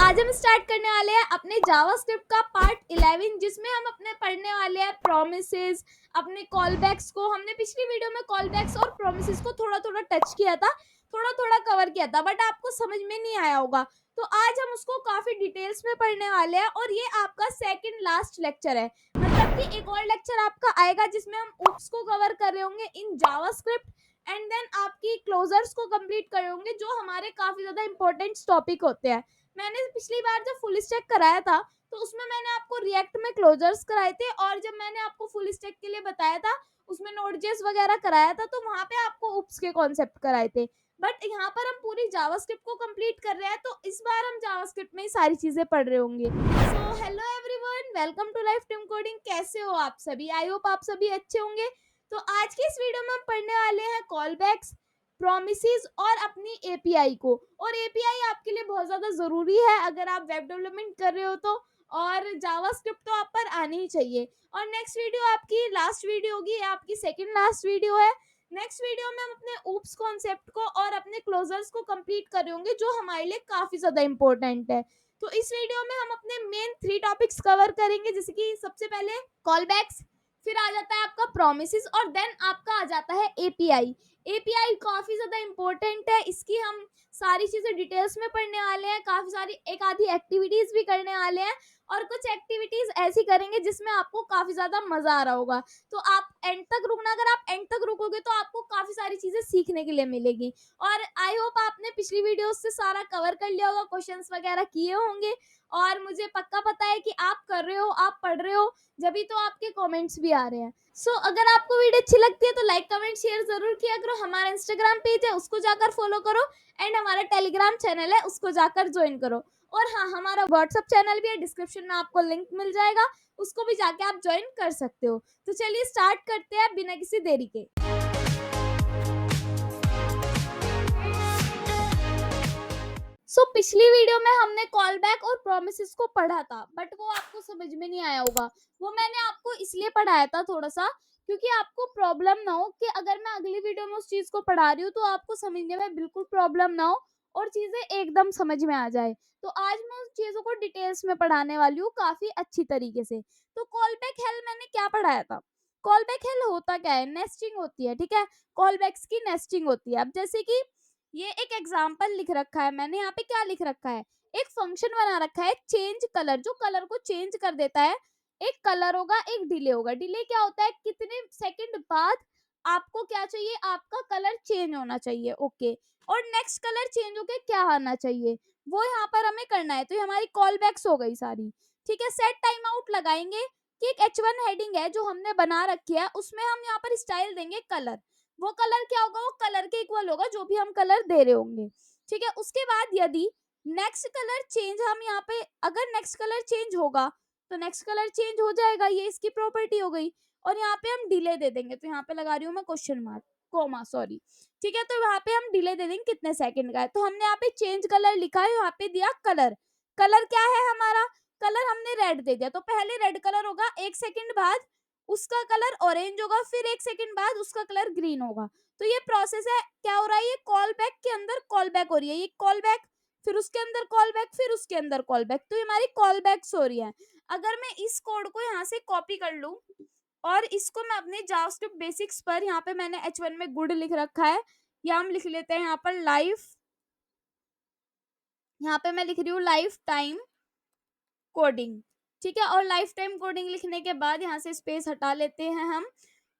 आज हम स्टार्ट करने वाले हैं अपने जावास्क्रिप्ट का पार्ट 11 जिसमें हम अपने पढ़ने वाले हैं प्रोमिसेस, अपने कॉलबैक्स को। हमने पिछली वीडियो में कॉलबैक्स और प्रोमिसेस को थोड़ा थोड़ा टच किया था, थोड़ा थोड़ा कवर किया था, बट आपको समझ में नहीं आया होगा। तो आज हम उसको काफी डिटेल्स में पढ़ने वाले हैं और ये आपका सेकंड लास्ट लेक्चर है। मतलब कि एक और लेक्चर आपका आएगा जिसमें हम ऊप्स को कवर कर रहे होंगे इन जावास्क्रिप्ट एंड देन आपकी क्लोजर्स को कंप्लीट कर रहे होंगे जो हमारे काफी ज्यादा इंपॉर्टेंट टॉपिक होते हैं। मैंने पिछली बार जब फुल स्टैक कराया था तो उसमें मैंने आपको रिएक्ट में क्लोजर्स कराए थे, और जब मैंने आपको फुल स्टैक के लिए बताया था उसमें नोड.जेएस वगैरह कराया था तो वहां पे आपको ऊप्स के कॉन्सेप्ट कराए थे। बट यहाँ पर हम पूरी जावास्क्रिप्ट को कंप्लीट कर रहे हैं तो इस बार हम जावास्क्रिप्ट में ही सारी चीजें पढ़ रहे होंगे। So hello everyone, welcome to life team coding. कैसे हो आप सभी? आई होप आप सभी अच्छे होंगे। तो आज की इस वीडियो में हम पढ़ने वाले हैं कॉलबैक्स, प्रोमिसेस और अपनी एपीआई को। और एपीआई आपके लिए बहुत ज़्यादा ज़रूरी है अगर आप वेब डेवलपमेंट कर रहे हो तो, और जावास्क्रिप्ट तो आप पर आनी ही चाहिए। और नेक्स्ट वीडियो आपकी लास्ट वीडियो होगी, आपकी सेकंड लास्ट वीडियो है। नेक्स्ट वीडियो में हम अपने ऊप्स कॉन्सेप्ट को और अपने क्लोजर्स को कंप्लीट कर रहे होंगे जो हमारे लिए काफ़ी ज़्यादा इंपॉर्टेंट है। तो इस वीडियो में हम अपने मेन 3 टॉपिक्स कवर करेंगे, जैसे कि सबसे पहले कॉलबैक्स, फिर आ जाता है आपका प्रोमिसेस और देन आपका आ जाता है एपीआई। एपीआई काफी ज्यादा इंपॉर्टेंट है, इसकी हम सारी चीजें डिटेल्स में पढ़ने वाले हैं, काफी सारी एक आधी एक्टिविटीज भी करने वाले हैं, और कुछ एक्टिविटीज ऐसी करेंगे जिसमें आपको काफी ज्यादा मजा आ रहा होगा। तो आप एंड तक रुकना, अगर आप एंड तक रुकोगे तो आपको काफी सारी चीजें सीखने के लिए मिलेगी। और आई होप आपने पिछली वीडियो से सारा कवर कर लिया होगा, क्वेश्चंस वगैरह किए होंगे, और मुझे पक्का पता है कि आप कर रहे हो, आप पढ़ रहे हो, जब तो आपके कमेंट्स भी आ रहे हैं। अगर आपको वीडियो अच्छी लगती है तो लाइक कमेंट शेयर जरूर किया करो। हमारा इंस्टाग्राम पेज है उसको जाकर फॉलो करो, एंड हमारा टेलीग्राम चैनल है उसको जाकर ज्वाइन करो। और हाँ, हमारा व्हाट्सएप चैनल भी है, डिस्क्रिप्शन में आपको लिंक मिल जाएगा, उसको भी जाके आप ज्वाइन कर सकते हो। तो चलिए स्टार्ट करते हैं बिना किसी देरी के। पिछली वीडियो में हमने कॉल बैक और प्रोमिसेस को पढ़ा था, बट वो आपको समझ में नहीं आया होगा। वो मैंने आपको इसलिए पढ़ाया था थोड़ा सा, क्योंकि आपको प्रॉब्लम ना हो कि अगर मैं अगली वीडियो में उस चीज को पढ़ा रही हूँ तो आपको समझने में बिल्कुल प्रॉब्लम ना हो और चीजें एकदम समझ में आ जाए। तो आज मैं उस चीजों को डिटेल्स में पढ़ाने वाली हूँ काफी अच्छी तरीके से। तो कॉल बैक हेल मैंने क्या पढ़ाया था? कॉल बैक हेल होता क्या है? नेस्टिंग होती है, ठीक है। कॉल बैक्स की नेस्टिंग होती है। अब जैसे कि ये एक एग्जाम्पल लिख रखा है मैंने, यहाँ पे क्या लिख रखा है, एक फंक्शन बना रखा है चेंज कलर, जो कलर को चेंज कर देता है। एक कलर होगा, एक डिले होगा। डिले क्या होता है? कितने सेकंड बाद आपको क्या चाहिए, आपका कलर चेंज होना चाहिए, ओके। और नेक्स्ट कलर चेंज होके क्या आना चाहिए, वो यहाँ पर हमें करना है। तो ये हमारी कॉल बैक्स हो गई सारी, ठीक है। सेट टाइम आउट लगाएंगे कि एक H1 हेडिंग है जो हमने बना रखी है, उसमें हम यहाँ पर स्टाइल देंगे कलर। वो कलर क्या होगा? वो कलर के इक्वल होगा जो भी हम कलर दे रहे होंगे, ठीक है। उसके बाद यदि नेक्स्ट कलर चेंज, हम यहाँ पे अगर नेक्स्ट कलर चेंज होगा तो नेक्स्ट कलर चेंज हो जाएगा, ये इसकी प्रॉपर्टी हो गई। और यहाँ पे हम डिले दे देंगे, तो यहाँ पे लगा रही हूँ मैं क्वेश्चन मार्क, कोमा, सॉरी, ठीक है। तो यहाँ पे हम डिले दे देंगे कितने सेकंड का है। तो हमने यहाँ पे चेंज कलर लिखा है, यहाँ पे दिया कलर। कलर क्या है हमारा? कलर हमने रेड दे दिया, तो पहले रेड कलर होगा, एक सेकंड बाद उसका कलर ऑरेंज होगा, फिर एक सेकंड बाद उसका कलर ग्रीन होगा। तो ये प्रोसेस है, क्या हो रहा है, ये कॉल बैक के अंदर कॉल बैक हो रही है। ये कॉल बैक, फिर उसके अंदर कॉल बैक, फिर उसके अंदर कॉल बैक, तो ये हमारी कॉल बैक्स हो रही है। अगर मैं इस कोड को यहाँ से कॉपी कर लूं और इसको मैं अपने जावास्क्रिप्ट बेसिक्स पर, यहाँ पे मैंने H1 में गुड लिख रखा है, या हम लिख लेते हैं यहाँ पर लाइफ, यहाँ पे मैं लिख रही हूँ लाइफ टाइम कोडिंग, ठीक है। और लाइफ टाइम कोडिंग लिखने के बाद यहाँ से स्पेस हटा लेते हैं हम,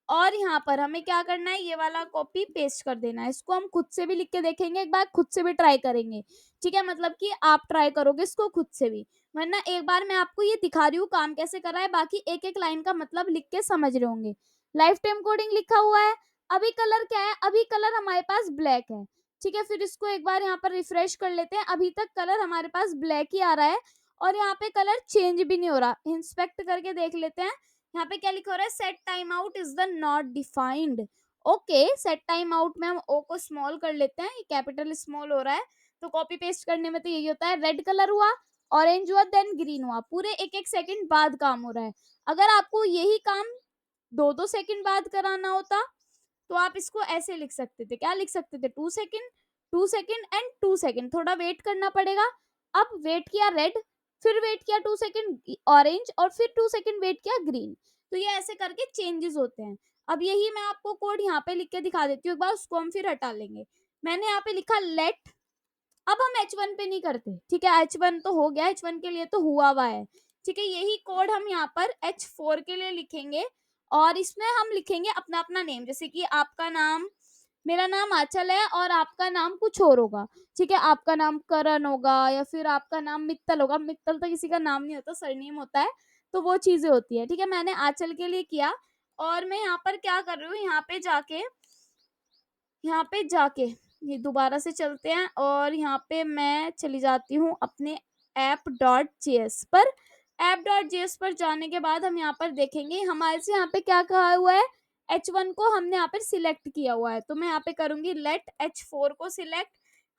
और यहाँ पर हमें क्या करना है, ये वाला कॉपी पेस्ट कर देना है। इसको हम खुद से भी लिख के देखेंगे, एक बार खुद से भी ट्राई करेंगे, ठीक है। मतलब कि आप ट्राई करोगे इसको खुद से भी, वरना एक बार मैं आपको ये दिखा रही हूँ काम कैसे कर रहा है, बाकी एक एक लाइन का मतलब लिख के समझ रहे होंगे। लाइफ टाइम कोडिंग लिखा हुआ है। अभी कलर क्या है? अभी कलर हमारे पास ब्लैक है, ठीक है। फिर इसको एक बार यहाँ पर रिफ्रेश कर लेते हैं, अभी तक कलर हमारे पास ब्लैक ही आ रहा है और यहाँ पे कलर चेंज भी नहीं हो रहा। इंस्पेक्ट करके देख लेते हैं, यहाँ पे क्या लिखा हो रहा है, set time out is the not defined. Okay, set time out में हम ओ को स्मॉल कर लेते हैं, ये कैपिटल स्मॉल हो रहा है। तो कॉपी पेस्ट करने में तो यही होता है, रेड कलर हुआ, ऑरेंज हुआ, देन ग्रीन हुआ, पूरे एक एक सेकंड बाद काम हो रहा है। अगर आपको यही काम दो दो सेकंड बाद कराना होता तो आप इसको ऐसे लिख सकते थे, क्या लिख सकते थे, 2 सेकंड, 2 सेकंड एंड 2 सेकंड, थोड़ा वेट करना पड़ेगा। अब वेट किया रेड, फिर वेट किया 2 सेकंड ऑरेंज, और फिर 2 सेकंड वेट किया ग्रीन। तो ये ऐसे करके चेंजेस होते हैं। अब यही मैं आपको कोड यहाँ पे लिख के दिखा देती हूँ एक बार, उसको हम फिर हटा लेंगे। मैंने यहाँ पे लिखा लेट, अब हम H1 पे नहीं करते, ठीक है, H1 तो हो गया, H1 के लिए तो हुआ है, ठीक है। यही कोड हम यहाँ पर H4 के लिए लिखेंगे, और इसमें हम लिखेंगे अपना अपना नेम, जैसे कि आपका नाम, मेरा नाम आंचल है और आपका नाम कुछ और होगा, ठीक है, आपका नाम करण होगा या फिर आपका नाम मित्तल होगा। मित्तल तो किसी का नाम नहीं होता, सरनेम होता है, तो वो चीजें होती है, ठीक है। मैंने आंचल के लिए किया, और मैं यहाँ पर क्या कर रही हूँ, यहाँ पे जाके ये दोबारा से चलते हैं, और यहाँ पे मैं चली जाती हूँ अपने app.js पर। app.js पर जाने के बाद हम यहाँ पर देखेंगे हमारे से यहाँ पे क्या कहा हुआ है, H1 को हमने यहाँ पर सिलेक्ट किया हुआ है, तो मैं यहाँ पे करूंगी लेट H4 को सिलेक्ट।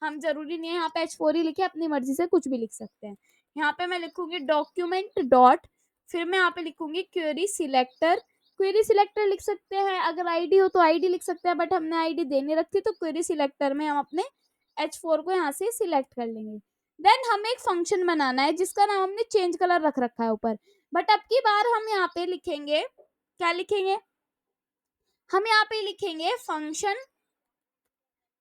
हम जरूरी नहीं है यहाँ पे H4 ही लिखे, अपनी मर्जी से कुछ भी लिख सकते हैं। यहाँ पे मैं लिखूंगी डॉक्यूमेंट डॉट, फिर मैं यहाँ पे लिखूंगी क्वेरी सिलेक्टर। क्वेरी सिलेक्टर लिख सकते हैं, अगर आईडी हो तो आईडी लिख सकते हैं, बट हमने आईडी देने रखी, तो क्वेरी सिलेक्टर में हम अपने H4 को यहाँ से सिलेक्ट कर लेंगे। देन हमें एक फंक्शन बनाना है जिसका नाम हमने चेंज कलर रख रखा है ऊपर, बट अब की बार हम यहाँ पे लिखेंगे, क्या लिखेंगे, हम यहाँ पे लिखेंगे फंक्शन,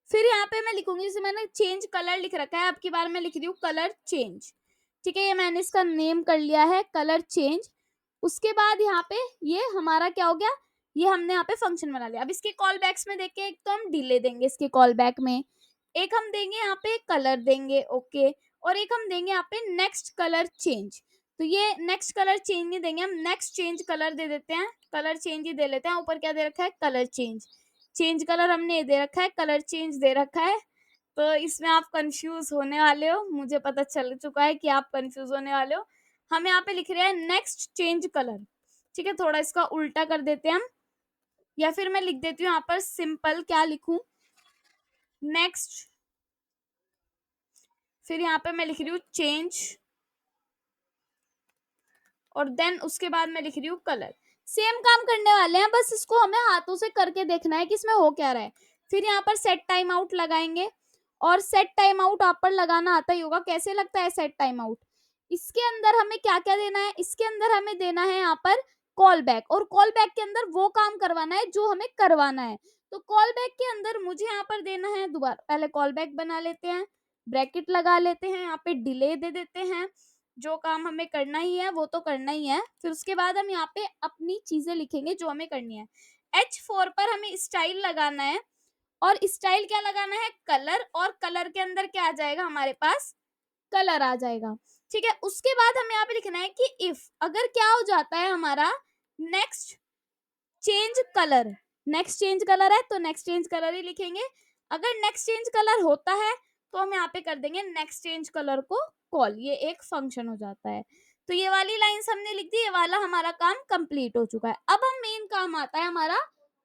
फिर यहाँ पे मैं लिखूंगी, जैसे मैंने चेंज कलर लिख रखा है, अब की बार मैं लिख रही हूँ कलर चेंज, ठीक है। ये मैंने इसका नेम कर लिया है कलर चेंज। उसके बाद यहाँ पे ये हमारा क्या हो गया, ये हमने यहाँ पे फंक्शन बना लिया। अब इसके कॉल बैक्स में देखें, एक तो हम डिले देंगे इसके कॉल बैक में, एक हम देंगे यहाँ पे कलर देंगे, ओके, और एक हम देंगे यहाँ पे नेक्स्ट कलर चेंज। तो ये नेक्स्ट कलर चेंज नहीं देंगे, हम नेक्स्ट चेंज कलर दे देते हैं, कलर चेंज ही दे लेते हैं। ऊपर क्या दे रखा है, कलर चेंज, चेंज कलर हमने दे रखा है, कलर चेंज दे रखा है। तो इसमें आप कंफ्यूज होने वाले हो, मुझे पता चल चुका है कि आप कंफ्यूज होने वाले हो। हम यहाँ पे लिख रहे हैं नेक्स्ट चेंज कलर, ठीक है, थोड़ा इसका उल्टा कर देते हैं हम, या फिर मैं लिख देती हूँ यहाँ पर सिंपल, क्या लिखूं, नेक्स्ट, फिर यहाँ पे मैं लिख रही हूँ चेंज, और देन उसके बाद मैं लिख रही हूँ कलर। सेम काम करने वाले हैं, बस इसको हमें हाथों से करके देखना है कि इसमें हो क्या रहा है। फिर यहाँ पर सेट टाइम आउट लगाएंगे, और सेट टाइम आउट आप पर लगाना आता ही होगा, कैसे लगता है सेट टाइम आउट। इसके अंदर हमें क्या क्या देना है, इसके अंदर हमें देना है यहाँ पर कॉल बैक, और कॉल बैक के अंदर वो काम करवाना है जो हमें करवाना है। तो कॉल बैक के अंदर मुझे यहाँ पर देना है, दोबारा पहले कॉल बैक बना लेते हैं, ब्रैकेट लगा लेते हैं, यहाँ पे डिले दे देते हैं, जो काम हमें करना ही है वो तो करना ही है। फिर उसके बाद हम यहाँ पे अपनी चीजें लिखेंगे जो हमें करनी है। H4 पर हमें स्टाइल लगाना है, और स्टाइल क्या लगाना है, कलर, और कलर के अंदर क्या आ जाएगा हमारे पास, कलर आ जाएगा, ठीक है। उसके बाद हमें यहाँ पे लिखना है कि इफ अगर क्या हो जाता है हमारा next change colour, next change colour है तो नेक्स्ट चेंज कलर ही लिखेंगे। अगर नेक्स्ट चेंज कलर होता है तो हम यहाँ पे कर देंगे नेक्स्ट चेंज कलर को कॉल, ये एक फंक्शन हो जाता है। तो ये वाली लाइंस हमने लिख दी, ये वाला हमारा काम कंप्लीट हो चुका है। अब हम मेन काम आता है हमारा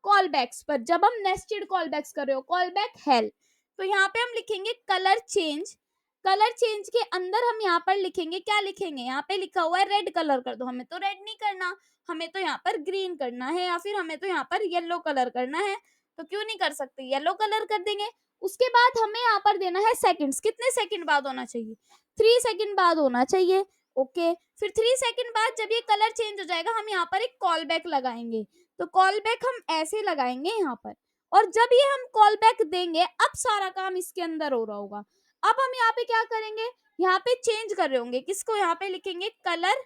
कॉल बैक्स पर, जब हम नेस्टेड कॉल बैक्स कर रहे हो, कॉल बैक हेल्प, तो यहाँ पे हम लिखेंगे कलर चेंज। कलर चेंज के अंदर हम यहाँ पर लिखेंगे, क्या लिखेंगे, यहाँ पे लिखा हुआ है रेड कलर कर दो, हमें तो रेड नहीं करना, हमें तो यहाँ पर ग्रीन करना है, या फिर हमें तो यहाँ पर येलो कलर करना है, तो क्यों नहीं कर सकते, येलो कलर कर देंगे। उसके बाद हमें यहाँ पर देना है सेकंड्स, कितने सेकंड बाद होना चाहिए, 3 सेकंड बाद होना चाहिए, ओके। फिर 3 सेकंड बाद जब ये कलर चेंज हो जाएगा, हम यहाँ पर एक कॉल बैक लगाएंगे। तो कॉल बैक हम ऐसे लगाएंगे यहाँ पर, और जब ये हम कॉल बैक देंगे, अब सारा काम इसके अंदर हो रहा होगा। अब हम यहाँ पे क्या करेंगे, यहाँ पे चेंज कर रहे होंगे, किसको, यहाँ पे लिखेंगे कलर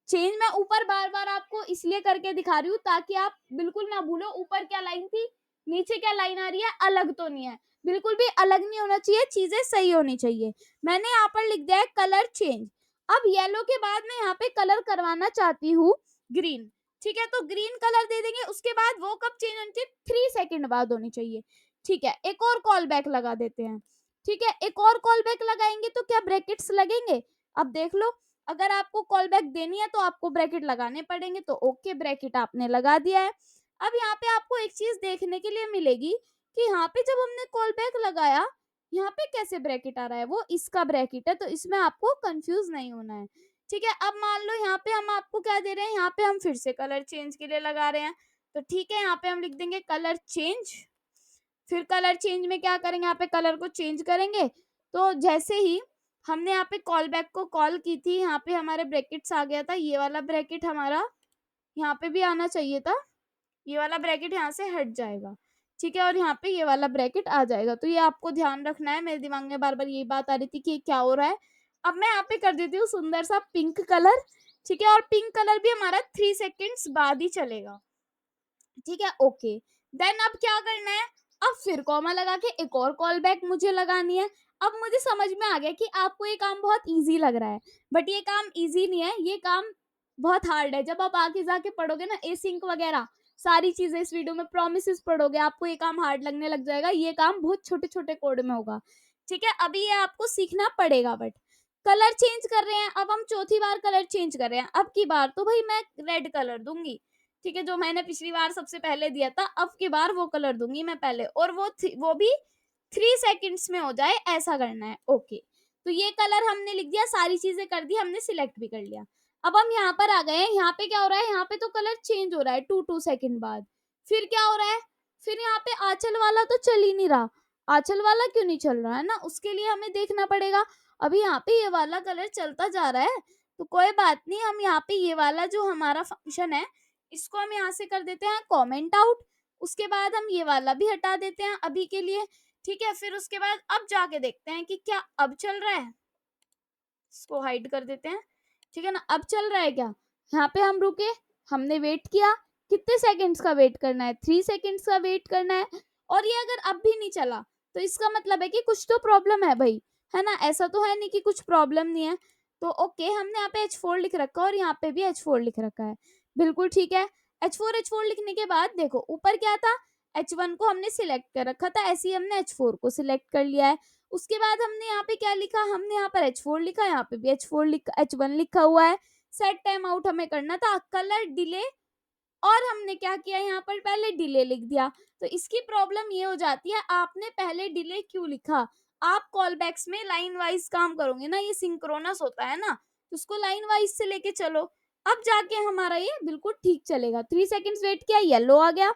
चेंज। मैं ऊपर बार बार आपको इसलिए करके दिखा रही हूँ ताकि आप बिल्कुल ना भूलो ऊपर क्या लाइन थी, नीचे क्या लाइन आ रही है, अलग तो नहीं है, बिल्कुल भी अलग नहीं होना चाहिए, चीजें सही होनी चाहिए। मैंने यहाँ पर लिख दिया है कलर चेंज। अब येलो के बाद मैं यहाँ पे कलर करवाना चाहती हूँ ग्रीन, ठीक है, तो ग्रीन कलर दे देंगे। उसके बाद वो कब चेंज होनी चाहिए, 3 सेकंड बाद होनी चाहिए, ठीक है। एक और कॉल बैक लगा देते हैं, ठीक है, एक और कॉल बैक लगाएंगे तो क्या ब्रैकेट्स लगेंगे, अब देख लो, अगर आपको कॉल बैक देनी है तो आपको ब्रैकेट लगाने पड़ेंगे, तो ओके ब्रैकेट आपने लगा दिया है। अब यहाँ पे आपको एक चीज देखने के लिए मिलेगी कि यहाँ पे जब हमने कॉल बैक लगाया, यहाँ पे कैसे ब्रैकेट आ रहा है, वो इसका ब्रैकेट है, तो इसमें आपको कंफ्यूज नहीं होना है, ठीक है। अब मान लो यहाँ पे हम आपको क्या दे रहे हैं, यहाँ पे हम फिर से कलर चेंज के लिए लगा रहे हैं, तो ठीक है, यहाँ पे हम लिख देंगे कलर चेंज। फिर कलर चेंज में क्या करेंगे, यहाँ पे कलर को चेंज करेंगे, तो जैसे ही हमने यहाँ पे कॉल बैक को कॉल की थी, यहाँ पे हमारे ब्रैकेट्स आ गया था, ये वाला ब्रैकेट हमारा यहाँ पे भी आना चाहिए था, ये वाला ब्रैकेट यहाँ से हट जाएगा, ठीक है, और यहाँ पे ये वाला ब्रैकेट आ जाएगा। तो ये आपको ध्यान रखना है। मेरे दिमाग में बार बार ये बात आ रही थी कि ये क्या हो रहा है। अब मैं यहाँ पे कर देती हूँ सुंदर सा पिंक कलर, ठीक है, और पिंक कलर भी हमारा 3 सेकेंड्स बाद ही चलेगा, ठीक है, ओके। देन अब क्या करना है, अब फिर कॉमा लगा के एक और कॉल बैक मुझे लगानी है। अब मुझे समझ में आ गया कि आपको ये काम बहुत इजी लग रहा है, बट ये काम इजी नहीं है, ये काम बहुत हार्ड है। जब आप आगे जाके पढ़ोगे ना एसिंक वगैरह सारी चीजें इस वीडियो में प्रोमिसेस पढ़ोगे, आपको ये काम हार्ड लगने लग जाएगा। ये काम बहुत छोटे छोटे कोड में होगा, ठीक है। अभी ये आपको सीखना पड़ेगा। बट कलर चेंज कर रहे हैं, अब हम चौथी बार कलर चेंज कर रहे हैं। अब की बार तो भाई मैं रेड कलर दूंगी, ठीक है, जो मैंने पिछली बार सबसे पहले दिया था, अब की बार वो कलर दूंगी मैं पहले, और वो भी 3 सेकंड्स में हो जाए ऐसा करना है, ओके। तो ये कलर हमने लिख दिया, सारी चीजें कर दी, हमने सिलेक्ट भी कर लिया। अब हम यहाँ पर आ गए हैं, यहाँ पे क्या हो रहा है, यहाँ पे तो कलर चेंज हो रहा है 2 सेकंड बाद। फिर क्या हो रहा है, फिर यहाँ पे आंचल वाला तो चल ही नहीं रहा। आंचल वाला क्यों नहीं चल रहा है ना, उसके लिए हमें देखना पड़ेगा। अभी यहाँ पे ये वाला कलर चलता जा रहा है, तो कोई बात नहीं, हम यहाँ पे ये वाला जो हमारा फंक्शन है इसको हम यहाँ से कर देते हैं कमेंट आउट। उसके बाद हम ये वाला भी हटा देते हैं अभी के लिए, ठीक है। फिर उसके बाद अब जाके देखते हैं कि क्या अब चल रहा है, इसको हाइड कर देते हैं, ठीक है ना। अब चल रहा है क्या, यहाँ पे हम रुके, हमने वेट किया, कितने सेकंड्स का वेट करना है, 3 सेकंड्स का वेट करना है। और ये अगर अब भी नहीं चला तो इसका मतलब है कि कुछ तो प्रॉब्लम है भाई, है ना। ऐसा तो है नहीं कि कुछ प्रॉब्लम नहीं है। तो ओके, हमने यहाँ पे H4 लिख रखा है और यहाँ पे भी H4 लिख रखा है, बिल्कुल ठीक है। H4 लिखने के बाद देखो ऊपर क्या था, H1 को हमने सिलेक्ट कर रखा था, ऐसे ही हमने H4 को सिलेक्ट कर लिया है। उसके बाद हमने यहाँ पे क्या लिखा, हमने यहाँ पर H4 लिखा, यहाँ पे भी H4 लिखा, H1 लिखा हुआ है। सेट टाइम आउट हमें करना था, कलर डिले, और हमने क्या किया, यहाँ पर पहले डिले लिख दिया। तो इसकी प्रॉब्लम ये हो जाती है, आपने पहले डिले क्यों लिखा। आप कॉल बैक्स में लाइन वाइज काम करोगे ना, ये सिंक्रोनस होता है ना, तो उसको लाइन वाइज से लेके चलो, अब जाके हमारा ये बिल्कुल ठीक चलेगा। 3 सेकंड्स वेट किया, येलो आ गया,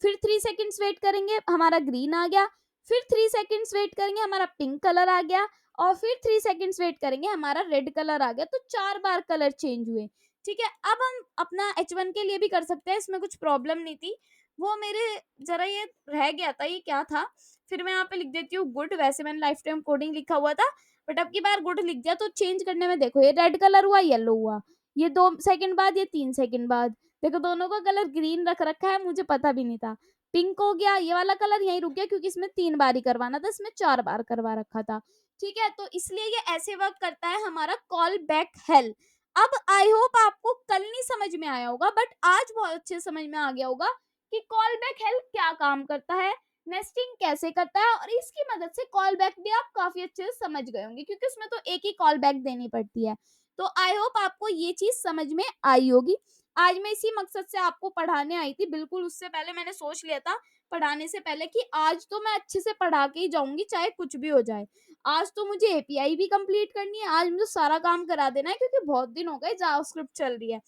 फिर 3 सेकंड्स वेट करेंगे हमारा ग्रीन आ गया, फिर 3 सेकंड्स वेट करेंगे हमारा पिंक कलर आ गया, और फिर 3 सेकंड्स वेट करेंगे हमारा रेड कलर आ गया। तो 4 बार कलर चेंज हुए, ठीक है। अब हम अपना H1 के लिए भी कर सकते हैं, इसमें कुछ प्रॉब्लम नहीं थी। वो मेरे जरा ये रह गया था, ये क्या था, फिर मैं यहाँ पे लिख देती हूँ गुड। वैसे मैंने लाइफ टाइम कोडिंग लिखा हुआ था, बट अब की बार गुड लिख दिया। तो चेंज करने में देखो, ये रेड कलर हुआ, येलो हुआ, ये 2 सेकंड बाद, ये 3 सेकंड बाद। देखो दोनों का कलर ग्रीन रख रखा है, मुझे पता भी नहीं था। पिंक हो गया, ये वाला कलर यहीं रुक गया क्योंकि इसमें 3 बार ही करवाना था, इसमें 4 बार करवा रखा था, ठीक है। तो इसलिए ये ऐसे वर्क करता है हमारा कॉल बैक हेल्प। अब आई होप आपको कल नहीं समझ में आया होगा, बट आज बहुत अच्छे से समझ में आ गया होगा कि कॉल बैक हेल्प क्या काम करता है, नेस्टिंग कैसे करता है, और इसकी मदद से कॉल बैक भी आप काफी अच्छे से समझ गए होंगे, क्योंकि उसमें तो एक ही कॉल बैक देनी पड़ती है। तो आई होप आपको ये चीज समझ में आई होगी। आज मैं इसी मकसद से आपको पढ़ाने आई थी, बिल्कुल उससे पहले मैंने सोच लिया था पढ़ाने से पहले कि आज तो मैं अच्छे से पढ़ा के ही जाऊंगी, चाहे कुछ भी हो जाए। आज तो मुझे एपीआई भी कंप्लीट करनी है, आज मुझे सारा काम करा देना है, क्योंकि बहुत दिन हो गए जावास्क्रिप्ट चल रही है,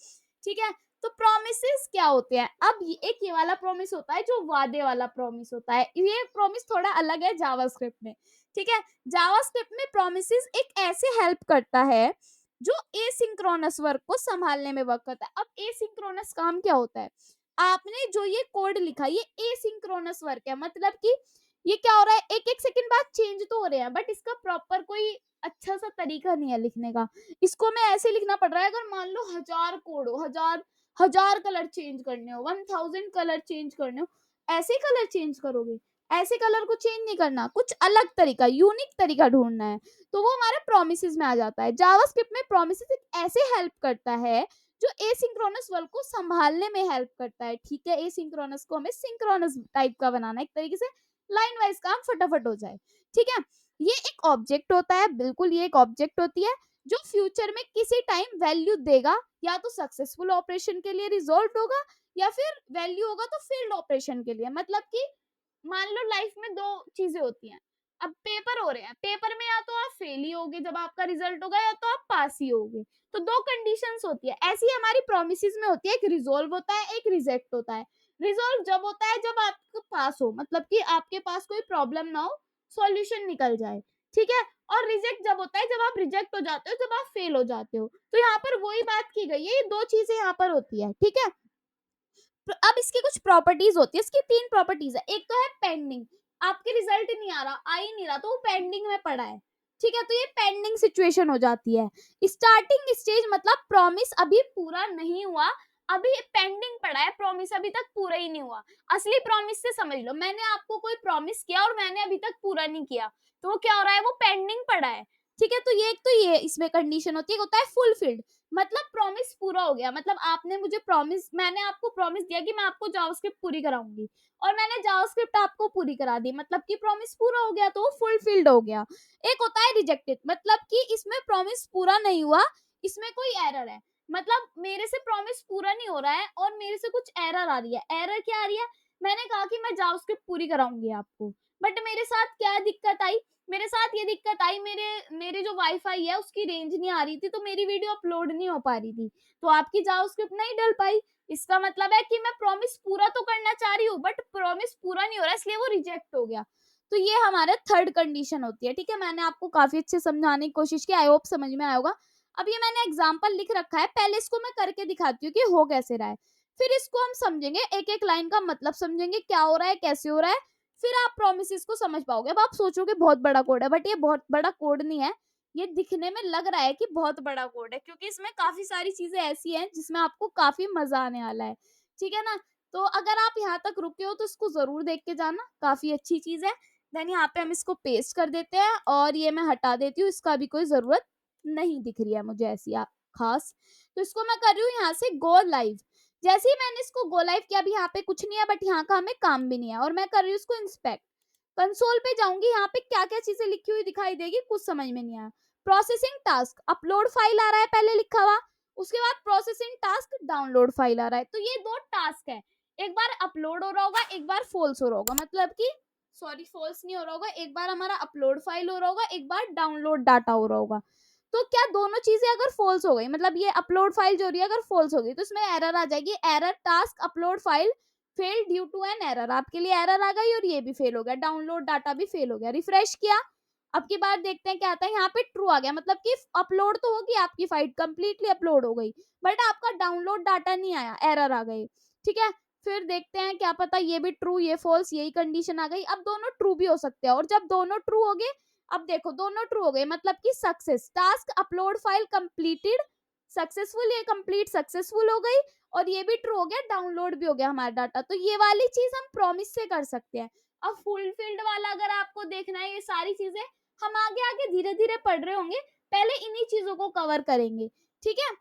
ठीक है। तो प्रोमिसेस क्या होते हैं, अब एक ये वाला प्रोमिस होता है जो वादे वाला प्रोमिस होता है, ये प्रोमिस थोड़ा अलग है जावास्क्रिप्ट में, ठीक है। जावास्क्रिप्ट में प्रोमिसेस एक ऐसे हेल्प करता है जो एसिंक्रोनस वर्क को संभालने में वर्क करता है। अब एसिंक्रोनस काम क्या होता है, आपने जो ये कोड लिखा ये एसिंक्रोनस वर्क है, मतलब कि ये क्या हो रहा है, एक एक सेकंड बाद चेंज तो हो रहे हैं, बट इसका प्रॉपर कोई अच्छा सा तरीका नहीं है लिखने का। इसको मैं ऐसे लिखना पड़ रहा है, अगर मान लो 1000 कोड हो, हजार कलर चेंज करने हो, 1000 कलर चेंज करने हो, ऐसे कलर चेंज करोगे, ऐसे कलर को चेंज नहीं करना, कुछ अलग तरीका, यूनिक तरीका ढूंढना है। तो वो हमारे प्रोमिसेस में आ जाता है। जावास्क्रिप्ट में प्रोमिसेस एक ऐसे हेल्प करता है जो एसिंक्रोनस वर्क को संभालने में हेल्प करता है, ठीक है। एसिंक्रोनस को हमें सिंक्रोनस टाइप का बनाना है, एक तरीके से लाइन वाइज काम फटाफट हो जाए, ठीक है। ये एक ऑब्जेक्ट होता है, बिल्कुल ये एक ऑब्जेक्ट होती है जो फ्यूचर में किसी टाइम वैल्यू देगा, या तो सक्सेसफुल ऑपरेशन के लिए रिजॉल्व होगा, या फिर वैल्यू होगा तो फील्ड ऑपरेशन के लिए। मतलब कि मान लो लाइफ में 2 चीजें होती हैं, अब पेपर हो रहे हैं, पेपर में या तो आप फेल ही होगे जब आपका रिजल्ट होगा, या तो आप पास ही होगे। तो 2 कंडीशंस होती है, ऐसी हमारी प्रोमिसेस में होती है, एक रिजॉल्व होता है, एक रिजेक्ट होता है। रिजॉल्व जब होता है जब आपको पास हो, मतलब कि आपके पास कोई प्रॉब्लम ना हो, सॉल्यूशन निकल जाए, ठीक है। और रिजेक्ट जब होता है जब आप रिजेक्ट हो जाते हो, जब आप फेल हो जाते हो। तो यहाँ पर वही बात की गई है, ये दो चीजें यहाँ पर होती है, ठीक है। अब इसकी कुछ प्रॉपर्टीज होती है, इसकी तीन प्रॉपर्टीज है। एक तो है पेंडिंग, आपके रिजल्ट नहीं आ रहा, आ ही नहीं रहा, तो वो पेंडिंग में पड़ा है, ठीक है, तो ये पेंडिंग सिचुएशन हो जाती है। स्टार्टिंग स्टेज मतलब प्रॉमिस अभी पूरा नहीं हुआ, अभी पेंडिंग पड़ा है, प्रॉमिस अभी तक पूरा ही नहीं हुआ। असली प्रॉमिस से समझ लो, मैंने आपको कोई प्रॉमिस किया और मैंने अभी तक पूरा नहीं किया, तो वो क्या हो रहा है, वो पेंडिंग पड़ा है, ठीक है। तो ये एक तो ये इसमें कंडीशन होती है, होता है फुलफिल्ड, मतलब प्रॉमिस पूरा हो गया, मतलब आपने मुझे प्रॉमिस, मैंने आपको प्रॉमिस दिया कि मैं आपको जावास्क्रिप्ट पूरी कराऊंगी, और मैंने जावास्क्रिप्ट आपको पूरी करा दी, मतलब कि प्रॉमिस पूरा हो गया, तो वो फुलफिल्ड हो गया। एक होता है रिजेक्टेड, मतलब कि इसमें प्रॉमिस पूरा नहीं हुआ, इसमें कोई एरर है, मतलब मेरे से प्रॉमिस पूरा नहीं हो रहा है और मेरे से कुछ एरर आ रही है। एरर क्या आ रही है, मैंने कहा कि मैं जावास्क्रिप्ट पूरी कराऊंगी आपको, बट मेरे साथ क्या दिक्कत आई, मेरे साथ ये दिक्कत आई, मेरे मेरे जो वाईफाई है उसकी रेंज नहीं आ रही थी, तो मेरी वीडियो अपलोड नहीं हो पा रही थी, तो आपकी जावास्क्रिप्ट नहीं डल पाई। इसका मतलब है कि मैं प्रॉमिस पूरा तो करना चाह रही हूँ, बट प्रॉमिस पूरा नहीं हो रहा, इसलिए वो रिजेक्ट हो गया। तो ये हमारे थर्ड कंडीशन होती है, ठीक है। मैंने आपको काफी अच्छे समझाने की कोशिश की, आई होप समझ में आया होगा। अब ये मैंने एग्जाम्पल लिख रखा है, पहले इसको मैं करके दिखाती हूँ कि हो कैसे रहा है, फिर इसको हम समझेंगे, एक एक लाइन का मतलब समझेंगे, क्या हो रहा है, कैसे हो रहा है, फिर आप प्रोमिसेस को समझ पाओगे। अब आप सोचोगे बहुत बड़ा कोड है, बट ये बहुत बड़ा कोड नहीं है, ये दिखने में लग रहा है कि बहुत बड़ा कोड है, क्योंकि इसमें काफी सारी चीजें ऐसी हैं जिसमें आपको काफी मजा आने वाला है, ठीक है ना। तो अगर आप यहाँ तक रुके हो तो इसको जरूर देख के जाना, काफी अच्छी चीज है। देन यहाँ पे हम इसको पेस्ट कर देते हैं, और ये मैं हटा देती हूँ, इसका भी कोई जरूरत नहीं दिख रही है मुझे ऐसी खास। तो इसको मैं कर रही हूँ यहाँ से गो लाइव। जैसे ही मैंने इसको गो लाइव किया, अभी यहाँ पे कुछ नहीं है, बट यहाँ का हमें काम भी नहीं है, और मैं कर रही हूँ इसको इंस्पेक्ट। कंसोल पे जाऊंगी, यहाँ पे क्या क्या चीजें लिखी हुई दिखाई देगी, कुछ समझ में नहीं आया। प्रोसेसिंग टास्क अपलोड फाइल आ रहा है पहले लिखा हुआ, उसके बाद प्रोसेसिंग टास्क डाउनलोड फाइल आ रहा है, तो ये दो टास्क है, एक बार अपलोड हो रहा होगा, एक बार फॉल्स हो रहा होगा, मतलब कि सॉरी फॉल्स नहीं हो रहा होगा, एक बार हमारा अपलोड फाइल हो रहा होगा, एक बार डाउनलोड डाटा हो रहा होगा। तो क्या दोनों चीजें अगर फॉल्स हो गई, मतलब ये अपलोड फाइल जो रही है अगर फॉल्स हो गई, तो इसमें एरर आ जाएगी, error task upload file fail due to an error, आपके लिए एरर आ गई और ये भी फेल हो गया, डाउनलोड डाटा भी फेल हो गया। रिफ्रेश किया, अब की बार देखते हैं क्या आता है, यहाँ पे ट्रू आ गया, मतलब कि अपलोड तो होगी आपकी फाइल कंप्लीटली अपलोड हो गई, बट आपका डाउनलोड डाटा नहीं आया, एरर आ गई, ठीक है। फिर देखते हैं, क्या पता ये भी ट्रू ये फॉल्स, यही कंडीशन आ गई। अब दोनों ट्रू भी हो सकते हैं, और जब दोनों ट्रू हो गए, अब देखो दोनों ट्रू हो गए, मतलब कि success, task upload file completed successful, ये कंप्लीट सक्सेसफुल हो गई, और ये भी ट्रू हो गया, डाउनलोड भी हो गया हमारा डाटा। तो ये वाली चीज हम प्रॉमिस से कर सकते हैं। अब फुलफिल्ड वाला अगर आपको देखना है, ये सारी चीजें हम आगे आगे धीरे धीरे पढ़ रहे होंगे, पहले इन्हीं चीजों को कवर करेंगे, ठीक है।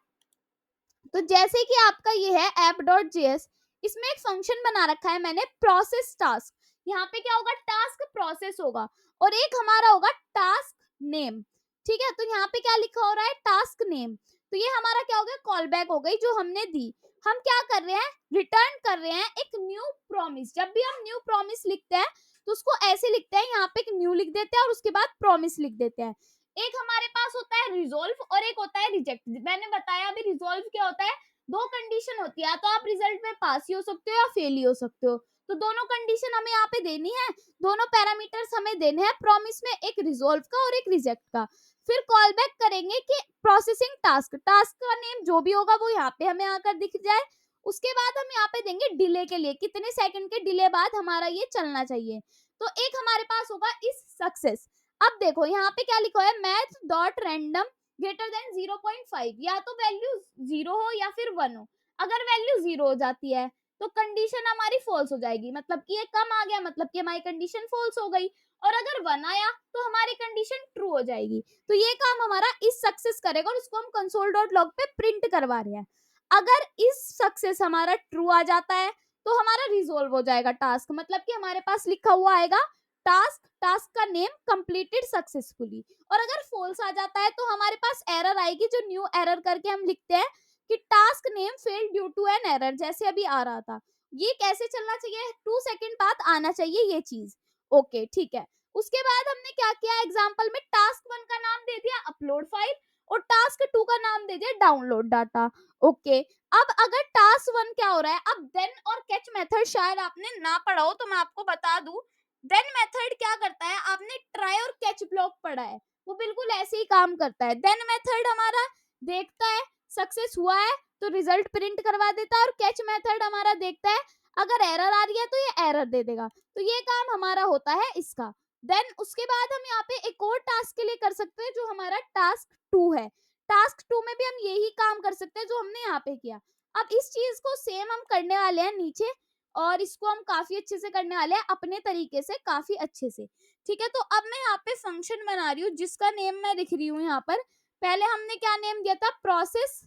तो जैसे कि आपका ये है app.js, इसमें एक फंक्शन बना रखा है मैंने, प्रोसेस टास्क। यहाँ पे क्या होगा, टास्क प्रोसेस होगा, और एक हमारा होगा टास्क नेम, ठीक है। तो यहाँ पे क्या लिखा हो रहा है, टास्क नेम, तो ये हमारा क्या हो गया, कॉल बैक हो गई जो हमने दी। हम क्या कर रहे हैं, रिटर्न कर रहे हैं एक न्यू प्रॉमिस। जब भी हम न्यू प्रॉमिस लिखते हैं तो उसको ऐसे लिखते हैं, यहाँ पे एक न्यू लिख देते हैं और उसके बाद प्रॉमिस लिख देते हैं। एक हमारे पास होता है रिजोल्व और एक होता है रिजेक्ट। मैंने बताया अभी रिजोल्व क्या होता है, दो कंडीशन होती है, या तो आप रिजल्ट में पास ही हो सकते हो या फेल ही हो सकते हो, तो दोनों कंडीशन हमें यहाँ पे देनी है, दोनों पैरामीटर्स हमें देने हैं प्रॉमिस में, एक रिजोल्व का और एक रिजेक्ट का। फिर कॉल बैक करेंगे कि प्रोसेसिंग टास्क, टास्क का नेम जो भी होगा वो यहाँ पे हमें आकर दिख जाए। उसके बाद हम यहाँ पे देंगे डिले के लिए, कितने सेकंड के डिले बाद हमारा ये चलना चाहिए। तो एक हमारे पास होगा इस सक्सेस। अब देखो यहाँ पे क्या लिखा है, math dot random greater than 0.5, या तो वैल्यू 0 हो या फिर 1 हो। अगर वैल्यू 0 हो जाती है तो कंडीशन हमारी फॉल्स हो जाएगी, मतलब कि ये कम आ गया, मतलब कि हमारी कंडीशन फॉल्स हो गई। और अगर 1 आया तो हमारी कंडीशन ट्रू हो जाएगी। तो ये काम हमारा इस सक्सेस करेगा, और इसको हम कंसोल डॉट लॉग पे प्रिंट करवा रहे हैं। अगर इस सक्सेस हमारा ट्रू आ जाता है तो हमारा रिजोल्व हो जाएगा टास्क, मतलब कि हमारे पास लिखा हुआ आएगा टास्क, टास्क का नेम कंप्लीटेड सक्सेसफुली। और अगर फॉल्स आ जाता है तो हमारे पास एरर आएगी, जो न्यू एरर करके हम लिखते हैं कि task name fail due to an error, जैसे अभी आ रहा था। ये कैसे चलना चाहिए, 2 सेकंड बाद आना चाहिए ये चीज, ओके ठीक है। उसके बाद हमने क्या किया, एग्जांपल में टास्क 1 का नाम दे दिया अपलोड फाइल, और टास्क 2 का नाम दे दिया डाउनलोड डाटा, ओके। अब अगर टास्क 1 क्या हो रहा है, अब देन और कैच मेथड शायद आपने ना पढ़ा हो, तो मैं आपको बता दूं, देन मेथड क्या करता है, आपने ट्राई और कैच ब्लॉक पढ़ा है, वो बिल्कुल ऐसे ही काम करता है। देन मेथड हमारा देखता है सक्सेस हुआ है तो रिजल्ट प्रिंट करवा देता है, और कैच मेथड हमारा देखता है अगर एरर आ रही है तो ये एरर दे देगा। तो ये काम हमारा होता है इसका। देन उसके बाद हम यहाँ पे एक और टास्क के लिए कर सकते हैं जो हमारा टास्क 2 है। टास्क 2 में भी हम यही काम कर सकते हैं जो हमने यहाँ पे किया। अब इस चीज को सेम हम करने वाले हैं नीचे, और इसको हम काफी अच्छे से करने वाले हैं अपने तरीके से, काफी अच्छे से। ठीक है, तो अब मैं यहाँ पे फंक्शन बना रही हूँ जिसका नेम मैं लिख रही हूँ यहाँ पर। पहले हमने क्या नेम दिया था, प्रोसेस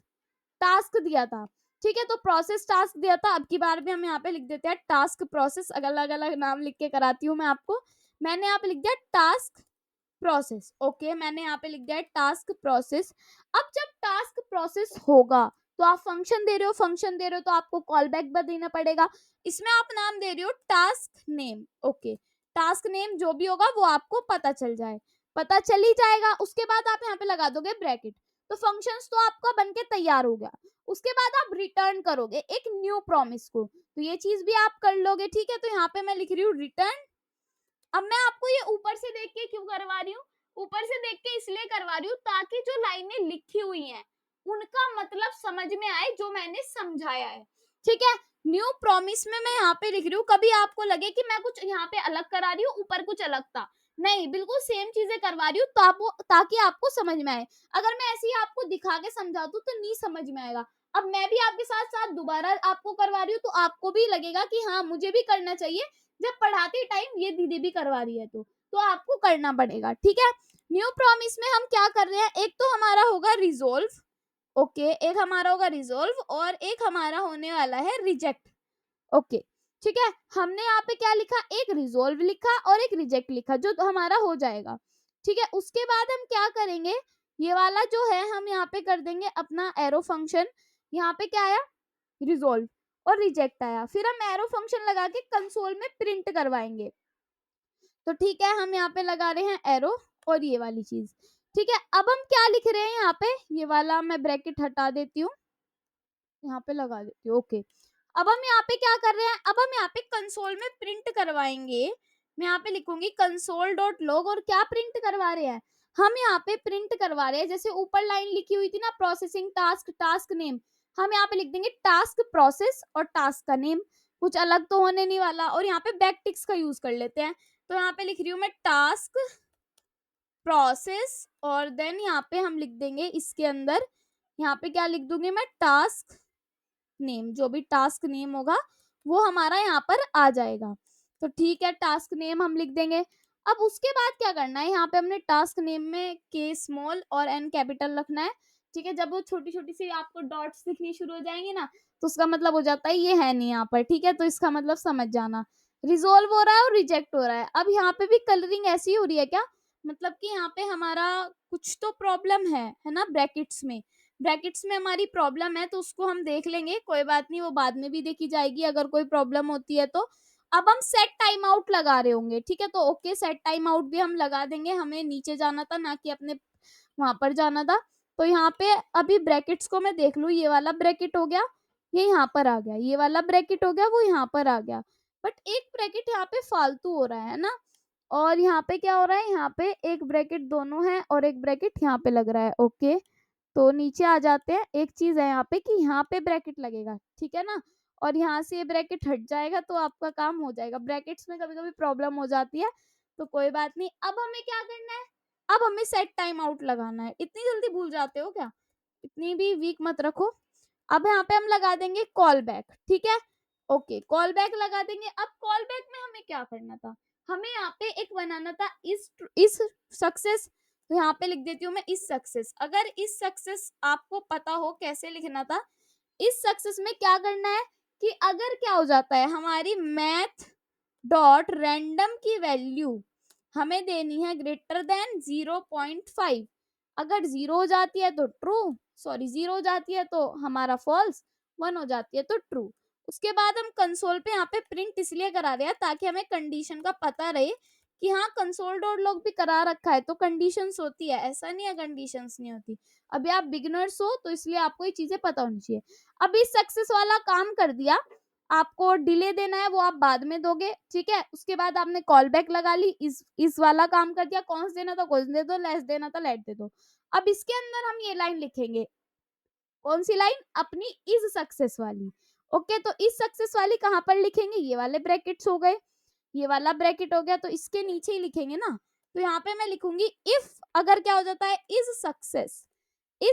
टास्क दिया था। ठीक है, तो प्रोसेस टास्क दिया था, अब की बार भी हम यहाँ पे लिख देते हैं टास्क प्रोसेस, अलग अलग नाम लिख के कराती हूँ मैं आपको। मैंने यहाँ पे लिख दिया टास्क प्रोसेस। ओके, मैंने यहाँ पे लिख दिया है टास्क प्रोसेस। अब जब टास्क प्रोसेस होगा तो आप फंक्शन दे रहे हो, फंक्शन दे रहे हो तो आपको कॉल बैक भी देना पड़ेगा। इसमें आप नाम दे रहे हो task name. Okay, task name जो भी होगा वो आपको पता चल जाए, पता चल ही जाएगा। उसके बाद आप यहाँ पे लगा दोगे ब्रैकेट, तो फंक्शंस तो आपका बनके तैयार हो गया। उसके बाद आप रिटर्न करोगे एक न्यू प्रॉमिस को, तो ये चीज भी आप कर लोगे। ठीक है, तो यहाँ पे मैं लिख रही हूँ रिटर्न। अब मैं आपको ये ऊपर से देख के क्यों करवा रही हूँ, ऊपर से देख के इसलिए करवा रही हूँ ताकि जो लाइनें लिखी हुई हैं उनका मतलब समझ में आए जो मैंने समझाया है। ठीक है, न्यू प्रॉमिस में मैं यहाँ पे लिख रही हूँ, कभी आपको लगे कि मैं कुछ यहाँ पे अलग करा रही हूँ, ऊपर कुछ अलग था, नहीं, बिल्कुल सेम चीजें करवा रही हूँ तो आपको, ताकि आपको समझ में आए। अगर मैं ऐसे ही आपको दिखा के समझा दूं तो नहीं समझ में आएगा। अब मैं भी आपके साथ साथ दोबारा आपको करवा रही हूँ तो आपको भी लगेगा कि हाँ मुझे भी करना चाहिए, जब पढ़ाते टाइम ये दीदी भी करवा रही है तो आपको करना पड़ेगा। ठीक है, न्यू प्रॉमिस में हम क्या कर रहे हैं, एक तो हमारा होगा रिजोल्व। ओके, एक हमारा होगा रिजोल्व और एक हमारा होने वाला है रिजेक्ट। ओके, ठीक है, हमने यहाँ पे क्या लिखा, एक रिजोल्व लिखा और एक रिजेक्ट लिखा जो हमारा हो जाएगा। ठीक है, उसके बाद हम क्या करेंगे, ये वाला जो है हम यहाँ पे कर देंगे अपना एरो फंक्शन। यहाँ पे क्या आया, रिजोल्व और रिजेक्ट आया, फिर हम एरो फंक्शन लगा के कंसोल में प्रिंट करवाएंगे। तो ठीक है, हम यहाँ पे लगा रहे हैं एरो और ये वाली चीज। ठीक है, अब हम क्या लिख रहे हैं यहाँ पे, ये वाला मैं ब्रैकेट हटा देती हूँ, यहाँ पे लगा देती हूँ। ओके, अब हम यहाँ पे क्या कर रहे हैं, अब हम यहाँ पे कंसोल में प्रिंट करवाएंगे। मैं यहाँ पे लिखूंगी कंसोल डॉट लॉग, और क्या प्रिंट करवा रहे हैं, हम यहाँ पे प्रिंट करवा रहे हैं, जैसे ऊपर लाइन लिखी हुई थी ना, प्रोसेसिंग टास्क टास्क नेम, हम यहाँ पे लिख देंगे टास्क प्रोसेस और टास्क का नेम, कुछ अलग तो होने नहीं वाला। और यहाँ पे बैक टिक्स का यूज कर लेते हैं, तो यहाँ पे लिख रही हूँ मैं टास्क प्रोसेस, और देन यहाँ पे हम लिख देंगे इसके अंदर, यहाँ पे क्या लिख दूंगी मैं, टास्क नेम, जो भी टास्क नेम होगा वो हमारा यहाँ पर आ जाएगा। तो ठीक है, टास्क नेम हम लिख देंगे। अब उसके बाद क्या करना है, यहाँ पे हमने टास्क नेम में के स्मॉल और एन कैपिटल रखना है। ठीक है, जब वो छोटी छोटी सी आपको डॉट्स दिखनी शुरू हो जाएंगी ना, तो उसका मतलब हो जाता है ये है नहीं यहाँ पर। ठीक है, तो इसका मतलब समझ जाना, रिजोल्व हो रहा है और रिजेक्ट हो रहा है। अब यहाँ पे भी कलरिंग ऐसी हो रही है क्या, मतलब कि यहाँ पे हमारा कुछ तो प्रॉब्लम है ना, ब्रैकेट्स में, ब्रैकेट्स में हमारी प्रॉब्लम है, तो उसको हम देख लेंगे, कोई बात नहीं, वो बाद में भी देखी जाएगी अगर कोई प्रॉब्लम होती है तो। अब हम सेट टाइम आउट लगा रहे होंगे। ठीक है, तो ओके, सेट टाइम आउट भी हम लगा देंगे, हमें नीचे जाना था ना कि अपने वहां पर जाना था। तो यहाँ पे अभी ब्रैकेट्स को मैं देख लू, ये वाला ब्रैकेट हो गया, ये यहाँ पर आ गया, ये वाला ब्रैकेट हो गया, वो यहाँ पर आ गया, बट एक ब्रैकेट यहाँ पे फालतू हो रहा है ना। और यहाँ पे क्या हो रहा है, यहाँ पे एक ब्रैकेट दोनों है और एक ब्रैकेट यहाँ पे लग रहा है। ओके, तो नीचे आ जाते हैं, एक चीज है यहाँ पे कि यहाँ पे ब्रैकेट लगेगा, ठीक है ना, और यहाँ से ये ब्रैकेट हट जाएगा तो आपका काम हो जाएगा। ब्रैकेट्स में कभी कभी प्रॉब्लम हो जाती है, तो कोई बात नहीं। अब हमें क्या करना है, अब हमें सेट टाइम आउट लगाना है। इतनी जल्दी भूल जाते हो क्या, इतनी भी वीक मत रखो। अब यहाँ पे हम लगा देंगे कॉल बैक। ठीक है, ओके, कॉल बैक लगा देंगे। अब कॉल बैक में हमें क्या करना था, हमें यहाँ पे एक बनाना था इस सक्सेस, तो यहाँ पे लिख देती हूँ मैं इस सक्सेस। अगर इस सक्सेस आपको पता हो कैसे लिखना था, इस सक्सेस में क्या करना है कि अगर क्या हो जाता है, हमारी मैथ डॉट रैंडम की वैल्यू हमें देनी है ग्रेटर देन 0.5। अगर 0 हो जाती है तो ट्रू, सॉरी 0 हो जाती है तो हमारा फॉल्स, 1 हो जाती है तो ट्रू। उसके बाद हम कंसोल पे यहाँ पे प्रिंट इसलिए करा रहे हैं ताकि हमें कंडीशन का पता रहे कि हाँ कंसोल डॉट लॉग भी करा रखा है तो कंडीशंस होती है, ऐसा नहीं है कंडीशंस नहीं होती। अभी आप बिगिनर्स हो तो इसलिए आपको ये चीजें पता होनी चाहिए। अब इस सक्सेस वाला काम कर दिया। आपको डिले देना है वो आप बाद में दोगे, ठीक है। उसके बाद आपने कॉल बैक लगा ली, इस वाला काम कर दिया, कॉन्स देना था कॉन्स दे दो, लेस देना था लेट दे दो। अब इसके अंदर हम ये लाइन लिखेंगे, कौन सी लाइन, अपनी इज सक्सेस वाली। ओके, तो इज सक्सेस वाली कहाँ पर लिखेंगे, ये वाले ब्रैकेट्स हो गए, ये वाला ब्रैकेट हो गया, तो इसके नीचे ही लिखेंगे ना। तो यहाँ पे मैं लिखूंगी इफ, अगर क्या हो जाता है, इज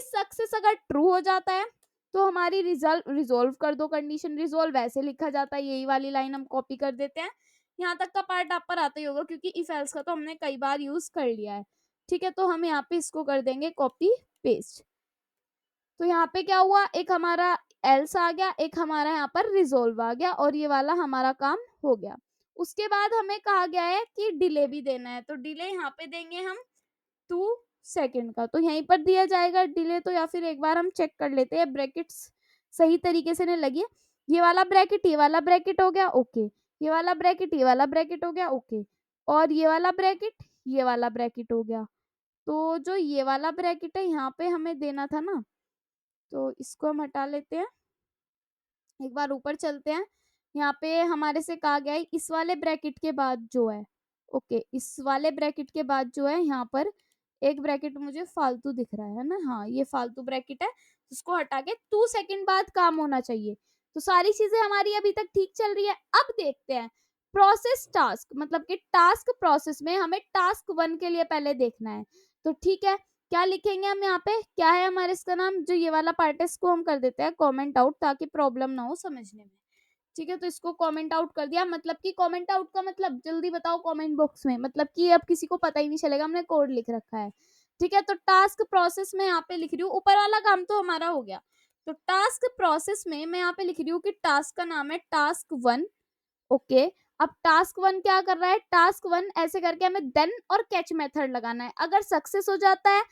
सक्सेस अगर ट्रू हो जाता है तो हमारी रिजल्ट रिजोल्व कर दो, कंडीशन रिजोल्व ऐसे लिखा जाता है, यही वाली लाइन हम कॉपी कर देते हैं। यहाँ तक का पार्ट आप पर आता ही होगा क्योंकि इफ एल्स का तो हमने कई बार यूज कर लिया है, ठीक है। तो हम यहाँ पे इसको कर देंगे कॉपी पेस्ट। तो यहाँ पे क्या हुआ, एक हमारा एल्स आ गया, एक हमारा यहाँ पर रिजोल्व आ गया, और ये वाला हमारा काम हो गया। उसके बाद हमें कहा गया है कि डिले भी देना है, तो डिले यहाँ पे देंगे हम 2 सेकेंड का, तो यहीं पर दिया जाएगा डिले। तो या फिर एक बार हम चेक कर लेते हैं ब्रैकेट्स सही तरीके से नहीं लगी। ये वाला ब्रैकेट ये वाला ब्रैकेट हो गया, ओके। ये वाला ब्रैकेट ये वाला ब्रैकेट हो गया, ओके। और ये वाला ब्रैकेट ये वाला ब्रैकेट हो गया। तो जो ये वाला ब्रैकेट है यहाँ पे हमें देना था ना, तो इसको हम हटा लेते हैं। एक बार ऊपर चलते हैं, यहाँ पे हमारे से कहा गया है इस वाले ब्रैकेट के बाद जो है, ओके, इस वाले ब्रैकेट के बाद जो है यहाँ पर एक ब्रैकेट मुझे फालतू दिख रहा है ना, हाँ ये फालतू ब्रैकेट है, उसको हटा के 2 सेकेंड बाद काम होना चाहिए। तो सारी चीजें हमारी अभी तक ठीक चल रही है। अब देखते हैं प्रोसेस टास्क, मतलब कि टास्क प्रोसेस में हमें टास्क 1 के लिए पहले देखना है। तो ठीक है, क्या लिखेंगे हम यहाँ पे, क्या है हमारे इसका नाम, जो ये वाला पार्ट है इसको हम कर देते हैं कमेंट आउट, ताकि प्रॉब्लम ना हो समझने में, ठीक है। तो इसको कमेंट आउट कर दिया, मतलब कि कमेंट आउट का मतलब जल्दी बताओ कमेंट बॉक्स में, मतलब कि अब किसी को पता ही नहीं चलेगा हमने कोड लिख रखा है, ठीक है। तो टास्क प्रोसेस में यहाँ पे लिख रही हूँ, ऊपर वाला काम तो हमारा हो गया। तो टास्क प्रोसेस में मैं यहाँ पे लिख रही हूँ कि टास्क का नाम है टास्क 1, ओके। अब टास्क 1 क्या कर रहा है, टास्क 1 ऐसे करके हमें देन और कैच मेथड लगाना है। अगर सक्सेस हो जाता है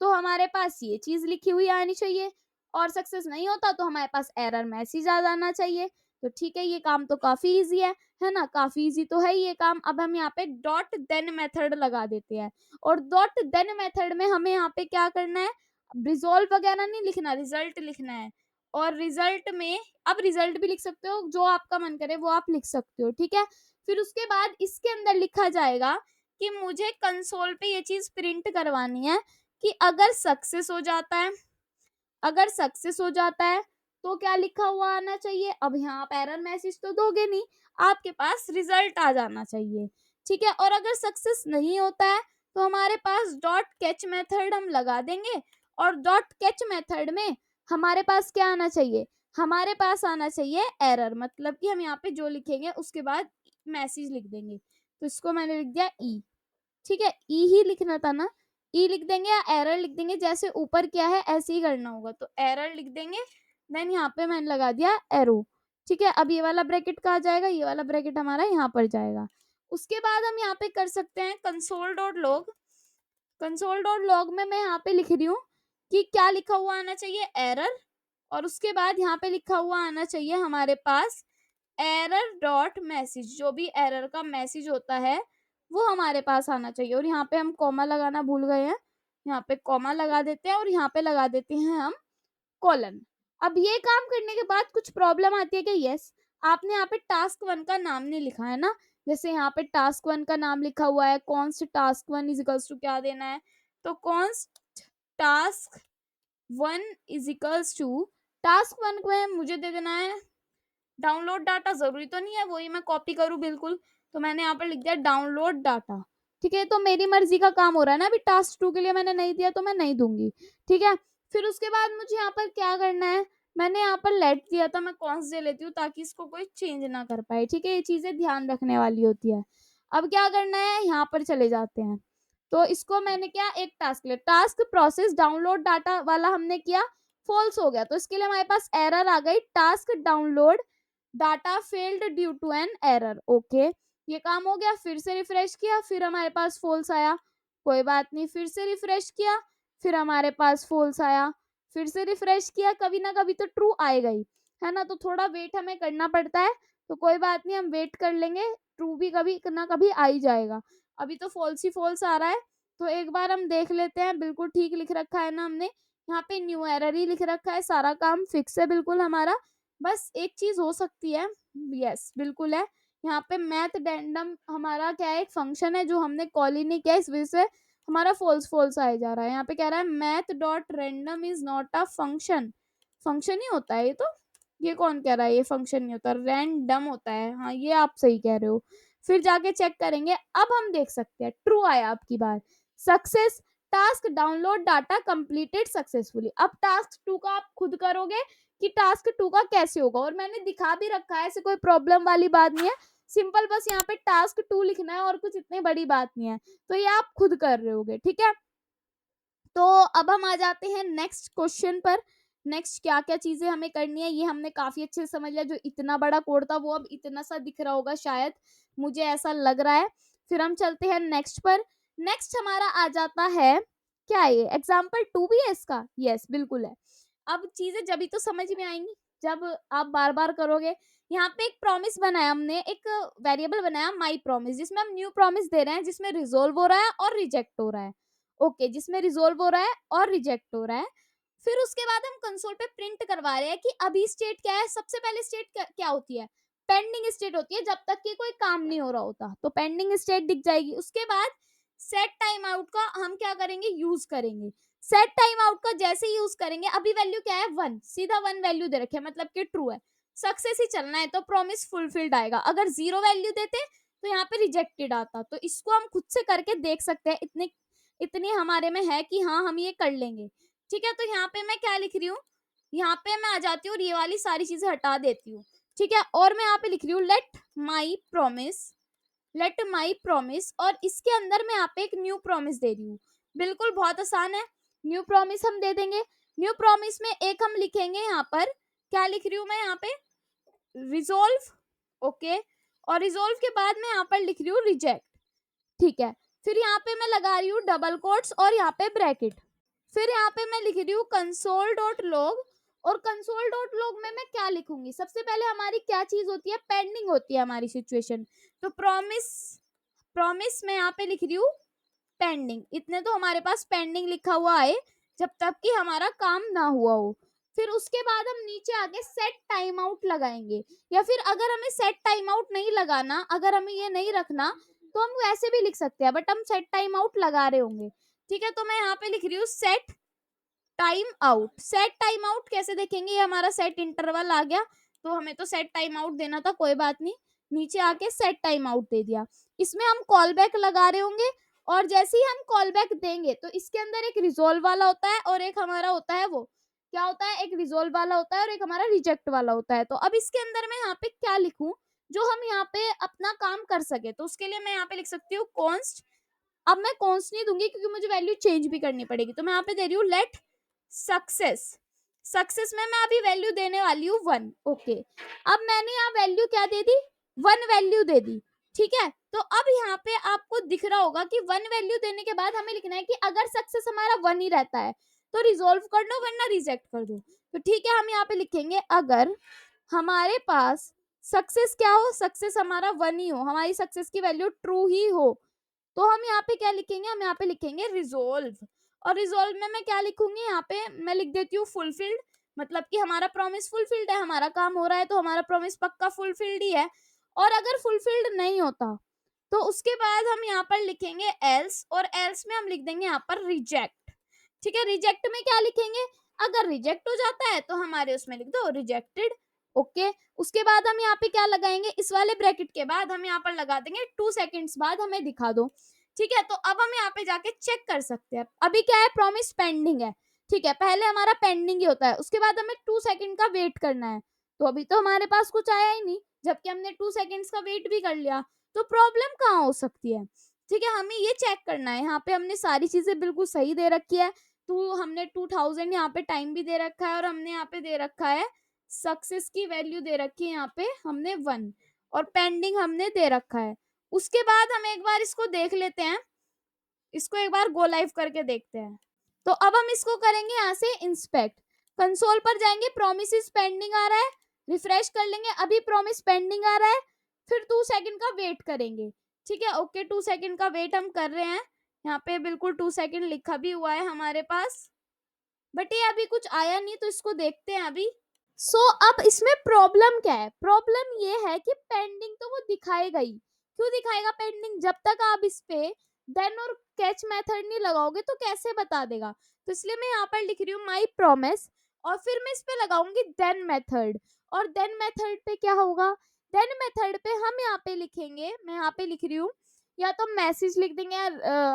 तो हमारे पास ये चीज लिखी हुई आनी चाहिए, और सक्सेस नहीं होता तो हमारे पास एरर मैसेज आ जाना चाहिए। तो ठीक है, ये काम तो काफी इजी है ना, काफी इजी तो है ये काम। अब हम यहाँ पे डॉट देन मेथड लगा देते हैं, और डॉट देन मेथड में हमें यहाँ पे क्या करना है, रिजोल्व वगैरह नहीं लिखना, रिजल्ट लिखना है। और रिजल्ट में अब रिजल्ट भी लिख सकते हो, जो आपका मन करे वो आप लिख सकते हो, ठीक है। फिर उसके बाद इसके अंदर लिखा जाएगा कि मुझे कंसोल पे ये चीज प्रिंट करवानी है कि अगर सक्सेस हो जाता है, अगर सक्सेस हो जाता है तो क्या लिखा हुआ आना चाहिए। अब यहाँ आप एरर मैसेज तो दोगे नहीं, आपके पास रिजल्ट आ जाना चाहिए, ठीक है। और अगर सक्सेस नहीं होता है तो हमारे पास डॉट कैच मेथड हम लगा देंगे, और डॉट कैच मेथड में हमारे पास क्या आना चाहिए, हमारे पास आना चाहिए एरर, मतलब कि हम यहाँ पे जो लिखेंगे उसके बाद मैसेज लिख देंगे। तो इसको मैंने लिख दिया ई, ठीक है, ई ही लिखना था ना, ई लिख देंगे या एरर लिख देंगे, जैसे ऊपर क्या है ऐसे ही करना होगा। तो एरर लिख देंगे, देन यहाँ पे मैंने लगा दिया एरो, ठीक है। अब ये वाला ब्रैकेट कहाँ जाएगा, ये वाला ब्रैकेट हमारा यहाँ पर जाएगा। उसके बाद हम यहाँ पे कर सकते हैं console dot log, console dot log में मैं यहाँ पे लिख रही हूँ कि क्या लिखा हुआ आना चाहिए, एरर, और उसके बाद यहाँ पे लिखा हुआ आना चाहिए हमारे पास एरर डॉट मैसेज, जो भी एरर का मैसेज होता है वो हमारे पास आना चाहिए। और यहाँ पे हम कॉमा लगाना भूल गए हैं, यहाँ पे कॉमा लगा देते हैं, और यहाँ पे लगा देते हैं हम कॉलन। अब ये काम करने के बाद कुछ प्रॉब्लम आती है कि यस, आपने यहाँ पे टास्क 1 का नाम नहीं लिखा है ना, जैसे यहाँ पे टास्क 1 का नाम लिखा हुआ है, const task 1 is equals to क्या देना है, तो const task 1 is equals to, task 1 में मुझे दे देना है डाउनलोड डाटा, जरूरी तो नहीं है वही मैं कॉपी करूँ बिल्कुल, तो मैंने यहाँ पर लिख दिया डाउनलोड डाटा, ठीक है। तो मेरी मर्जी का काम हो रहा है ना, अभी टास्क 2 के लिए मैंने नहीं दिया तो मैं नहीं दूंगी, ठीक है। फिर उसके बाद मुझे यहाँ पर क्या करना है, मैंने यहाँ पर लेट दिया था, मैं कॉन्स दे लेती हूँ ताकि इसको कोई चेंज ना कर पाए, ठीक है। ये चीजें ध्यान रखने वाली होती है। अब क्या करना है, यहाँ पर चले जाते हैं। तो इसको मैंने क्या, एक टास्क लिया, टास्क प्रोसेस डाउनलोड डाटा वाला हमने किया, फॉल्स हो गया, तो इसके लिए हमारे पास एरर आ गई, task download data failed due to an error, okay. ये काम हो गया, फिर से रिफ्रेश किया, फिर हमारे पास फॉल्स आया, कोई बात नहीं, फिर से रिफ्रेश किया, फिर हमारे पास फॉल्स आया, फिर से रिफ्रेश किया, कभी ना कभी तो ट्रू आएगा ही, है ना। तो थोड़ा वेट हमें करना पड़ता है, तो कोई बात नहीं, हम वेट कर लेंगे, ट्रू भी कभी ना कभी आ ही जाएगा। अभी तो फॉल्स ही फॉल्स आ रहा है, तो एक बार हम देख लेते हैं, बिल्कुल ठीक लिख रखा है ना हमने, यहाँ पे न्यू एरर ही लिख रखा है, सारा काम फिक्स है बिल्कुल हमारा। बस एक चीज हो सकती है, यस बिल्कुल है। यहाँ पे मैथ डेंडम हमारा क्या है, एक फंक्शन है जो हमने कॉल ही नहीं किया, इस वजह से हमारा फॉल्स फॉल्स आया जा रहा है। यहाँ पे कह रहा है math dot random is not a function, function ही होता है ये तो। ये कौन कह रहा है ये फंक्शन नहीं होता, रैंडम होता है। हाँ ये आप सही कह रहे हो। फिर जाके चेक करेंगे, अब हम देख सकते हैं ट्रू आया आपकी बार। Success task download data completed successfully. अब टास्क 2 का आप खुद करोगे कि टास्क 2 का कैसे होगा, और मैंने दिखा भी रखा है, ऐसे कोई प्रॉब्लम वाली बात नहीं है। सिंपल बस यहाँ पे टास्क 2 लिखना है और कुछ इतनी बड़ी बात नहीं है, तो ये आप खुद कर रहे होगे, ठीक है। तो अब हम आ जाते हैं नेक्स्ट क्वेश्चन पर। नेक्स्ट क्या क्या चीजें हमें करनी है ये हमने काफी अच्छे से समझ लिया। जो इतना बड़ा कोड था वो अब इतना सा दिख रहा होगा शायद, मुझे ऐसा लग रहा है। फिर हम चलते हैं नेक्स्ट पर। नेक्स्ट हमारा आ जाता है, क्या है ये एग्जाम्पल 2 भी है इसका, यस बिल्कुल है। अब चीजें जब तो समझ में आएंगी जब आप बार बार करोगे। यहाँ पे एक प्रॉमिस बनाया हमने, एक वेरिएबल बनाया माई प्रॉमिस, जिसमें हम न्यू प्रॉमिस दे रहे हैं, जिसमें रिजोल्व हो रहा है और रिजेक्ट हो रहा है। ओके जिसमें रिजोल्व हो रहा है और रिजेक्ट हो रहा है। फिर उसके बाद हम कंसोल पे प्रिंट करवा रहे हैं कि अभी स्टेट क्या है। सबसे पहले स्टेट क्या होती है, पेंडिंग स्टेट होती है, जब तक कि कोई काम नहीं हो रहा होता तो पेंडिंग स्टेट दिख जाएगी। उसके बाद सेट टाइम आउट का हम क्या करेंगे, यूज करेंगे। सेट टाइम आउट का जैसे यूज करेंगे, अभी वैल्यू क्या है 1, सीधा 1 वैल्यू दे रखे मतलब कि ट्रू है, सक्सेस ही चलना है तो प्रॉमिस फुलफिल्ड आएगा। अगर 0 वैल्यू देते तो यहाँ पे रिजेक्टेड आता। तो इसको हम खुद से करके देख सकते हैं, इतने इतनी हमारे में है कि हाँ हम ये कर लेंगे, ठीक है। तो यहाँ पे मैं क्या लिख रही हूँ, यहाँ पे मैं आ जाती हूँ और ये वाली सारी चीजें हटा देती हूँ, ठीक है। और मैं यहाँ पे लिख रही हूँ लेट माई प्रॉमिस, और इसके अंदर मैं यहाँ पे एक न्यू प्रॉमिस दे रही हूँ। बिल्कुल बहुत आसान है, न्यू प्रॉमिस हम दे देंगे। न्यू प्रॉमिस में एक हम लिखेंगे यहाँ पर, क्या लिख रही हूँ मैं यहाँ पे, रिजोल्व, ओके। और रिजोल्व के बाद मैं यहाँ पर लिख रही हूँ रिजेक्ट, ठीक है। फिर यहाँ पे मैं लगा रही हूँ डबल कोट्स और यहाँ पे ब्रैकेट। फिर यहाँ पे मैं लिख रही हूँ कंसोल डॉट लॉग, और कंसोल डॉट लॉग में मैं क्या लिखूंगी, सबसे पहले हमारी क्या चीज होती है, पेंडिंग होती है हमारी सिचुएशन। तो प्रॉमिस प्रॉमिस मैं यहाँ पे लिख रही हूँ पेंडिंग, इतने तो हमारे पास पेंडिंग लिखा हुआ है जब तक कि हमारा काम ना हुआ हो। फिर उसके बाद हम नीचे आके सेट टाइम आउट लगाएंगे, या फिर अगर हमें सेट टाइम आउट नहीं लगाना, अगर हमें ये नहीं रखना, तो हम वैसे भी लिख सकते हैं, बट हम सेट टाइम आउट लगा रहे होंगे, ठीक है। तो मैं यहाँ पे लिख रही हूँ set time out. Set time out कैसे देखेंगे, ये हमारा सेट इंटरवल आ गया, तो हमें तो सेट टाइम आउट देना था, कोई बात नहीं, नीचे आके सेट टाइम आउट दे दिया। इसमें हम कॉल बैक लगा रहे होंगे, और जैसे ही हम कॉल बैक देंगे तो इसके अंदर एक रिजोल्व वाला होता है और एक हमारा होता है, वो क्या होता है, एक रिजोल्व वाला होता है और एक हमारा रिजेक्ट वाला होता है। तो अब इसके अंदर मैं यहाँ पे क्या लिखूं जो हम यहाँ पे अपना काम कर सके, तो उसके लिए मैं यहाँ पे लिख सकती हूँ कॉन्स्ट। अब मैं कॉन्स्ट नहीं दूंगी क्योंकि मुझे वैल्यू चेंज भी करनी पड़ेगी, तो मैं यहाँ पे दे रही हूँ लेट सक्सेस। सक्सेस में मैं अभी वैल्यू देने वाली हूँ 1, ओके। अब मैंने यहाँ वैल्यू क्या दे दी, 1 वैल्यू दे दी, ठीक है। तो अब यहाँ पे आपको दिख रहा होगा कि 1 वैल्यू देने के बाद हमें लिखना है कि अगर सक्सेस हमारा 1 ही रहता है तो रिजोल्व कर दो वरना रिजेक्ट कर दो। तो ठीक है, हम यहाँ पे लिखेंगे अगर हमारे पास सक्सेस क्या हो, सक्सेस हमारा 1 ही हो, हमारी सक्सेस की वैल्यू ट्रू ही हो, तो हम यहाँ पे क्या लिखेंगे, हम यहाँ पे लिखेंगे रिजोल्व। और रिजोल्व में मैं क्या लिखूंगी, यहाँ पे मैं लिख देती हूँ फुलफिल्ड, मतलब कि हमारा प्रॉमिस फुलफिल्ड है, हमारा काम हो रहा है तो हमारा प्रॉमिस पक्का फुलफिल्ड ही है। और अगर फुलफिल्ड नहीं होता तो उसके बाद हम यहाँ पर लिखेंगे एल्स, और एल्स में हम लिख देंगे यहाँ पर रिजेक्ट, ठीक है। रिजेक्ट में क्या लिखेंगे, अगर रिजेक्ट हो जाता है तो हमारे उसमें लिख दो रिजेक्टेड, ओके। उसके बाद हम यहाँ पे क्या लगाएंगे, इस वाले ब्रैकेट के बाद हम यहाँ पर लगा देंगे 2 सेकंड्स बाद हमें दिखा दो, ठीक है। तो अब हम यहाँ पे जाके चेक कर सकते हैं, अभी क्या है, प्रॉमिस पेंडिंग है, ठीक है। पहले हमारा पेंडिंग ही होता है, उसके बाद हमें 2 सेकंड का वेट करना है, तो अभी तो हमारे पास कुछ आया ही नहीं, जबकि हमने 2 सेकंड्स का वेट भी कर लिया। तो प्रॉब्लम कहाँ हो सकती है, ठीक है, हमें ये चेक करना है। यहाँ पे हमने सारी चीजें बिल्कुल सही दे रखी है, तो हमने 2000 यहाँ पे टाइम भी दे रखा है, और हमने यहाँ पे दे रखा है सक्सेस की वैल्यू दे रखी है, यहाँ पे हमने 1, और पेंडिंग हमने दे रखा है। उसके बाद हम एक बार इसको देख लेते हैं, इसको एक बार गो लाइव करके देखते हैं। तो अब हम इसको करेंगे यहाँ से इंस्पेक्ट, कंसोल पर जाएंगे, प्रोमिस पेंडिंग आ रहा है, रिफ्रेश कर लेंगे, अभी प्रोमिस पेंडिंग आ रहा है, फिर 2 सेकंड का वेट करेंगे, ठीक है, ओके। 2 सेकंड का वेट हम कर रहे हैं, यहाँ पे बिल्कुल 2 सेकंड लिखा भी हुआ है हमारे पास, बट ये अभी कुछ आया नहीं, तो इसको देखते हैं अभी। सो अब इसमें प्रॉब्लम क्या है? प्रॉब्लम ये है कि पेंडिंग तो वो दिखाएगा ही। क्यों दिखाएगा पेंडिंग? जब तक आप इस पे देन और कैच मेथड नहीं लगाओगे तो कैसे बता देगा? तो इसलिए मैं यहाँ पर लिख रही हूँ माई प्रोमिस, और फिर मैं इस पे लगाऊंगी देन मेथड। और देन मेथड पे क्या होगा? देन मेथड पे हम यहाँ पे लिखेंगे, मैं यहाँ पे लिख रही हूँ, या तो मैसेज लिख देंगे या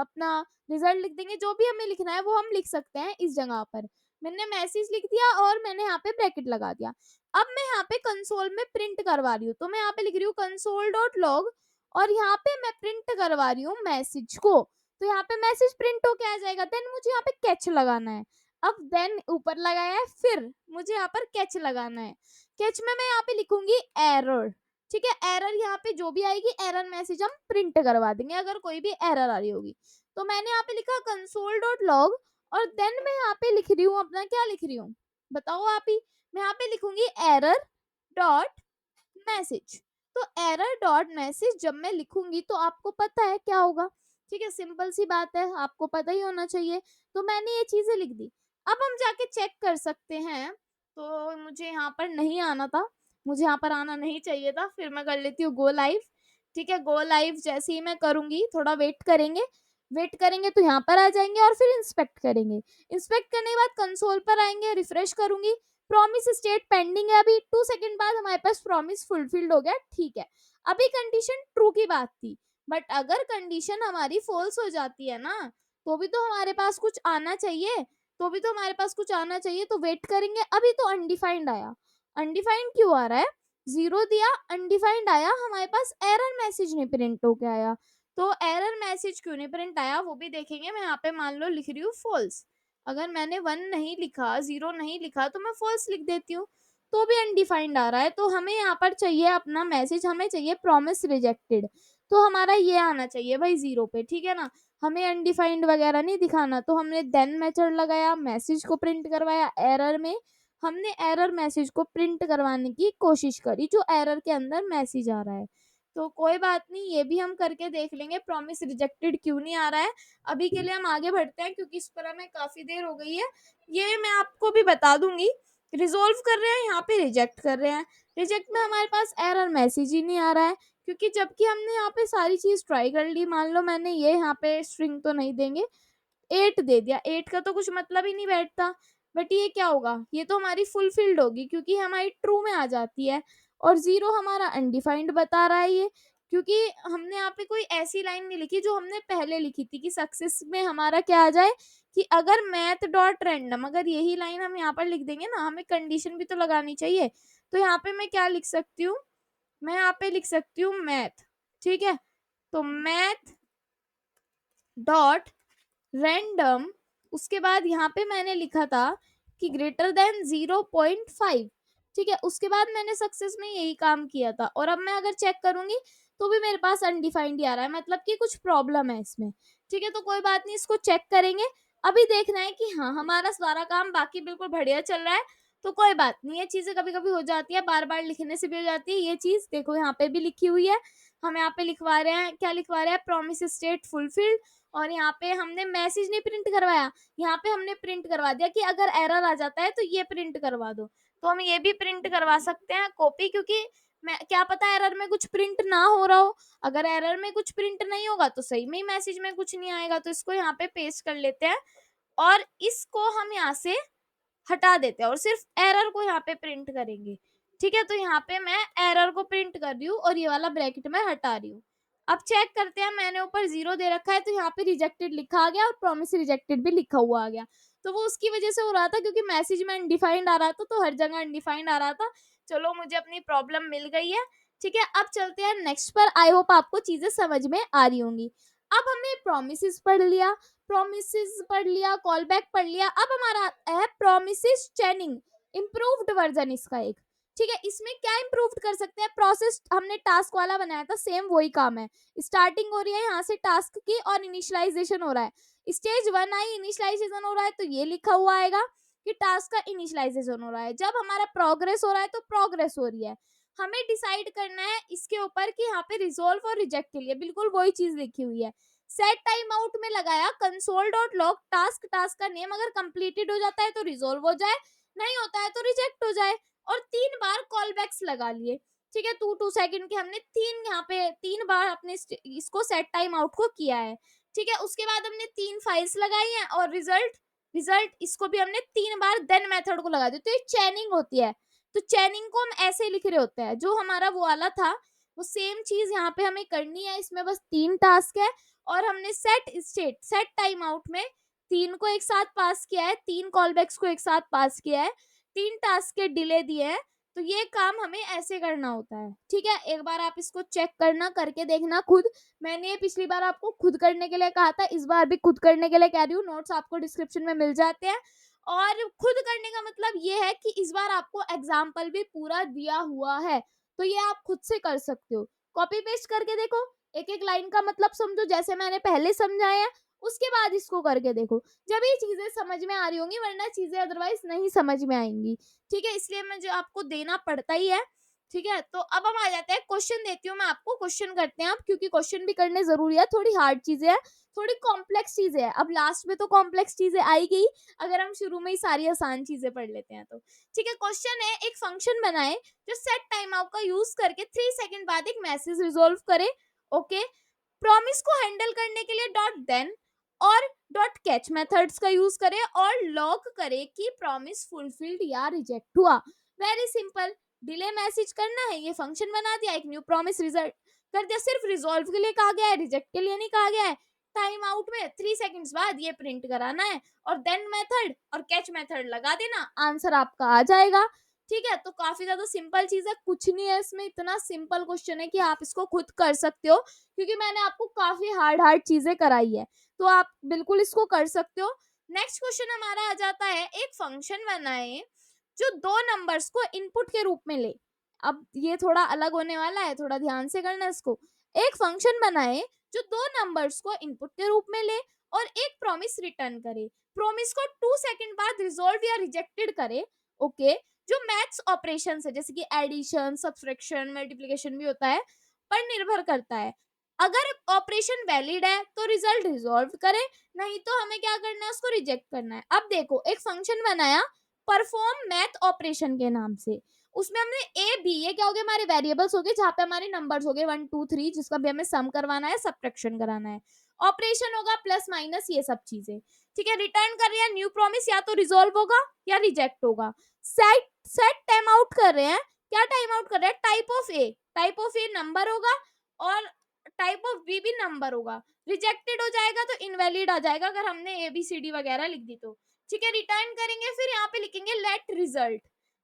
अपना रिजल्ट लिख देंगे, जो भी हमें लिखना है वो हम लिख सकते हैं इस जगह पर। मैंने मैसेज लिख दिया और मैंने यहाँ पे ब्रैकेट लगा दिया। अब मैं यहाँ पे कंसोल में प्रिंट करवा रही हूँ, तो मैं यहाँ पे लिख रही हूँ कंसोल डॉट लॉग, और यहाँ पे मैं प्रिंट करवा रही हूँ मैसेज को। तो यहाँ पे मैसेज प्रिंट होके आ जाएगा। देन मुझे यहाँ पे कैच लगाना है। अब देन ऊपर लगाया है, फिर मुझे यहाँ पर कैच लगाना है। कैच में मैं यहाँ पे लिखूंगी एरर। ठीक है, एरर यहाँ पे जो भी आएगी एरर मैसेज हम प्रिंट करवा देंगे अगर कोई भी एरर आ रही होगी। तो मैंने यहाँ पे लिखा कंसोल डॉट लॉग, और देन मैं यहाँ पे लिख रही हूँ अपना, क्या लिख रही हूँ बताओ आप ही। मैं यहाँ पे लिखूंगी एरर डॉट मैसेज। तो एरर डॉट मैसेज जब मैं लिखूंगी तो आपको पता है क्या होगा। ठीक है, सिंपल सी बात है, आपको पता ही होना चाहिए। तो मैंने ये चीजें लिख दी। अब हम जाके चेक कर सकते हैं। तो मुझे यहाँ पर नहीं आना था, मुझे यहाँ पर आना नहीं चाहिए था, फिर मैं कर लेती हूँ गो लाइव। ठीक है, गो लाइव जैसे ही मैं करूंगी, थोड़ा वेट करेंगे, वेट करेंगे तो यहाँ पर आ जाएंगे और फिर इंस्पेक्ट करेंगे। इंस्पेक्ट करने के बाद कंसोल पर आएंगे, रिफ्रेश करूंगी, प्रॉमिस स्टेट पेंडिंग है, अभी 2 सेकंड बाद हमारे पास प्रॉमिस फुलफिल्ड हो गया। ठीक है, अभी कंडीशन ट्रू की बात थी, बट अगर कंडीशन हमारी फॉल्स हो जाती है ना, तो भी तो हमारे पास कुछ आना चाहिए, तो भी तो हमारे पास कुछ आना चाहिए। तो वेट करेंगे, अभी तो अनडिफाइंड आया। अनडिफाइंड क्यों आ रहा है? 0 दिया, अनडिफाइंड आया, हमारे पास एरर मैसेज नहीं प्रिंट होके आया। तो एरर मैसेज क्यों नहीं प्रिंट आया वो भी देखेंगे। मैं यहाँ पे मान लो लिख रही हूँ फॉल्स। अगर मैंने 1 नहीं लिखा, 0 नहीं लिखा, तो मैं फॉल्स लिख देती हूँ, तो भी अनडिफाइंड आ रहा है। तो हमें यहाँ पर चाहिए अपना मैसेज, हमें चाहिए प्रॉमिस रिजेक्टेड। तो हमारा ये आना चाहिए भाई 0 पे, ठीक है ना। हमें अनडिफाइंड वगैरह नहीं दिखाना। तो हमने देन मेथड लगाया, मैसेज को प्रिंट करवाया, एरर में हमने एरर मैसेज को प्रिंट करवाने की कोशिश करी, जो एरर के अंदर मैसेज आ रहा है। तो कोई बात नहीं, ये भी हम करके देख लेंगे प्रॉमिस रिजेक्टेड क्यों नहीं आ रहा है। अभी के लिए हम आगे बढ़ते हैं, क्योंकि इस पर हमें काफी देर हो गई है। ये मैं आपको भी बता दूंगी। रिजोल्व कर रहे हैं, यहाँ पे रिजेक्ट कर रहे हैं। रिजेक्ट में हमारे पास एरर मैसेज ही नहीं आ रहा है, क्योंकि जबकि हमने यहाँ पे सारी चीज ट्राई कर ली। मान लो मैंने ये यहाँ पे स्ट्रिंग तो नहीं देंगे, 8 दे दिया, 8 का तो कुछ मतलब ही नहीं बैठता। बट ये क्या होगा, ये तो हमारी फुलफिल्ड होगी क्योंकि हमारी ट्रू में आ जाती है। और 0 हमारा अनडिफाइंड बता रहा है ये, क्योंकि हमने यहाँ पे कोई ऐसी लाइन नहीं लिखी जो हमने पहले लिखी थी कि सक्सेस में हमारा क्या आ जाए, कि अगर मैथ डॉट रैंडम, अगर यही लाइन हम यहाँ पर लिख देंगे ना, हमें कंडीशन भी तो लगानी चाहिए। तो यहाँ पे मैं क्या लिख सकती हूँ, मैं यहाँ पे लिख सकती हूँ मैथ। ठीक है, तो मैथ डॉट रैंडम, उसके बाद यहाँ पे मैंने लिखा था कि ग्रेटर देन 0.5। ठीक है, उसके बाद मैंने सक्सेस में यही काम किया था, और अब मैं अगर चेक करूंगी तो भी मेरे पास अनडिफाइंड ही आ रहा है, मतलब कि कुछ प्रॉब्लम है इसमें। ठीक है, तो कोई बात नहीं, इसको चेक करेंगे। अभी देखना है कि हाँ हमारा सारा काम बाकी बिल्कुल बढ़िया चल रहा है। तो कोई बात नहीं, ये चीजें कभी कभी हो जाती है, बार बार लिखने से भी हो जाती है। ये चीज देखो यहाँ पे भी लिखी हुई है, हम यहाँ पे लिखवा रहे हैं, क्या लिखवा रहे हैं, प्रॉमिस स्टेट फुलफिल्ड। और यहाँ पे हमने मैसेज नहीं प्रिंट करवाया, यहाँ पे हमने प्रिंट करवा दिया कि अगर एरर आ जाता है तो ये प्रिंट करवा दो। तो हम ये भी प्रिंट करवा सकते हैं कॉपी, क्योंकि मैं क्या पता एरर में कुछ प्रिंट ना हो रहा हो। अगर एरर में कुछ प्रिंट नहीं होगा तो सही में ही मैसेज में कुछ नहीं आएगा। तो इसको यहाँ पे पेस्ट कर लेते हैं, और इसको हम यहाँ से हटा देते हैं और सिर्फ एरर को यहाँ पे प्रिंट करेंगे। ठीक है, तो यहाँ पे मैं एरर को प्रिंट कर रही हूँ और ये वाला ब्रैकेट में हटा रही हूँ। अब चेक करते हैं, मैंने ऊपर 0 दे रखा है तो यहाँ पे रिजेक्टेड लिखा आ गया और प्रॉमिस रिजेक्टेड भी लिखा हुआ आ गया। तो वो उसकी वजह से हो रहा था, क्योंकि मैसेज में अनडिफाइंड आ रहा था, तो हर जगह अनडिफाइंड आ रहा था। चलो, मुझे अपनी प्रॉब्लम मिल गई है। ठीक है, अब चलते हैं नेक्स्ट पर। आई होप आपको चीजें समझ में आ रही होंगी। अब हमने प्रोमिस पढ़ लिया, प्रोमिसेस पढ़ लिया, कॉल बैक पढ़ लिया। अब हमारा आता है प्रोमिसेस चेनिंग, इम्प्रूव्ड वर्जन इसका एक। ठीक है, इसमें क्या इम्प्रूव्ड कर सकते हैं, प्रोसेस हमने टास्क वाला बनाया था, सेम वही काम है। स्टार्टिंग हो रही है यहाँ से टास्क की और इनिशियलाइजेशन हो रहा है। स्टेज 1 आई, इनिशियलाइजेशन हो रहा है, तो ये लिखा हुआ आएगा कि टास्क का इनिशियलाइजेशन हो रहा है। जब हमारा प्रोग्रेस हो रहा है तो प्रोग्रेस हो रही है। हमें डिसाइड करना है इसके ऊपर कि यहाँ पे रिजोल्व और रिजेक्ट के लिए बिल्कुल वही चीज लिखी हुई है। सेट टाइम आउट में लगाया console dot log task, task का नेम अगर कंप्लीटेड हो जाता है तो रिजोल्व हो जाए, नहीं होता है तो रिजेक्ट हो जाए। और 3 बार कॉल बैक्स लगा लिए, ठीक है, 2 सेकंड के हमने 3 यहाँ पे 3 बार अपने इसको सेट टाइम आउट को किया है, ठीक है। उसके बाद हमने 3 फाइल्स लगाई हैं और रिजल्ट रिजल्ट इसको भी हमने 3 बार देन मेथड को लगा दिया, तो ये चैनिंग होती है। तो चैनिंग को हम ऐसे लिख रहे होते हैं, जो हमारा वो वाला था वो सेम चीज यहाँ पे हमें करनी है, इसमें बस 3 टास्क है और हमने सेट टाइम आउट में 3 को एक साथ पास किया है, 3 कॉल बैक्स को एक साथ पास किया है, 3 टास्क के डिले दिए हैं। तो ये काम हमें ऐसे करना होता है, ठीक है। एक बार आप इसको चेक करना, करके देखना खुद। मैंने ये पिछली बार आपको खुद करने के लिए कहा था, इस बार भी खुद करने के लिए कह रही हूँ, नोट्स आपको डिस्क्रिप्शन में मिल जाते हैं। और खुद करने का मतलब ये है कि इस बार आपको एग्जाम्पल भी पूरा दिया हुआ है, तो ये आप खुद से कर सकते हो। कॉपी पेस्ट करके देखो, एक एक लाइन का मतलब समझो जैसे मैंने पहले समझाया है, उसके बाद इसको करके देखो, जब ये चीजें समझ में आ रही होंगी, वरना चीजें अदरवाइज नहीं समझ में आएंगी, ठीक है। इसलिए मुझे आपको देना पड़ता ही है, ठीक है। तो अब हम आ जाते हैं, क्वेश्चन देती हूँ मैं आपको, क्वेश्चन करते हैं आप, क्योंकि क्वेश्चन भी करने जरूरी है, थोड़ी हार्ड चीजें है, थोड़ी कॉम्प्लेक्स चीजें है। अब लास्ट में तो कॉम्प्लेक्स चीजें आएगी, अगर हम शुरू में ही सारी आसान चीजें पढ़ लेते हैं तो, ठीक है। क्वेश्चन है, एक फंक्शन बनाए जो सेट टाइम आउट का यूज करके 3 सेकंड बाद एक मैसेज रिजोल्व करे, ओके। प्रॉमिस को हैंडल करने के लिए डॉट देन और डॉट कैच मेथड्स का यूज करे और लॉग करे कि प्रॉमिस फुलफिल्ड या रिजेक्ट हुआ। वेरी सिंपल, डिले मैसेज करना है, ये फंक्शन बना दिया, एक न्यू प्रॉमिस रिजल्ट कर दिया, सिर्फ रिजॉल्व के लिए कहा गया है, रिजेक्ट के लिए नहीं कहा गया है। टाइम आउट में 3 सेकंड्स बाद ये प्रिंट कराना है और देन मेथड और कैच मेथड लगा देना, आंसर आपका आ जाएगा, ठीक है। तो काफी ज्यादा सिंपल चीज है, कुछ नहीं है इसमें, इतना सिंपल क्वेश्चन है कि आप इसको खुद कर सकते हो, क्योंकि मैंने आपको काफी हार्ड हार्ड चीजें कराई है, तो आप बिल्कुल इसको कर सकते हो। नेक्स्ट क्वेश्चन हमारा आ जाता है, एक फंक्शन बनाए जो 2 नंबर्स को इनपुट के रूप में ले। अब ये थोड़ा अलग होने वाला है, थोड़ा ध्यान से करना इसको। एक फंक्शन बनाए जो 2 नंबर्स को इनपुट के रूप में ले और एक प्रॉमिस रिटर्न करे, प्रॉमिस को 2 सेकंड बाद रिजॉल्व या रिजेक्टेड करे, ओके। जो मैथ्स ऑपरेशन है, जैसे कि एडिशन, सब्सट्रैक्शन, मल्टीप्लिकेशन भी होता है, पर निर्भर करता है। अगर ऑपरेशन वैलिड है तो रिजल्ट रिजॉल्व करे, नहीं तो हमें क्या करना है, उसको रिजेक्ट करना है। अब देखो, एक फंक्शन बनाया परफॉर्म मैथ ऑपरेशन के नाम से, उसमें हमने ए बी, ये क्या हो गए, हमारे वेरिएबल्स हो गए, जहाँ पे हमारे नंबर्स हो गए 1 2 3, जिसका भी हमें सम करवाना है, सब्ट्रैक्शन कराना है, ऑपरेशन होगा प्लस माइनस, ये सब चीजें, ठीक है। रिटर्न कर रहे हैं न्यू प्रॉमिस, या तो रिजॉल्व होगा या रिजेक्ट होगा। सेट सेट टाइम आउट कर रहे हैं, क्या टाइम आउट कर रहे हैं, टाइप ऑफ ए नंबर होगा और टाइप ऑफ बी भी नंबर होगा। रिजेक्टेड हो जाएगा तो इनवैलिड आ जाएगा, अगर हमने ए बी सी डी वगैरह लिख दी तो, ठीक है। रिटर्न करेंगे, फिर यहाँ पे लिखेंगे लेट रिजल्ट,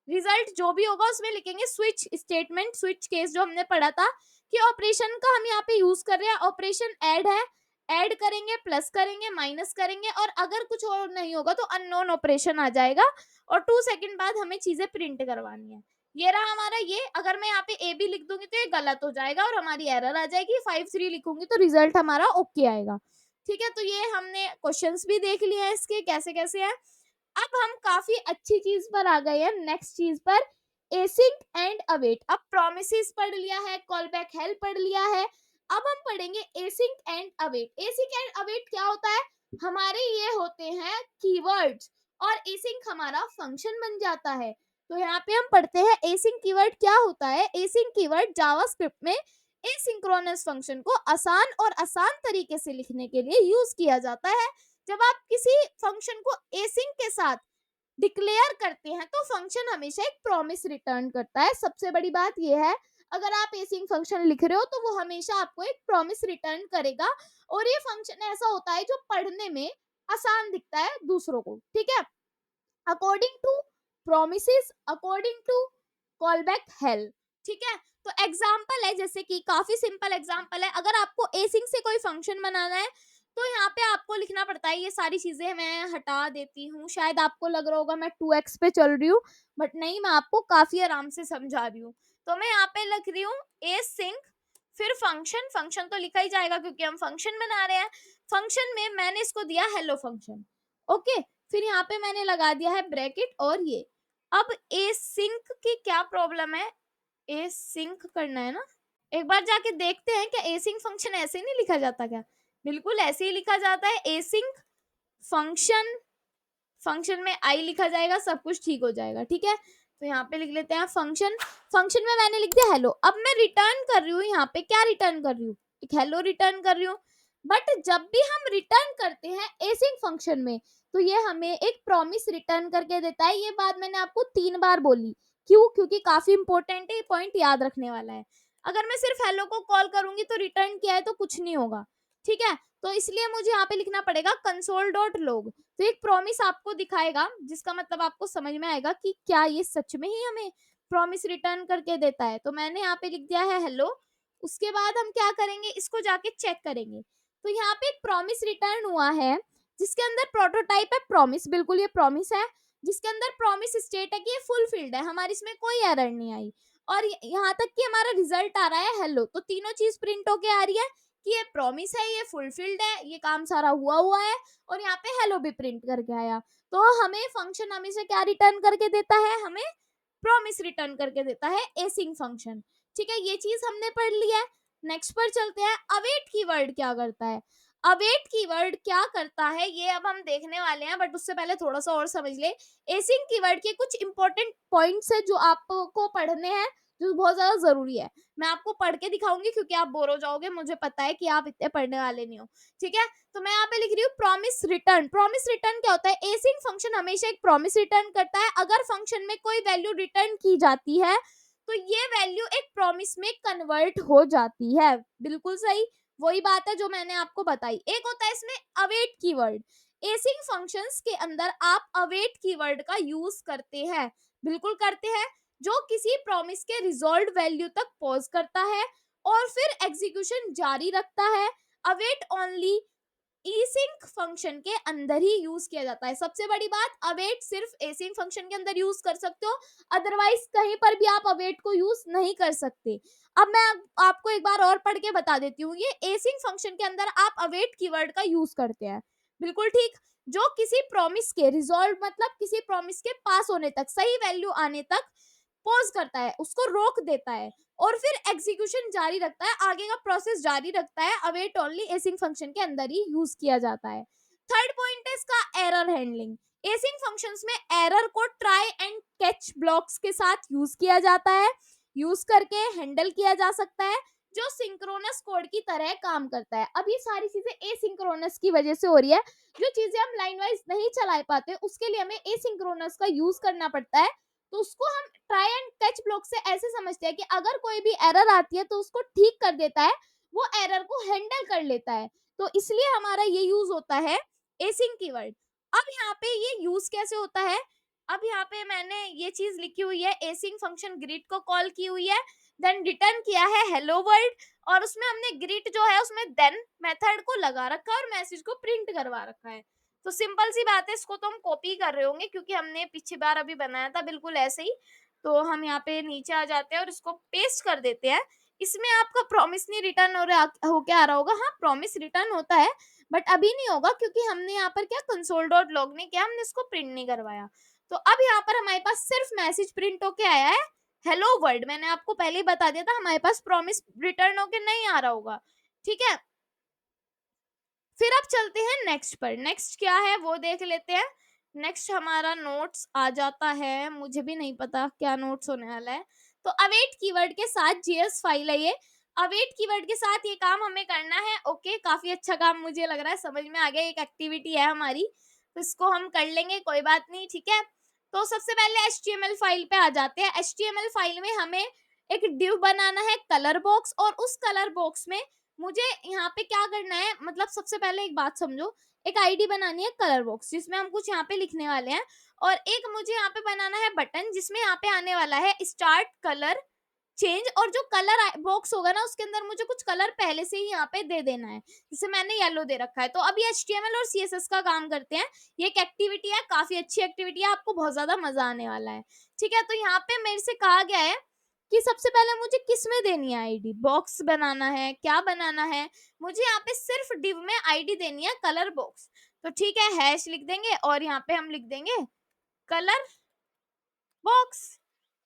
रिजल्ट जो भी होगा उसमें लिखेंगे स्विच स्टेटमेंट, स्विच केस जो हमने पढ़ा था कि ऑपरेशन का हम यहाँ पे यूज कर रहे हैं, ऑपरेशन ऐड है, ऐड करेंगे, प्लस करेंगे, माइनस करेंगे, और अगर कुछ और नहीं होगा तो अननोन ऑपरेशन आ जाएगा और 2 सेकंड बाद हमें चीजें प्रिंट करवानी है। ये रहा हमारा ये, अगर मैं यहाँ पे ए बी लिख दूंगी तो ये गलत हो जाएगा और हमारी एरर आ जाएगी, 5 3 लिखूंगी तो रिजल्ट हमारा ओके आएगा, ठीक है। तो ये हमने क्वेश्चंस भी देख लिए हैं इसके कैसे कैसे है। अब हम काफी अच्छी चीज पर आ गए हैं, नेक्स्ट चीज पर, एसिंक एंड अवेट। अब प्रोमिसेस पढ़ लिया है, कॉल बैक हेल्प पढ़ लिया है, अब हम पढ़ेंगे async and await. Async and await क्या होता है, हमारे ये होते हैं कीवर्ड्स और एसिंक हमारा फंक्शन बन जाता है। तो यहाँ पे हम पढ़ते हैं एसिंक कीवर्ड क्या होता है। एसिंक कीवर्ड जावास्क्रिप्ट में एसिंक्रोनस फंक्शन को आसान और आसान तरीके से लिखने के लिए यूज किया जाता है। जब आप किसी फंक्शन को एसिंक के साथ डिक्लेयर करते हैं तो फंक्शन हमेशा एक प्रॉमिस रिटर्न करता है। सबसे बड़ी बात यह है, अगर आप एसिंक फंक्शन लिख रहे हो तो वो हमेशा आपको एक प्रॉमिस रिटर्न करेगा, और ये फंक्शन ऐसा होता है जो पढ़ने में आसान दिखता है दूसरों को, ठीक है। According to promises, according to callback help, ठीक है। तो एग्जाम्पल है, जैसे कि काफी सिंपल एग्जाम्पल है, अगर आपको एसिंक से कोई फंक्शन बनाना है तो यहाँ पे आपको लिखना पड़ता है, ये सारी चीजें मैं हटा देती हूँ, शायद आपको लग रहा होगा मैं 2x पे चल रही हूँ, बट नहीं, मैं आपको काफी आराम से समझा रही हूँ। तो मैं यहाँ पे लिख रही हूँ एसिंक, फिर फंक्शन, फंक्शन तो लिखा ही जाएगा क्योंकि हम फंक्शन बना रहे हैं। फंक्शन में मैंने इसको दिया हेलो फंक्शन, ओके। फिर यहाँ पे मैंने लगा दिया है ब्रैकेट और ये। अब एसिंक की क्या प्रॉब्लम है, एसिंक करना है ना, एक बार जाके देखते हैं क्या एसिंक फंक्शन ऐसे ही नहीं लिखा जाता क्या, बिल्कुल ऐसे ही लिखा जाता है एसिंक फंक्शन, फंक्शन में आई लिखा जाएगा, सब कुछ ठीक हो जाएगा, ठीक है। तो यहाँ पे लिख लेते हैं फंक्शन। फंक्शन में मैंने लिख दिया हेलो। अब मैं रिटर्न कर रही हूँ, यहाँ पे क्या रिटर्न कर रही हूँ, एक हेलो रिटर्न कर रही हूँ। बट जब भी हम रिटर्न करते हैं एसिंग फंक्शन में, तो ये हमें एक प्रॉमिस रिटर्न करके देता है। ये बात मैंने आपको 3 बार बोली। क्यों? क्योंकि काफी इंपॉर्टेंट है, ये पॉइंट याद रखने वाला है। अगर मैं सिर्फ हेलो को कॉल करूंगी तो रिटर्न किया है तो कुछ नहीं होगा, ठीक है। तो इसलिए मुझे यहाँ पे लिखना पड़ेगा कंसोल डॉट लॉग। तो एक प्रॉमिस आपको दिखाएगा, जिसका मतलब आपको समझ में आएगा कि क्या ये सच में ही हमें प्रॉमिस रिटर्न करके देता है। तो मैंने यहाँ पे लिख दिया है हेलो। उसके बाद हम क्या करेंगे, इसको जाके चेक करेंगे। तो यहाँ पे एक प्रॉमिस रिटर्न हुआ है, जिसके अंदर प्रोटोटाइप है प्रॉमिस, बिल्कुल ये प्रॉमिस है, जिसके अंदर प्रॉमिस स्टेट है कि ये फुलफिल्ड है, हमारी इसमें कोई एरर नहीं आई। और यहाँ तक कि हमारा रिजल्ट आ रहा है हेलो। तो तीनों चीज प्रिंट होके आ रही है कि ये प्रॉमिस है, ये फुलफिल्ड है, ये काम सारा हुआ हुआ है, और यहाँ पे हेलो भी प्रिंट करके आया। तो हमें फंक्शन हमेशा क्या रिटर्न करके देता है, हमें प्रॉमिस रिटर्न करके देता है एसिंग फंक्शन। ठीक है, ये चीज हमने पढ़ लिया है। नेक्स्ट पर चलते हैं, अवेट कीवर्ड क्या करता है। अवेट कीवर्ड क्या करता है ये अब हम देखने वाले हैं, बट उससे पहले थोड़ा सा और समझ ले। एसिंग कीवर्ड के कुछ इंपॉर्टेंट पॉइंट्स है जो आपको पढ़ने हैं, जो बहुत ज्यादा जरूरी है। मैं आपको पढ़ के दिखाऊंगी क्योंकि आप बोर हो जाओगे, मुझे पता है कि आप इतने पढ़ने वाले नहीं हो, ठीक है। तो मैं यहाँ पे लिख रही हूँ प्रॉमिस रिटर्न। प्रॉमिस रिटर्न क्या होता है, एसिंग फंक्शन हमेशा एक प्रॉमिस रिटर्न करता है। अगर फंक्शन में कोई वैल्यू रिटर्न की जाती है तो ये वैल्यू एक प्रॉमिस में कन्वर्ट हो जाती है। बिल्कुल सही, वही बात है जो मैंने आपको बताई। एक होता है इसमें अवेट कीवर्ड। एसिंग फंक्शंस के अंदर आप अवेट कीवर्ड का यूज करते हैं, बिल्कुल करते हैं, जो किसी प्रॉमिस के रिजॉल्व वैल्यू तक पॉज करता है और फिर एग्जीक्यूशन जारी रखता है। अवेट ओनली एसिंक फंक्शन के अंदर ही यूज किया जाता है। सबसे बड़ी बात, अवेट सिर्फ एसिंक फंक्शन के अंदर यूज कर सकते हो, अदरवाइज कहीं पर भी आप अवेट को यूज नहीं कर सकते। अब मैं आपको एक बार और पढ़ के बता देती हूँ, ये एसिंक फंक्शन के अंदर आप अवेट कीवर्ड का यूज करते हैं, बिल्कुल ठीक, जो किसी प्रॉमिस के रिजॉल्व मतलब किसी प्रॉमिस के पास होने तक, सही वैल्यू आने तक पॉज करता है, उसको रोक देता है और फिर एग्जीक्यूशन जारी रखता है, आगे का प्रोसेस जारी रखता है। अवेट ओनली एसिंग फंक्शन के अंदर ही यूज किया जाता है। थर्ड पॉइंट है इसका एरर हैंडलिंग। एसिंग फंक्शंस में एरर को ट्राई एंड कैच ब्लॉक्स के साथ यूज किया जाता है, यूज करके हैंडल किया जा सकता है, जो सिंक्रोनस कोड की तरह काम करता है। अब ये सारी चीजें एसिंक्रोनस की वजह से हो रही है। जो चीजें हम लाइन वाइज नहीं चला पाते उसके लिए हमें एसिंक्रोनस का यूज करना पड़ता है। तो उसको हम ट्राई एंड कैच ब्लॉक से ऐसे समझते हैं कि अगर कोई भी एरर आती है तो उसको ठीक कर देता है, वो एरर को हैंडल कर लेता है। तो इसलिए हमारा ये यूज होता है एसिंग कीवर्ड। अब यहाँ पे ये यूज कैसे होता है, अब यहाँ पे मैंने ये चीज लिखी हुई है, एसिंग फंक्शन ग्रीट को कॉल की हुई है, देन रिटर्न किया है हेलो वर्ल्ड, और उसमें हमने ग्रीट जो है उसमें देन मेथड को लगा रखा है और मैसेज को प्रिंट करवा रखा है। तो सिंपल सी बात है, इसको तो हम कॉपी कर रहे होंगे क्योंकि हमने पिछली बार अभी बनाया था बिल्कुल ऐसे ही। तो हम यहाँ पे नीचे आ जाते हैं और इसको पेस्ट कर देते हैं। इसमें आपका प्रॉमिस नहीं रिटर्न होके आ रहा होगा, हाँ प्रॉमिस रिटर्न होता है बट अभी नहीं होगा क्योंकि हमने यहाँ पर क्या कंसोल डॉट लॉग नहीं किया, हमने इसको प्रिंट नहीं करवाया। तो अब यहाँ पर हमारे पास सिर्फ मैसेज प्रिंट होके आया है हेलो वर्ल्ड। मैंने आपको पहले ही बता दिया था हमारे पास प्रॉमिस रिटर्न होके नहीं आ रहा होगा, ठीक है। फिर अब चलते हैं नेक्स्ट पर। नेक्स्ट क्या है वो देख लेते हैं। नेक्स्ट हमारा नोट्स आ जाता है, मुझे भी नहीं पता क्या नोट्स होने वाला है। तो अवेट कीवर्ड के साथ जीएस फाइल है ये। अवेट कीवर्ड के साथ ये काम हमें करना है। ओके, काफी अच्छा काम मुझे लग रहा है, समझ में आ गया, एक एक्टिविटी है हमारी, तो इसको हम कर लेंगे, कोई बात नहीं, ठीक है। तो सबसे पहले HTML फाइल पे आ जाते हैं। HTML फाइल में हमें एक डिव बनाना है कलर बॉक्स, और उस कलर बॉक्स में मुझे यहाँ पे क्या करना है, मतलब सबसे पहले एक बात समझो, एक आईडी बनानी है कलर बॉक्स जिसमें हम कुछ यहाँ पे लिखने वाले हैं, और एक मुझे यहाँ पे बनाना है बटन जिसमें यहाँ पे आने वाला है स्टार्ट कलर चेंज, और जो कलर बॉक्स होगा ना उसके अंदर मुझे कुछ कलर पहले से ही यहाँ पे दे देना है, जिसे मैंने येलो दे रखा है। तो अब ये HTML और CSS का काम करते हैं। ये एक एक्टिविटी है, काफी अच्छी एक्टिविटी है, आपको बहुत ज्यादा मजा आने वाला है, ठीक है। तो यहाँ पे मेरे से कहा गया है कि सबसे पहले मुझे किस में देनी है आईडी, बॉक्स बनाना है, क्या बनाना है, मुझे यहाँ पे सिर्फ डिव में आईडी देनी है कलर बॉक्स। तो ठीक है, हैश लिख देंगे और यहाँ पे हम लिख देंगे colour box.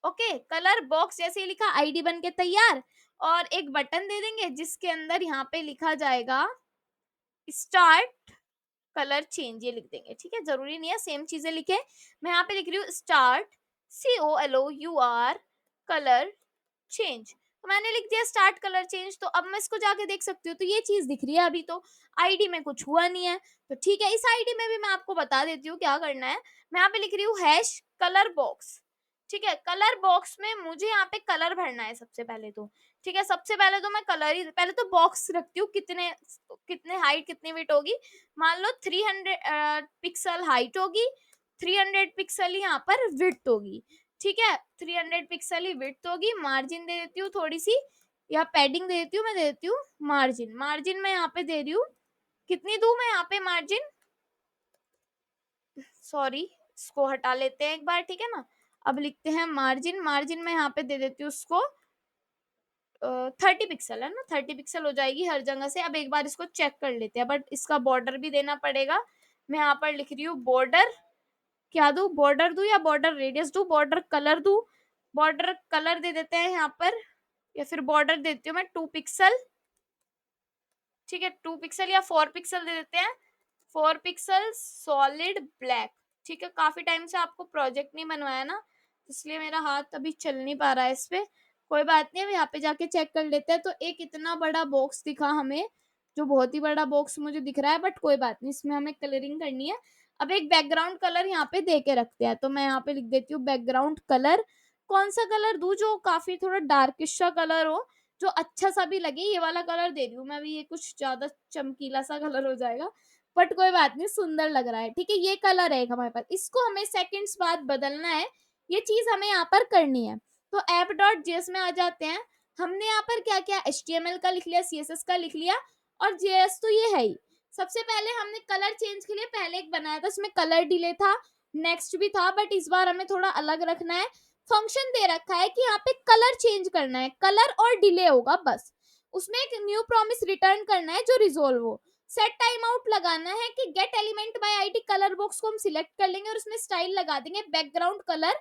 Okay, colour box जैसे ही लिखा, आईडी बन के तैयार, और एक बटन दे देंगे जिसके अंदर यहाँ पे लिखा जाएगा स्टार्ट कलर चेंज, ये लिख देंगे, ठीक है। जरूरी नहीं है सेम चीजें लिखे, मैं यहाँ पे लिख रही हूँ स्टार्ट COLOUR कलर चेंज। तो मैंने लिख दिया स्टार्ट कलर चेंज। तो अब मैं इसको जाके देख सकती हूँ, तो ये चीज दिख रही है। अभी तो आईडी में कुछ हुआ नहीं है, तो ठीक है। इस आईडी में भी मैं आपको बता देती हूँ क्या करना है। मैं यहाँ पे लिख रही हूँ हैश कलर बॉक्स। ठीक है, कलर बॉक्स में मुझे यहाँ पे कलर भरना है सबसे पहले तो। ठीक है, सबसे पहले तो मैं कलर ही पहले तो बॉक्स रखती हूँ, कितने कितने हाइट कितनी विड्थ होगी। मान लो 300 पिक्सल हाइट होगी, 300 पिक्सल यहाँ पर विड्थ होगी। ठीक है, 300 पिक्सल ही विड्थ होगी। मार्जिन दे देती हूँ थोड़ी सी, या पैडिंग दे देती हूँ, मैं दे देती हूँ मार्जिन। मार्जिन मैं यहाँ पे दे रही हूँ, कितनी दूं मैं यहाँ पे मार्जिन, सॉरी इसको हटा लेते हैं एक बार, ठीक है ना। अब लिखते हैं मार्जिन। मार्जिन मैं यहाँ पे दे देती हूँ उसको 30 पिक्सल, है ना, 30 पिक्सल हो जाएगी हर जगह से। अब एक बार इसको चेक कर लेते हैं, बट इसका बॉर्डर भी देना पड़ेगा। मैं यहाँ पर लिख रही हूँ बॉर्डर, क्या दूं, बॉर्डर दूं या बॉर्डर रेडियस दूं, बॉर्डर कलर दूं। बॉर्डर कलर दे देते हैं यहाँ पर, या फिर बॉर्डर देती हूँ मैं 2 पिक्सल। ठीक है, 2 पिक्सल या 4 पिक्सल दे देते हैं, 4 पिक्सल सॉलिड ब्लैक। ठीक है, काफी टाइम से आपको प्रोजेक्ट नहीं बनवाया ना, इसलिए मेरा हाथ अभी चल नहीं पा रहा है इस पे। कोई बात नहीं, अब यहाँ पे जाके चेक कर लेते हैं। तो एक इतना बड़ा बॉक्स दिखा हमें, जो बहुत ही बड़ा बॉक्स मुझे दिख रहा है, बट कोई बात नहीं, इसमें हमें कलरिंग करनी है। अब एक बैकग्राउंड कलर यहाँ पे दे के रखते हैं। तो मैं यहाँ पे लिख देती हूँ बैकग्राउंड कलर। कौन सा कलर दूं, जो काफी थोड़ा डार्किश सा कलर हो, जो अच्छा सा भी लगे। ये वाला कलर दे रही हूँ मैं अभी, ये कुछ ज्यादा चमकीला सा कलर हो जाएगा, बट कोई बात नहीं, सुंदर लग रहा है। ठीक है, ये कलर है हमारे पास, इसको हमें सेकंड्स बाद बदलना है। ये चीज हमें यहाँ पर करनी है। तो app.js में आ जाते हैं। हमने यहाँ पर क्या क्या HTML का लिख लिया, CSS का लिख लिया, और JS तो ये है ही। सबसे पहले हमने कलर चेंज के लिए पहले एक बनाया था, उसमें कलर डिले था, नेक्स्ट भी था, बट इस बार हमें थोड़ा अलग रखना है। फंक्शन दे रखा है कि यहाँ पे कलर चेंज करना है, कलर और डिले होगा बस। उसमें एक न्यू प्रॉमिस रिटर्न करना है जो रिजोल्व हो। सेट टाइम आउट लगाना है कि gate element by ID colour box को हम सिलेक्ट कर लेंगे और उसमें स्टाइल लगा देंगे बैकग्राउंड कलर,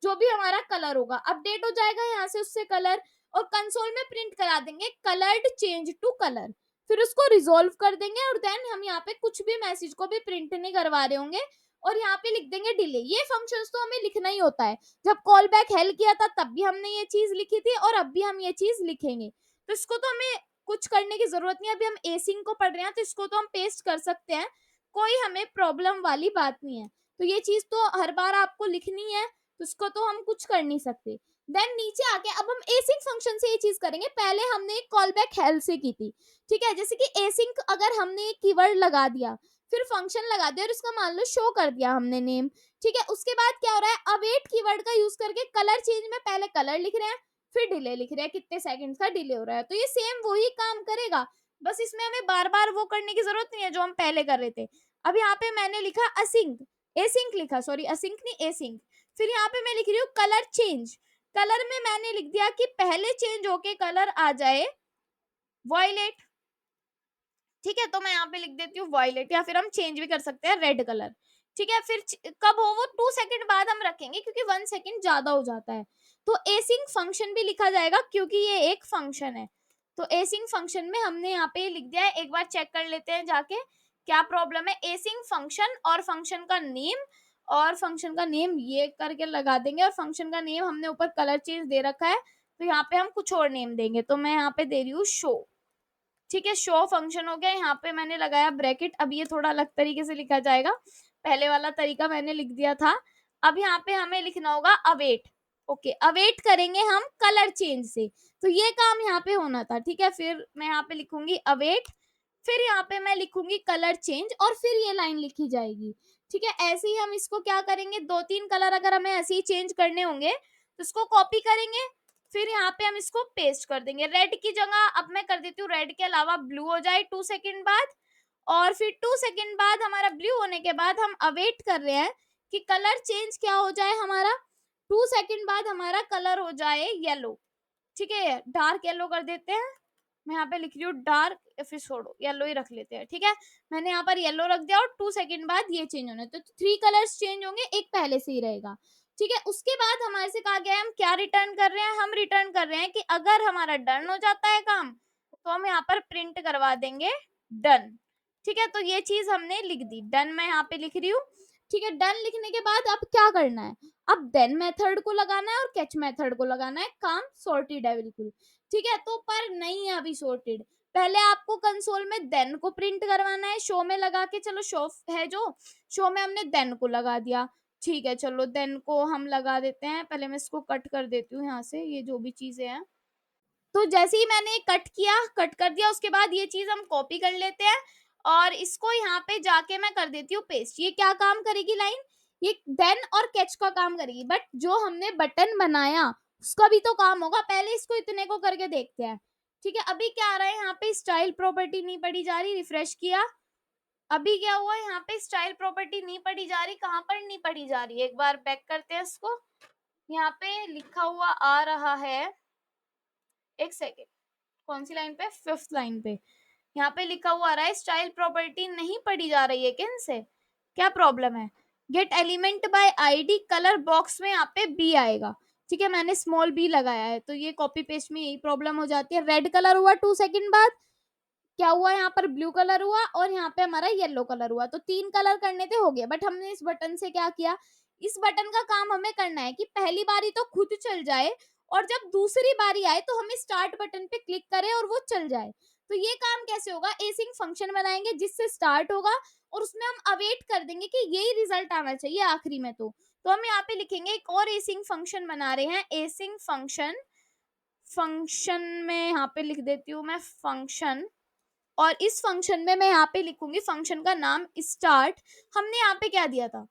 जो भी हमारा कलर होगा अपडेट हो जाएगा यहाँ से उससे कलर। और कंसोल में प्रिंट करा देंगे कलर्ड चेंज टू कलर, फिर उसको रिजोल्व कर देंगे। और देन हम यहाँ पे कुछ भी मैसेज को भी प्रिंट नहीं करवा रहे होंगे, और यहाँ पे लिख देंगे डिले। ये फंक्शंस तो हमें लिखना ही होता है। जब कॉल बैक हेल्प किया था तब भी हमने ये चीज लिखी थी, और अब भी हम ये चीज लिखेंगे। तो इसको तो हमें कुछ करने की जरूरत नहीं है। अभी हम एसिंग को पढ़ रहे हैं, तो इसको तो हम पेस्ट कर सकते हैं, कोई हमें प्रॉब्लम वाली बात नहीं है। तो ये चीज तो हर बार आपको लिखनी है, तो इसको तो हम कुछ कर नहीं सकते। देन नीचे आके अब हम एसिंग फंक्शन से ये चीज करेंगे। पहले हमने एक कॉल बैक हेल्प से की थी। ठीक है, जैसे कि एसिंग अगर हमने एक कीवर्ड लगा दिया, फिर फंक्शन लगा दिया और इसका मान लो शो कर दिया हमने नेम। ठीक है, उसके बाद क्या हो रहा है, अवेट कीवर्ड का यूज करके कलर चेंज में पहले कलर लिख रहे हैं, फिर डिले लिख रहे हैं, कितने सेकंड्स का डिले हो रहा है। तो ये सेम वही काम करेगा, बस इसमें हमें बार बार वो करने की जरूरत नहीं है जो हम पहले कर रहे थे। अब यहाँ पे मैंने लिखा असिंक, एसिंक लिखा, सॉरी असिंक नहीं एसिंक। फिर यहाँ पे मैं लिख रही हूँ कलर चेंज। कलर में मैंने लिख दिया कि पहले चेंज होके कलर आ जाए वॉयलेट। ठीक है, तो मैं यहाँ पे लिख देती हूँ वॉयलेट, या फिर हम चेंज भी कर सकते हैं रेड कलर। ठीक है, फिर कब हो वो 2 सेकंड बाद हम रखेंगे, क्योंकि 1 सेकंड ज्यादा हो जाता है। तो एसिंग फंक्शन भी लिखा जाएगा, क्योंकि ये एक फंक्शन है। तो एसिंग फंक्शन में हमने यहाँ पे लिख दिया है। एक बार चेक कर लेते हैं जाके क्या प्रॉब्लम है। एसिंग फंक्शन और फंक्शन का नेम, और फंक्शन का नेम ये करके लगा देंगे, और फंक्शन का नेम हमने ऊपर कलर चेंज दे रखा है, तो यहाँ पे हम कुछ और नेम देंगे। तो मैं यहाँ पे दे रही हूँ शो। ठीक है, शो फंक्शन हो गया। यहाँ पे मैंने लगाया ब्रैकेट। अब ये थोड़ा अलग तरीके से लिखा जाएगा, पहले वाला तरीका मैंने लिख दिया था। अब यहाँ पे हमें लिखना होगा अवेट। ओके, अवेट करेंगे हम कलर चेंज से, तो ये काम यहाँ पे होना था। ठीक है, फिर मैं यहाँ पे लिखूंगी अवेट, फिर यहाँ पे मैं लिखूंगी कलर चेंज, और फिर ये लाइन लिखी जाएगी। ठीक है, ऐसे ही हम इसको क्या करेंगे, 2-3 कलर अगर हमें ऐसे ही चेंज करने होंगे तो इसको कॉपी करेंगे, फिर यहाँ पे हम इसको पेस्ट कर देंगे। रेड की जगह अब मैं कर देती हूँ रेड के अलावा ब्लू हो जाए 2 सेकंड बाद, और फिर 2 सेकंड बाद हमारा ब्लू होने के बाद हम अवेट कर रहे हैं कि कलर चेंज क्या हो जाए हमारा। 2 सेकंड बाद हमारा कलर हो जाए येलो। ठीक है, डार्क येलो कर देते हैं। मैं यहाँ पे लिख रही हूँ डार्क, फिर छोड़ो येलो ही रख लेते हैं। ठीक है, मैंने यहाँ पर येलो रख दिया, और 2 सेकंड बाद ये चेंज होना है, तो 3 कलर्स चेंज होंगे, एक पहले से ही रहेगा। ठीक है, उसके बाद हमारे से कहा गया है हम क्या रिटर्न कर रहे हैं। हम रिटर्न कर रहे हैं कि अगर हमारा डन हो जाता है काम, तो हम यहाँ पर प्रिंट करवा देंगे डन। ठीक है, तो ये चीज हमने लिख दी, डन मैं यहाँ पे लिख रही हूँ। ठीक है, डन लिखने के बाद अब क्या करना है, अब देन मेथड को लगाना है और कैच मेथड को लगाना है, काम सॉर्टेड है बिल्कुल। ठीक है, तो पर नहीं है अभी सॉर्टेड, पहले आपको कंसोल में देन को प्रिंट करवाना है, शो में लगा के, चलो शो है जो, शो में हमने देन को लगा दिया। ठीक है, चलो देन को हम लगा देते हैं, पहले मैं इसको कट कर देती हूँ यहाँ से, ये जो भी चीजें हैं। तो जैसे ही मैंने कट किया, कट कर दिया, उसके बाद ये चीज हम कॉपी कर लेते हैं और इसको यहाँ पे जाके मैं कर देती हूँ पेस्ट। ये क्या काम करेगी लाइन, ये देन और कैच का काम करेगी, बट जो हमने बटन बनाया उसका भी तो काम होगा, पहले इसको इतने को करके देखते हैं। ठीक है, अभी क्या आ रहा है, यहाँ पे स्टाइल प्रॉपर्टी नहीं पढ़ी जा रही, रिफ्रेश किया, अभी क्या हुआ, यहाँ पे स्टाइल प्रॉपर्टी नहीं पढ़ी जा रही, कहाँ पर नहीं पढ़ी जा रही, एक बार बैक करते हैं इसको, यहाँ पे लिखा हुआ आ रहा है, एक सेकेंड, कौन सी लाइन पे, 5th लाइन पे, यहाँ पे लिखा हुआ आ रहा है स्टाइल प्रॉपर्टी नहीं पढ़ी जा रही है, किन से क्या प्रॉब्लम है, gate element by ID colour box में यहाँ पे बी आएगा। ठीक है, मैंने स्मॉल बी लगाया है, तो ये कॉपी पेस्ट में यही प्रॉब्लम हो जाती है। रेड कलर हुआ 2 सेकंड बाद, क्या हुआ, यहाँ पर ब्लू कलर हुआ और यहाँ पे हमारा येलो कलर हुआ, तो 3 कलर करने थे, हो गए। बट हमने इस बटन से क्या किया, इस बटन का काम हमें करना है कि पहली बारी तो खुद चल जाए और जब दूसरी बारी आए तो हमें स्टार्ट बटन पे क्लिक करें और वो चल जाए। तो ये काम कैसे होगा, एसिंग फंक्शन बनाएंगे जिससे स्टार्ट होगा और उसमें हम अवेट कर देंगे कि यही रिजल्ट आना चाहिए आखिरी में। तो हम यहाँ पे लिखेंगे एक और एसिंग फंक्शन बना रहे हैं, एसिंग फंक्शन, फंक्शन में यहाँ पे लिख देती हूँ मैं फंक्शन, और इस फंक्शन में मैं यहाँ पे लिखूंगी फंक्शन का नाम स्टार्ट। हमने यहाँ पे क्या दिया था,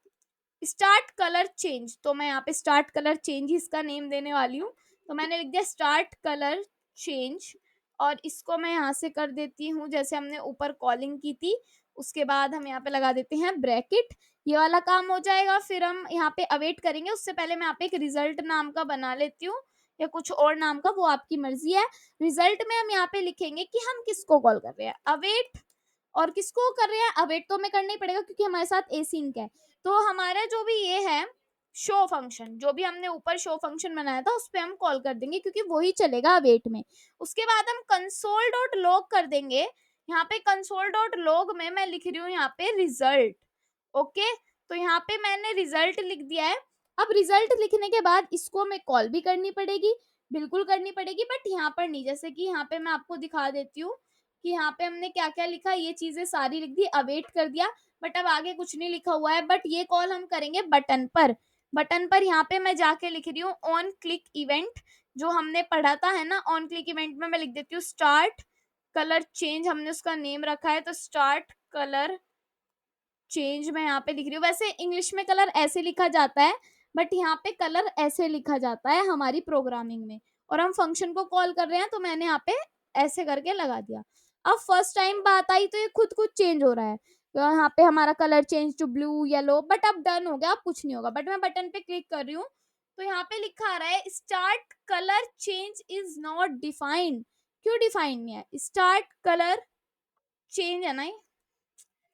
स्टार्ट कलर चेंज, तो मैं यहाँ पे स्टार्ट कलर चेंज इसका नेम देने वाली हूँ, तो मैंने लिख दिया स्टार्ट कलर चेंज, और इसको मैं यहाँ से कर देती हूँ जैसे हमने ऊपर कॉलिंग की थी, उसके बाद हम यहाँ पे लगा देते हैं ब्रैकेट, ये वाला काम हो जाएगा। फिर हम यहाँ पे अवेट करेंगे, उससे पहले मैं यहाँ पे एक रिजल्ट नाम का बना लेती हूँ या कुछ और नाम का, वो आपकी मर्जी है। रिजल्ट में हम यहाँ पे लिखेंगे कि हम किसको कॉल कर रहे हैं, अवेट, और किसको कर रहे हैं, अवेट तो हमें करना ही पड़ेगा क्योंकि हमारे साथ एसिंक है। तो हमारा जो भी ये है शो फंक्शन, जो भी हमने ऊपर शो फंक्शन बनाया था उस पर हम कॉल कर देंगे क्योंकि वही चलेगा अवेट में। उसके बाद हम कंसोल डॉट लॉग कर देंगे, यहाँ पे कंसोल डॉट लॉग में मैं लिख रही हूँ यहाँ पे रिजल्ट। ओके, तो यहाँ पे मैंने रिजल्ट लिख दिया है। अब रिजल्ट लिखने के बाद इसको मैं कॉल भी करनी पड़ेगी, बिल्कुल करनी पड़ेगी, बट यहाँ पर नहीं। जैसे कि यहाँ पे मैं आपको दिखा देती हूँ कि यहाँ पे हमने क्या क्या लिखा, ये चीजें सारी लिख दी, अवेट कर दिया, बट अब आगे कुछ नहीं लिखा हुआ है। बट ये कॉल हम करेंगे बटन पर, बटन पर यहाँ पे मैं जाके लिख रही हूँ ऑन क्लिक इवेंट, जो हमने पढ़ा था है ना, ऑन क्लिक इवेंट में मैं लिख देती हूँ स्टार्ट कलर चेंज, हमने उसका नेम रखा है तो स्टार्ट कलर चेंज मैं यहाँ पे लिख रही हूँ। वैसे इंग्लिश में कलर ऐसे लिखा जाता है, बट यहाँ पे कलर ऐसे लिखा जाता है हमारी प्रोग्रामिंग में, और हम फंक्शन को कॉल कर रहे हैं तो मैंने यहाँ पे ऐसे करके लगा दिया। अब फर्स्ट टाइम बात आई तो ये खुद खुद चेंज हो रहा है, तो यहाँ पे हमारा colour change to blue yellow, but अब डन हो गया, अब कुछ नहीं होगा। बट मैं बटन पे क्लिक कर रही हूँ तो यहाँ पे लिखा आ रहा है start colour change is not defined. क्यों डिफाइंड नहीं है, स्टार्ट कलर चेंज है ना,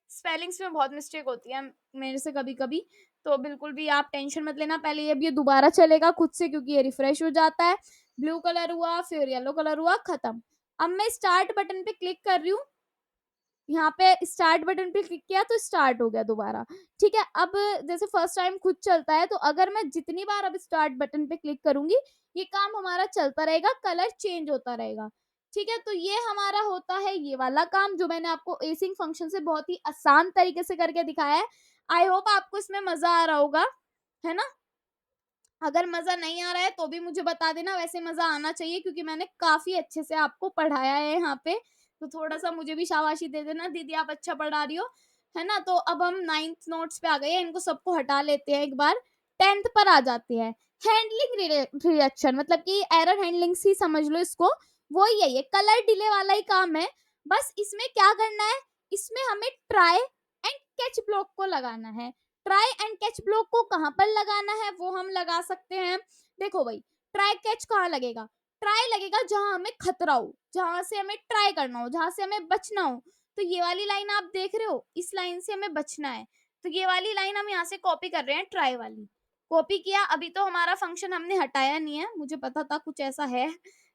स्पेलिंग्स में बहुत मिस्टेक होती है मेरे से कभी कभी, तो बिल्कुल भी आप टेंशन मत लेना। पहले अब ये दोबारा चलेगा खुद से क्योंकि ये रिफ्रेश हो जाता है। ब्लू कलर हुआ, फिर येलो कलर हुआ, खत्म। अब मैं स्टार्ट बटन पे क्लिक कर रही हूँ, यहाँ पे स्टार्ट बटन पे क्लिक किया तो स्टार्ट हो गया दोबारा। ठीक है, अब जैसे फर्स्ट टाइम खुद चलता है, तो अगर मैं जितनी बार अब स्टार्ट बटन पे क्लिक करूंगी ये काम हमारा चलता रहेगा, कलर चेंज होता रहेगा। ठीक है, तो ये हमारा होता है ये वाला काम जो मैंने आपको एसिंग फंक्शन से बहुत ही आसान तरीके से करके दिखाया है। आई होप आपको इसमें मजा आ रहा होगा, है ना। अगर मजा नहीं आ रहा है तो भी मुझे बता देना, वैसे मजा आना चाहिए क्योंकि मैंने काफी अच्छे से आपको पढ़ाया है यहाँ पे, तो थोड़ा सा मुझे भी शाबाशी दे देना, दीदी आप अच्छा पढ़ा रही हो, है ना। तो अब हम 9th नोट्स पे आ गए हैं, इनको सबको हटा लेते हैं एक बार, 10th पर आ जाते हैं। हैंडलिंग रिएक्शन मतलब कि एरर हैंडलिंग ही समझ लो इसको, वो यही है, कलर डिले वाला ही काम है। बस इसमें क्या करना है, इसमें हमें ट्राई एंड कैच ब्लॉक को लगाना है। ट्राई एंड कैच ब्लॉक को कहाँ पर लगाना है वो हम लगा सकते हैं। देखो भाई, ट्राई कैच कहाँ लगेगा, ट्राई लगेगा जहां हमें खतरा हो, जहां से हमें ट्राई करना हो, जहां से हमें बचना हो। तो ये वाली लाइन आप देख रहे हो, इस लाइन से हमें बचना है, तो ये वाली लाइन हम यहाँ से कॉपी कर रहे हैं, ट्राई वाली कॉपी किया। अभी तो हमारा फंक्शन हमने हटाया नहीं है, मुझे पता था कुछ ऐसा है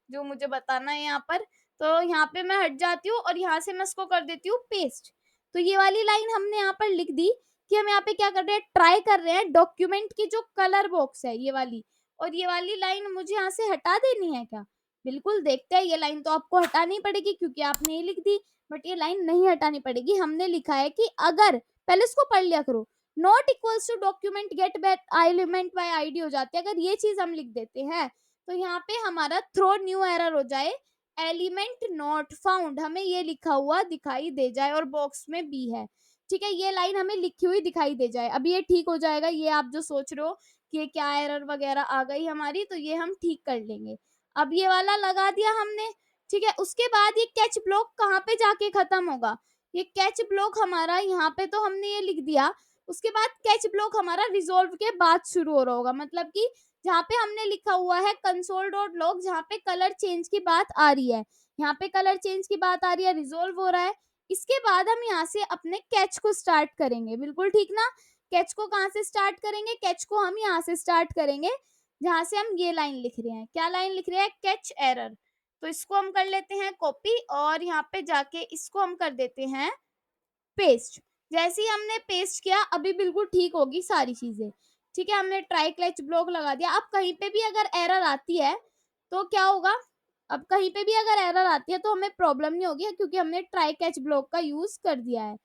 जो मुझे बताना है यहाँ पर, तो यहाँ पे मैं हट जाती हूँ और यहाँ से मैं इसको कर देती हूँ पेस्ट। तो ये वाली लाइन हमने यहाँ पर लिख दी कि हम यहाँ पे क्या कर रहे हैं, ट्राई कर रहे हैं डॉक्यूमेंट की जो कलर बॉक्स है ये वाली, और ये वाली लाइन मुझे यहाँ से हटा देनी है क्या? बिल्कुल देखते हैं, ये लाइन तो आपको हटानी पड़ेगी क्योंकि आपने ये लिख दी, बट ये लाइन नहीं हटानी पड़ेगी। हमने लिखा है कि अगर, पहले इसको पढ़ लिया करो, not equals to document get back element by ID हो जाती है, अगर ये चीज हम लिख देते हैं तो यहाँ पे हमारा थ्रो न्यू एरर हो जाए, एलिमेंट नॉट फाउंड हमें ये लिखा हुआ दिखाई दे जाए और बॉक्स में बी है, ठीक है, ये लाइन हमें लिखी हुई दिखाई दे जाए। अब ये ठीक हो जाएगा, ये आप जो सोच रहे हो कि ये क्या एरर वगैरह आ गई हमारी, तो ये हम ठीक कर लेंगे। अब ये वाला लगा दिया हमने, ठीक है। उसके बाद ये कैच ब्लॉक कहाँ पे जाके खत्म होगा, ये कैच ब्लॉक हमारा यहाँ पे तो हमने ये लिख दिया, उसके बाद कैच ब्लॉक हमारा रिजोल्व के बाद शुरू हो रहा होगा, मतलब कि जहाँ पे हमने लिखा हुआ है कंसोल डॉट लॉग, जहाँ पे कलर चेंज की बात आ रही है, यहाँ पे कलर चेंज की बात आ रही है, रिजोल्व हो रहा है। इसके बाद हम यहाँ से अपने कैच को स्टार्ट करेंगे, बिल्कुल ठीक ना। कैच को कहाँ से स्टार्ट करेंगे, कैच को हम यहाँ से स्टार्ट करेंगे जहाँ से हम ये लाइन लिख रहे हैं, क्या लाइन लिख रहे हैं, कैच एरर। तो इसको हम कर लेते हैं कॉपी और यहाँ पे जाके इसको हम कर देते हैं पेस्ट। जैसे ही हमने पेस्ट किया अभी बिल्कुल ठीक होगी सारी चीजें, ठीक है। हमने ट्राई कैच ब्लॉक लगा दिया। अब कहीं पे भी अगर एरर आती है तो क्या होगा, अब कहीं पे भी अगर एरर आती है तो हमें प्रॉब्लम नहीं होगी क्योंकि हमने ट्राई कैच ब्लॉक का यूज कर दिया है।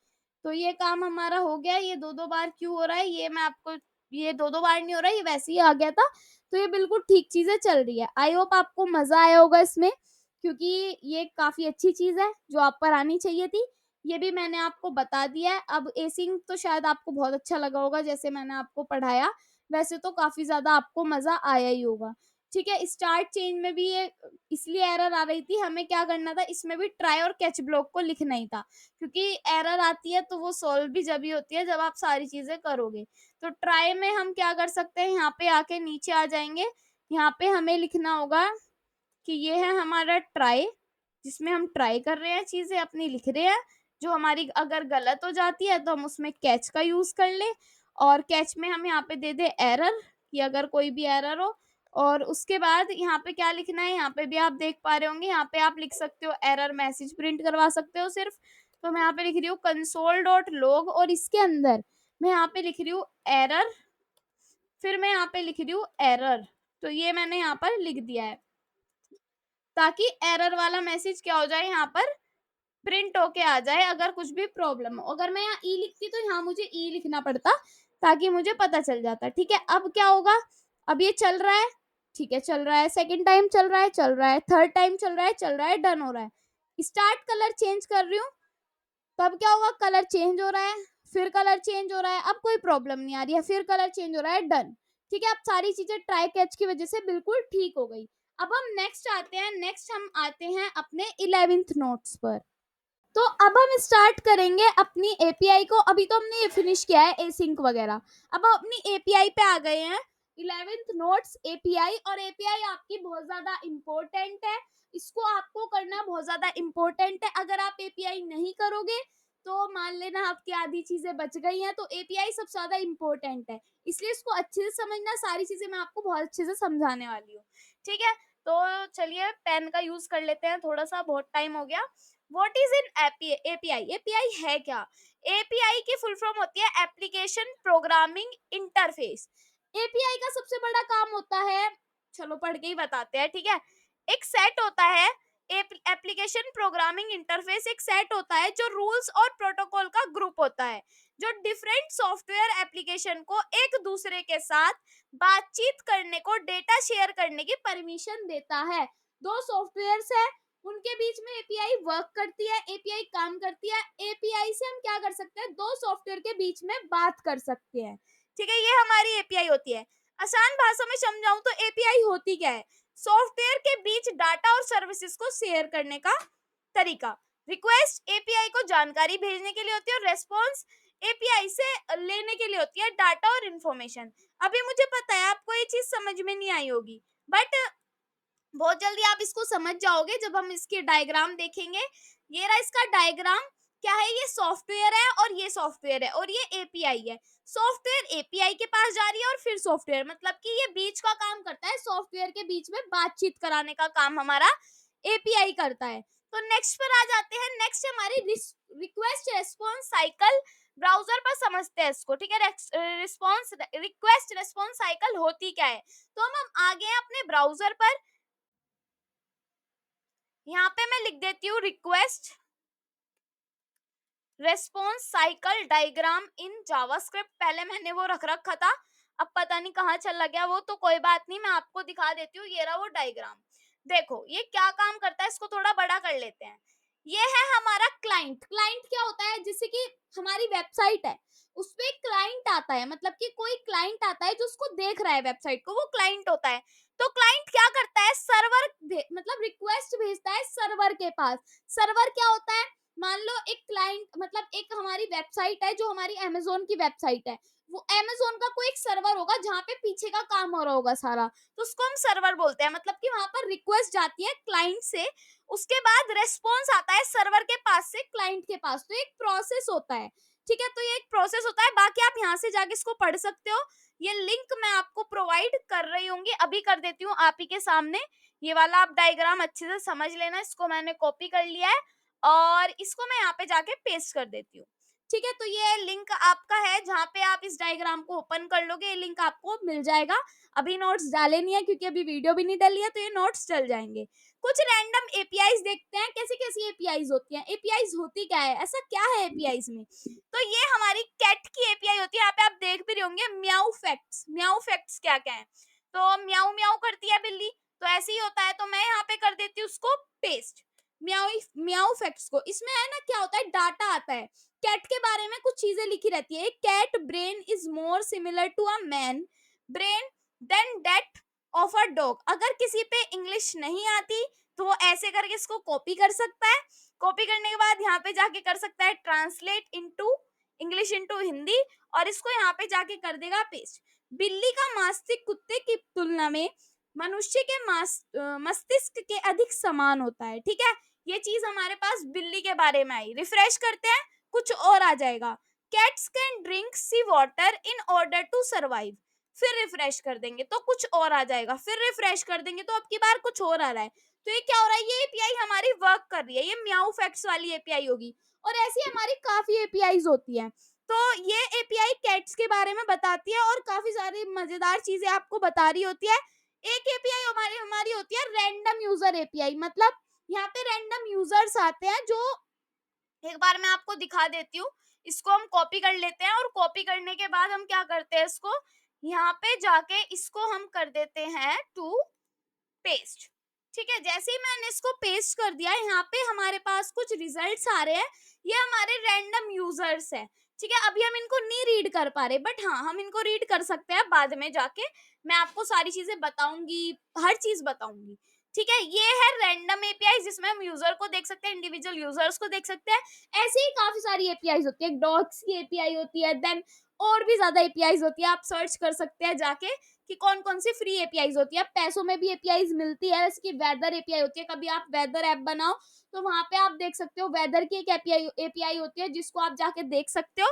तो ये काम हमारा हो गया। ये दो दो बार क्यों हो रहा है ये मैं आपको, ये दो दो बार नहीं हो रहा है, ये वैसे ही आ गया था। तो ये बिल्कुल ठीक चीजें चल रही है। आई होप आपको मजा आया होगा इसमें, क्योंकि ये काफी अच्छी चीज है जो आप पर आनी चाहिए थी। ये भी मैंने आपको बता दिया है। अब एसिंग तो शायद आपको बहुत अच्छा लगा होगा जैसे मैंने आपको पढ़ाया, वैसे तो काफी ज्यादा आपको मजा आया ही होगा, ठीक है। स्टार्ट चेंज में भी ये इसलिए एरर आ रही थी, हमें क्या करना था, इसमें भी ट्राई और कैच ब्लॉक को लिखना ही था, क्योंकि एरर आती है तो वो सॉल्व भी जब ही होती है जब आप सारी चीजें करोगे। तो ट्राई में हम क्या कर सकते हैं, यहाँ पे आके नीचे आ जाएंगे, यहाँ पे हमें लिखना होगा कि ये है हमारा ट्राई, जिसमें हम ट्राई कर रहे हैं, चीजें अपनी लिख रहे हैं। जो हमारी अगर गलत हो जाती है तो हम उसमें कैच का यूज कर ले, और कैच में हम यहाँ पे दे दे एरर, कि अगर कोई भी एरर हो। और उसके बाद यहाँ पे क्या लिखना है, यहाँ पे भी आप देख पा रहे होंगे, यहाँ पे आप लिख सकते हो एरर मैसेज प्रिंट करवा सकते हो सिर्फ। तो मैं यहाँ पे लिख रही हूँ कंसोल डॉट लॉग, और इसके अंदर मैं यहाँ पे लिख रही हूँ एरर, फिर मैं यहाँ पे लिख रही हूँ एरर। तो ये मैंने यहाँ पर लिख दिया है ताकि एरर वाला मैसेज क्या हो जाए, यहाँ पर प्रिंट होके आ जाए अगर कुछ भी प्रॉब्लम हो। अगर मैं यहाँ ई लिखती तो यहाँ मुझे ई लिखना पड़ता ताकि मुझे पता चल जाता, ठीक है। अब क्या होगा, अब ये चल रहा है, ठीक है, चल रहा है, सेकंड टाइम चल रहा है, चल रहा है, थर्ड टाइम चल रहा है, चल रहा है, डन हो रहा है। स्टार्ट कलर चेंज कर रही हूँ, तब क्या होगा, कलर चेंज हो रहा है, फिर कलर चेंज हो रहा है, अब कोई प्रॉब्लम नहीं आ रही है, फिर कलर चेंज हो रहा है, डन, ठीक है। अब सारी चीजें ट्राई कैच की वजह से बिल्कुल ठीक हो गई। अब हम नेक्स्ट आते हैं, नेक्स्ट हम आते हैं अपने 11th नोट्स पर। तो अब हम स्टार्ट करेंगे अपनी एपीआई को। अभी तो हमने ये फिनिश किया है एसिंक वगैरह, अब हम अपनी एपीआई पे आ गए हैं। 11th नोट्स एपीआई, और एपीआई आपकी बहुत ज्यादा इंपॉर्टेंट है, इसको आपको करना बहुत ज्यादा इंपॉर्टेंट है। अगर आप एपीआई नहीं करोगे तो मान लेना आपकी आधी चीजें बच गई हैं। तो एपीआई सबसे ज्यादा इंपॉर्टेंट है, इसलिए इसको अच्छे से समझना। सारी चीजें मैं आपको बहुत अच्छे से समझाने वाली हूँ, ठीक है। तो चलिए पेन का यूज कर लेते हैं, थोड़ा सा बहुत टाइम हो गया। What is in API, API है क्या? एपीआई की फुल फॉर्म होती है एप्लीकेशन प्रोग्रामिंग इंटरफेस। एपीआई का सबसे बड़ा काम होता है, चलो पढ़ के ही बताते हैं, ठीक है। एक सेट होता है, एप्लीकेशन प्रोग्रामिंग इंटरफेस एक सेट होता है जो रूल्स और प्रोटोकॉल का ग्रुप होता है, जो डिफरेंट सॉफ्टवेयर एप्लीकेशन को एक दूसरे के साथ बातचीत करने को, डेटा शेयर करने की परमिशन देता है। दो सॉफ्टवेयर्स है, उनके बीच में एपीआई वर्क करती है, एपीआई काम करती है। एपीआई से हम क्या कर सकते हैं, दो सॉफ्टवेयर के बीच में बात कर सकते हैं, ठीक है। ये हमारी एपीआई होती है। आसान भाषा में समझाऊं तो एपीआई होती क्या है, सॉफ्टवेयर के बीच डाटा और सर्विसेज को शेयर करने का तरीका। रिक्वेस्ट एपीआई को जानकारी भेजने के लिए होती है, और रेस्पॉन्स एपीआई से लेने के लिए होती है डाटा और इंफॉर्मेशन। अभी मुझे पता है आपको ये चीज समझ में नहीं आई होगी, बट बहुत जल्दी आप इसको समझ जाओगे जब हम इसके डायग्राम देखेंगे। ये रहा इसका डायग्राम, क्या है, ये सॉफ्टवेयर है और ये सॉफ्टवेयर है और ये एपीआई है। सॉफ्टवेयर एपीआई के पास जा रही है, और फिर सॉफ्टवेयर, मतलब कि ये बीच का काम करता है, सॉफ्टवेयर के बीच में बातचीत कराने का काम हमारा एपीआई करता है। तो नेक्स्ट पर आ जाते हैं। नेक्स्ट हमारी रिक्वेस्ट रेस्पॉन्स साइकिल ब्राउजर पर समझते हैं इसको, ठीक है। रिस्पॉन्स रिक्वेस्ट रिस्पॉन्स साइकिल होती क्या है, तो हम आ गए हैं अपने ब्राउजर पर। यहाँ पे मैं लिख देती हूँ request response cycle diagram in JavaScript. पहले मैंने वो रख रखा था, अब पता नहीं कहाँ चला गया वो, तो कोई बात नहीं, मैं आपको दिखा देती हूँ। ये रहा वो डायग्राम। देखो ये क्या काम करता है, इसको थोड़ा बड़ा कर लेते हैं। ये है हमारा क्लाइंट। क्लाइंट क्या होता है, जैसे कि हमारी वेबसाइट है, उस पे एक क्लाइंट आता है, मतलब कि कोई क्लाइंट आता है जो उसको देख रहा है वेबसाइट को, वो क्लाइंट होता है। तो क्लाइंट क्या करता है, सर्वर मतलब रिक्वेस्ट भेजता है सर्वर के पास। सर्वर क्या होता है, मान लो एक क्लाइंट, मतलब एक हमारी वेबसाइट है जो हमारी अमेजोन की वेबसाइट है, वो अमेजोन का कोई एक सर्वर होगा जहाँ पे पीछे का काम हो रहा होगा सारा, तो उसको हम सर्वर बोलते हैं। मतलब कि वहां पर रिक्वेस्ट जाती है क्लाइंट से, उसके बाद रेस्पॉन्स आता है सर्वर के पास से क्लाइंट के पास, तो एक प्रोसेस होता है, ठीक है। तो ये एक प्रोसेस होता है, बाकी आप यहाँ से जाके इसको पढ़ सकते हो। ये लिंक मैं आपको प्रोवाइड कर रही होंगी, अभी कर देती हूँ आप ही के सामने। ये वाला आप डायग्राम अच्छे से समझ लेना, इसको मैंने कॉपी कर लिया है और इसको मैं यहाँ पे जाके पेस्ट कर देती हूँ, ठीक है। तो ये लिंक आपका है जहाँ पे आप इस डायग्राम को ओपन कर लोगे, ये लिंक आपको मिल जाएगा। अभी नोट्स डाले नहीं है क्योंकि अभी वीडियो भी नहीं डली है, तो ये नोट्स चल जाएंगे। कुछ रैंडम एपीआईज देखते हैं, कैसी कैसी एपीआईज होती हैं। एपीआईज होती क्या है, ऐसा क्या है एपीआईज में, तो ये हमारी कैट की एपीआई होती है। यहाँ पे आप देख भी रहे होंगे म्याऊ फैक्ट्स। म्याऊ फैक्ट्स क्या क्या है, तो म्याऊ म्याऊ करती है बिल्ली, तो ऐसे ही होता है। तो मैं यहाँ पे कर देती हूँ उसको पेस्ट, म्याऊ म्याऊ फैक्ट्स को। इसमें है ना क्या होता है, डाटा आता है, कैट के बारे में कुछ चीजें लिखी रहती है। Cat brain is more similar to a man brain than that of a dog. अगर किसी पे इंग्लिश नहीं आती तो वो ऐसे करके इसको कॉपी कर सकता है। कॉपी करने के बाद यहाँ पे जाके कर सकता है translate into English into Hindi, और इसको यहाँ पे जाके कर देगा पेस्ट। बिल्ली का मस्तिष्क कुत्ते की तुलना में मनुष्य के मस्तिष्क के अधिक समान होता है, ठीक है। ये चीज हमारे पास बिल्ली के बारे में आई। रिफ्रेश करते हैं, कुछ और आ जाएगा। Cats can drink sea water in order to survive. फिर रिफ्रेश कर देंगे तो कुछ और आ जाएगा, फिर रिफ्रेश कर देंगे तो अब की बार कुछ और आ रहा है। तो ये क्या हो रहा है, ये एपीआई हमारी वर्क कर रही है, ये म्याऊ फैक्ट्स वाली एपीआई होगी। और ऐसी हमारी काफी एपीआईज होती हैं। तो ये एपीआई कैट्स के बारे में बताती है और काफी सारी मजेदार चीजें आपको बता रही होती है। एक एपीआई हमारी हमारी होती है रैंडम यूजर एपीआई। मतलब यहाँ पे रैंडम यूजर्स आते हैं, जो एक बार मैं आपको दिखा देती हूँ। इसको हम कॉपी कर लेते हैं और कॉपी करने के बाद हम क्या करते हैं, इसको यहाँ पे जाके इसको हम कर देते हैं टू पेस्ट, ठीक है। जैसे ही मैंने इसको पेस्ट कर दिया, यहाँ पे हमारे पास कुछ रिजल्ट्स आ रहे हैं। ये हमारे रैंडम यूजर्स है, ठीक है। अभी हम इनको नहीं रीड कर पा रहे, बट हाँ हम इनको रीड कर सकते हैं बाद में जाके। मैं आपको सारी चीजें बताऊंगी, हर चीज बताऊंगी, ठीक है। ये है रैंडम एपीआई जिसमें हम यूजर को देख सकते हैं, इंडिविजुअल यूजर्स को देख सकते हैं। ऐसे ही काफी सारी एपीआई होती है, डॉग्स की एपीआई होती है, देन और भी ज्यादा एपीआई होती है। आप सर्च कर सकते हैं जाके कि कौन कौन सी फ्री एपीआईज होती है। पैसों में भी एपीआईज मिलती है, जैसे कि वेदर एपीआई होती है। कभी आप वेदर ऐप बनाओ तो वहां पे आप देख सकते हो, वेदर की एक एपीआई होती है जिसको आप जाके देख सकते हो।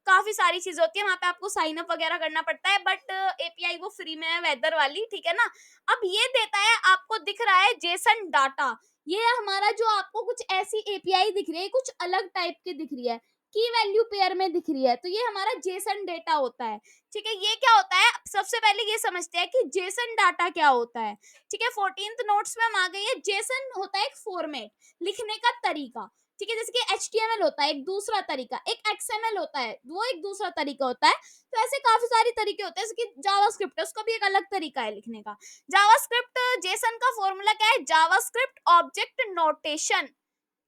काफी सारी चीज होती है, वहां पे आपको साइन अप वगैरह करना पड़ता है, बट एपीआई वो फ्री में है, वेदर वाली, ठीक है ना। अब ये देता है, आपको दिख रहा है जेसन डाटा। ये हमारा जो आपको कुछ ऐसी एपीआई दिख रही है, कुछ अलग टाइप की दिख रही है, की वैल्यू पेयर में दिख रही है, तो ये हमारा जेसन डेटा होता है, ठीक है। ये क्या होता है, सबसे पहले ये समझते हैं कि जेसन डाटा क्या होता है, ठीक है। 14th नोट्स में हम आ गए हैं। जेसन होता है एक फॉर्मेट, लिखने का तरीका, ठीक है। जैसे कि HTML होता है एक दूसरा तरीका, एक XML होता है वो एक दूसरा तरीका होता है। तो ऐसे काफी सारे तरीके होते हैं, जैसे कि जावास्क्रिप्ट है, उसका भी एक अलग तरीका है लिखने का। जावास्क्रिप्ट जेसन का फॉर्मूला क्या है, जावास्क्रिप्ट ऑब्जेक्ट नोटेशन।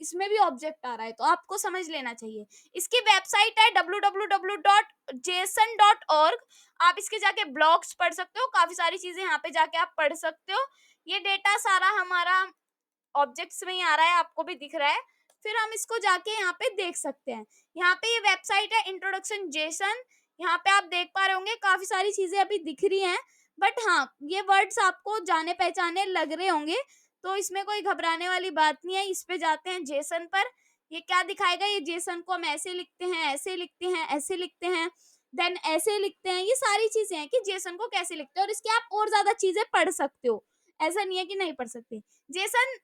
इसमें भी ऑब्जेक्ट आ रहा है तो आपको समझ लेना चाहिए। इसकी वेबसाइट है www.json.org। आप इसके जाके ब्लॉग्स पढ़ सकते हो, काफी सारी चीजें यहाँ पे जाके आप पढ़ सकते हो। ये डेटा सारा हमारा ऑब्जेक्ट्स में ही आ रहा है, आपको भी दिख रहा है। फिर हम इसको जाके यहाँ पे देख सकते हैं। यहाँ पे ये वेबसाइट है इंट्रोडक्शन जेसन। यहाँ पे आप देख पा रहे होंगे काफी सारी चीजें अभी दिख रही हैं, बट हाँ ये वर्ड्स आपको जाने पहचाने लग रहे होंगे, तो इसमें कोई घबराने वाली बात नहीं है। इस पे जाते हैं जेसन पर। ये क्या दिखाएगा, ये जेसन को हम ऐसे लिखते हैं, ऐसे लिखते हैं, ऐसे लिखते हैं, देन ऐसे लिखते हैं। ये सारी चीजें हैं कि जेसन को कैसे लिखते हैं, और इसके आप और ज्यादा चीजें पढ़ सकते हो, ऐसा नहीं है कि नहीं पढ़ सकते। जेसन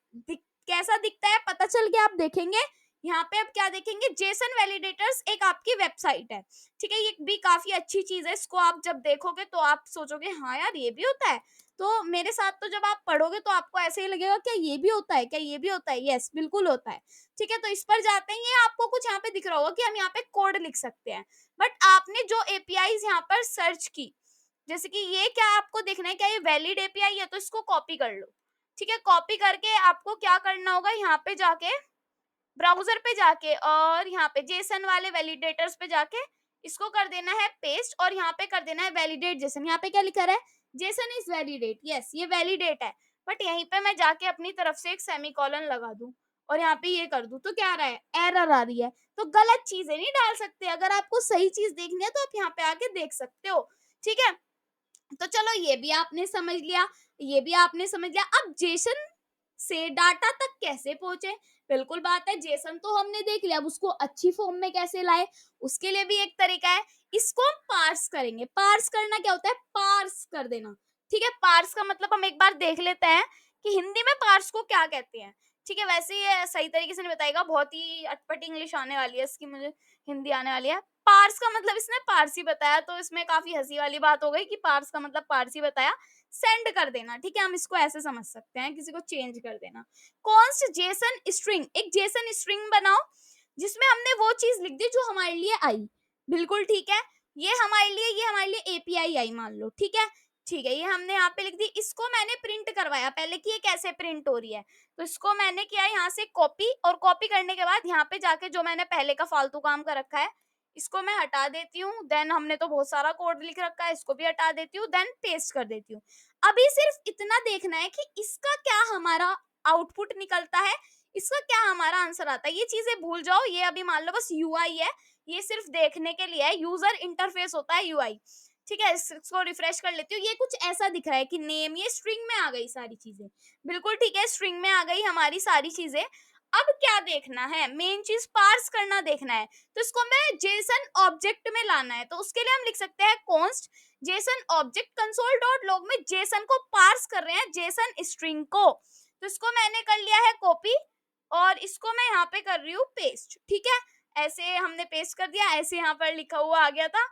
कैसा दिखता है पता चल गया, आप देखेंगे यहाँ पे अब क्या देखेंगे, जेसन वैलिडेटर्स एक आपकी वेबसाइट है, ठीक है, ये भी काफी अच्छी चीज है, इसको आप जब देखोगे तो आप सोचोगे हाँ यार ये भी होता है। तो मेरे साथ तो जब आप पढ़ोगे तो आपको ऐसे ही लगेगा क्या ये भी होता है, क्या ये भी होता है, यस बिल्कुल होता है। ठीक है, तो इस पर जाते हैं, ये आपको कुछ यहाँ पे दिख रहा होगा कि हम यहाँ पे कोड लिख सकते हैं, बट आपने जो एपीआईज यहाँ पर सर्च की, जैसे कि ये क्या आपको देखना है क्या ये वैलिड एपीआई है, तो इसको कॉपी कर लो। ठीक है, कॉपी करके आपको क्या करना होगा, यहाँ पे जाके ब्राउजर पे जाके और यहाँ पे जेसन वाले वैलिडेटर्स पे जाके इसको कर देना है पेस्ट, और यहाँ पे कर देना है वैलिडेट जेसन। यहाँ पे क्या लिखा है, जेसन इज वैलिडेट, यस ये वैलिडेट है, बट यहीं पे मैं जाके अपनी तरफ से एक सेमीकोलन लगा दूं और यहाँ पे ये कर दूं, तो क्या आ रहा है, एरर आ रही है। तो गलत चीजें नहीं डाल सकते, अगर आपको सही चीज देखनी है तो आप यहाँ पे आके देख सकते हो। ठीक है, तो चलो ये भी आपने समझ लिया, ये भी आपने समझ लिया। अब जेसन से डाटा तक कैसे पहुंचे, बिल्कुल बात है, जेसन तो हमने देख लिया, अब उसको अच्छी फॉर्म में कैसे लाए, उसके लिए भी एक तरीका है, इसको हम पार्स करेंगे। पार्स करना क्या होता है, पार्स कर देना। ठीक है, पार्स का मतलब हम एक बार देख लेते हैं कि हिंदी में पार्स को क्या कहते हैं। ठीक है, वैसे ये सही तरीके से नहीं बताएगा, बहुत ही अटपटी इंग्लिश आने वाली है इसकी, मुझे हिंदी आने वाली है। पार्स का मतलब इसने पारसी बताया, तो इसमें काफी हंसी वाली बात हो गई कि पार्स का मतलब पारसी बताया, सेंड कर देना। ठीक है, हम इसको ऐसे समझ सकते हैं, किसी को चेंज कर देना। कॉन्स्ट जेसन स्ट्रिंग, एक जेसन स्ट्रिंग बनाओ जिसमें हमने वो चीज लिख दी जो हमारे लिए आई। बिल्कुल ठीक है, ये हमारे लिए एपीआई आई मान लो। ठीक है, ठीक है, ये हमने यहाँ पे लिख दी, इसको मैंने प्रिंट करवाया पहले कि ये कैसे प्रिंट हो रही है, तो इसको मैंने किया यहाँ से कॉपी, और कॉपी करने के बाद यहाँ पे जाके जो मैंने पहले का फालतू काम कर रखा है इसको मैं हटा देती हूँ। देन हमने तो बहुत सारा कोड लिख रखा है, इसको भी हटा देती हूँ, देन पेस्ट कर देती हूँ। अभी सिर्फ इतना देखना है कि इसका क्या हमारा आउटपुट निकलता है, इसका क्या हमारा आंसर आता है। ये चीजें भूल जाओ, ये अभी मान लो बस यूआई है, ये सिर्फ देखने के लिए है, यूजर इंटरफेस होता है यूआई। ठीक है, इसको रिफ्रेश कर लेती हूँ, ये कुछ ऐसा दिख रहा है कि नेम, ये स्ट्रिंग में आ गई सारी चीजें। बिल्कुल ठीक है, स्ट्रिंग में आ गई हमारी सारी चीजें। अब क्या देखना है, मेन चीज पार्स करना देखना है, तो इसको मैं जेसन ऑब्जेक्ट में लाना है, तो उसके लिए हम लिख सकते हैं const Jason object console dot log में जेसन को पार्स कर रहे हैं, जेसन स्ट्रिंग को। तो इसको मैंने कर लिया है कॉपी, और इसको मैं यहाँ पे कर रही हूँ पेस्ट। ठीक है, ऐसे हमने पेस्ट कर दिया, ऐसे यहाँ पर लिखा हुआ आ गया था।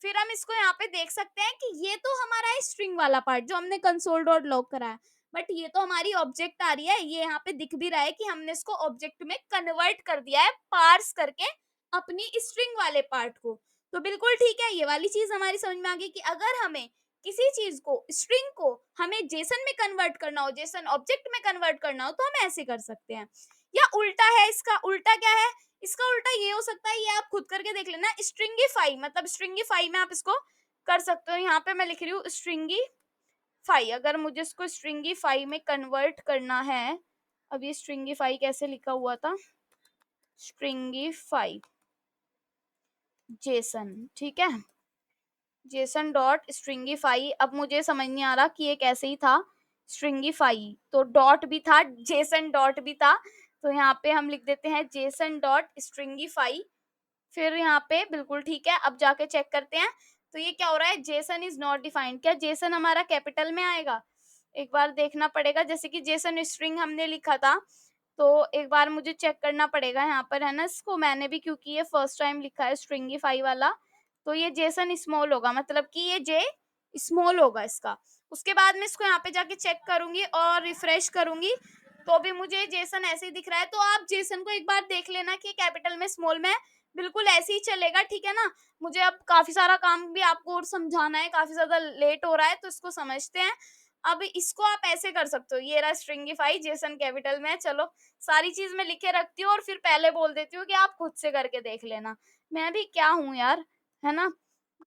फिर हम इसको यहाँ पे देख सकते हैं कि ये तो हमारा है स्ट्रिंग वाला पार्ट जो हमने कंसोल डॉट लॉग करा है, बट ये तो हमारी ऑब्जेक्ट आ रही है, ये यहाँ पे दिख भी रहा है कि हमने इसको ऑब्जेक्ट में कन्वर्ट कर दिया है पार्स करके अपनी स्ट्रिंग वाले पार्ट को। तो बिल्कुल ठीक है, ये वाली चीज हमारी समझ में आ गई कि अगर हमें किसी चीज को, स्ट्रिंग को हमें जेसन में कन्वर्ट करना हो, जेसन ऑब्जेक्ट में कन्वर्ट करना हो, तो हम ऐसे कर सकते हैं। या उल्टा है, इसका उल्टा क्या है, इसका उल्टा ये हो सकता है, ये आप खुद करके देख लेना, स्ट्रिंगीफाई, मतलब स्ट्रिंगीफाई में आप इसको कर सकते हो। यहाँ पे मैं लिख रही हूँ स्ट्रिंगीफाई, अगर मुझे इसको स्ट्रिंगीफाई में कन्वर्ट करना है, अब ये स्ट्रिंगीफाई कैसे लिखा हुआ था, स्ट्रिंगीफाई जेसन, ठीक है, जेसन डॉट स्ट्रिंगीफाई। अब मुझे समझ नहीं आ रहा कि ये कैसे ही था, स्ट्रिंगीफाई तो डॉट भी था, जेसन डॉट भी था, तो यहाँ पे हम लिख देते हैं जेसन डॉट स्ट्रिंगीफाई। फिर यहाँ पे बिल्कुल ठीक है, अब जाके चेक करते हैं, तो ये क्या हो रहा है, जेसन इज नॉट डिफाइंड, क्या जेसन हमारा कैपिटल में आएगा, एक बार देखना पड़ेगा। जैसे कि जेसन स्ट्रिंग हमने लिखा था, तो एक बार मुझे चेक करना पड़ेगा यहाँ पर, है ना, इसको मैंने भी, क्योंकि ये फर्स्ट टाइम लिखा है स्ट्रिंगीफाई वाला, तो ये जेसन स्मॉल होगा, मतलब कि ये जे स्मॉल होगा इसका। उसके बाद में इसको यहाँ पे जाके चेक करूंगी और रिफ्रेश करूंगी, तो भी मुझे जेसन ऐसे ही दिख रहा है। तो आप जेसन को एक बार देख लेना कि कैपिटल में, स्मॉल में, बिल्कुल ऐसे ही चलेगा। ठीक है ना, मुझे अब काफी सारा काम भी आपको और समझाना है, काफी ज्यादा लेट हो रहा है, तो इसको समझते हैं। अब इसको आप ऐसे कर सकते हो, ये रहा स्ट्रिंगीफाई, जेसन कैपिटल में है। चलो सारी चीज मैं लिखे रखती हूँ और फिर पहले बोल देती हूँ कि आप खुद से करके देख लेना, मैं भी क्या हूँ यार, है ना,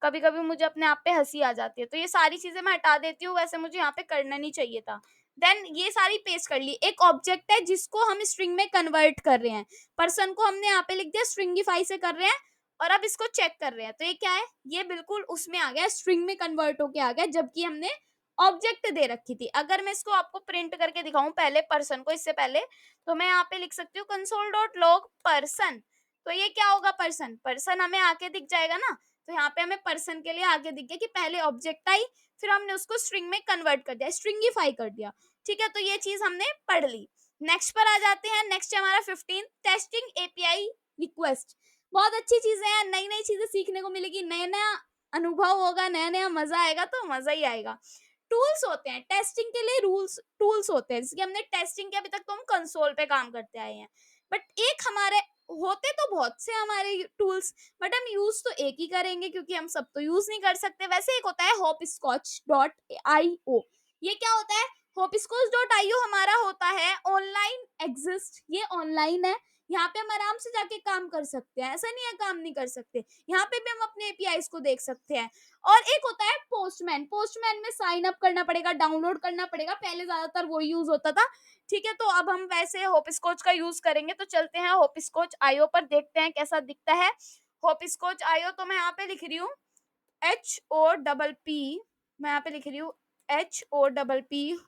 कभी कभी मुझे अपने आप पे हंसी आ जाती है। तो ये सारी चीजें मैं हटा देती हूँ, वैसे मुझे यहाँ पे करना नहीं चाहिए था। देन ये सारी पेस्ट कर ली, एक ऑब्जेक्ट है जिसको हम स्ट्रिंग में कन्वर्ट कर रहे हैं, पर्सन को हमने यहाँ पे लिख दिया स्ट्रिंगीफाई से कर रहे हैं, और अब इसको चेक कर रहे हैं, तो ये क्या है, ये बिल्कुल उसमें आ गया, स्ट्रिंग में कन्वर्ट होके आ गया, जबकि हमने ऑब्जेक्ट दे रखी थी। अगर मैं इसको आपको प्रिंट करके दिखाऊं पहले पर्सन को, इससे पहले, तो मैं यहाँ पे लिख सकती हूँ कंसोल डॉट लॉग पर्सन, तो ये क्या होगा, पर्सन, पर्सन हमें आके दिख जाएगा ना, तो यहाँ पे हमें पर्सन के लिए आगे दिख गया कि पहले ऑब्जेक्ट आई, फिर हमने उसको स्ट्रिंग में कन्वर्ट कर दिया, स्ट्रिंगीफाई कर दिया। ठीक है, तो ये चीज हमने पढ़ ली। नेक्स्ट पर आ जाते हैं। नेक्स्ट है हमारा 15 टेस्टिंग एपीआई रिक्वेस्ट। बहुत अच्छी चीजें हैं, नई नई चीजें सीखने को मिलेगी, नया नया अनुभव होगा, नया नया मजा आएगा, तो मजा ही आएगा। टूल्स होते हैं टेस्टिंग के लिए, रूल्स टूल्स होते हैं, जैसे कि हमने टेस्टिंग किया, अभी तक तो हम कंसोल पे काम करते आए हैं, बट एक हमारे होते तो बहुत से हमारे टूल्स, बट हम यूज तो एक ही करेंगे क्योंकि हम सब तो यूज नहीं कर सकते। वैसे एक होता है hopscotch.io। ये क्या होता है? hopscotch.io हमारा होता है ऑनलाइन एग्जिस्ट, ये ऑनलाइन है, यहाँ पे हम आराम से जाके काम कर सकते हैं, ऐसा नहीं है काम नहीं कर सकते, यहाँ पे भी हम अपने एपीआईज को देख सकते हैं। और एक होता है पोस्टमैन। पोस्टमैन में साइन अप करना पड़ेगा, डाउनलोड करना पड़ेगा, पहले ज्यादातर वो यूज होता था। ठीक है, तो अब हम वैसे होपस्कॉच का यूज करेंगे, तो चलते हैं होपस्कॉच आईओ पर, देखते हैं कैसा दिखता है होपस्कॉच आईओ। तो मैं यहाँ पे लिख रही हूँ HOPP, मैं यहाँ पे लिख रही हूँ HOPP,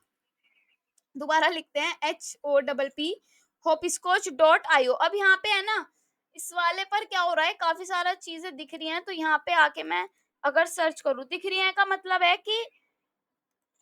दोबारा लिखते हैं HOPP hopscotch.io। अब यहाँ पे है ना, इस वाले पर क्या हो रहा है, काफी सारा चीजें दिख रही हैं, तो यहाँ पे आके मैं अगर सर्च करूँ, दिख रही है का मतलब है कि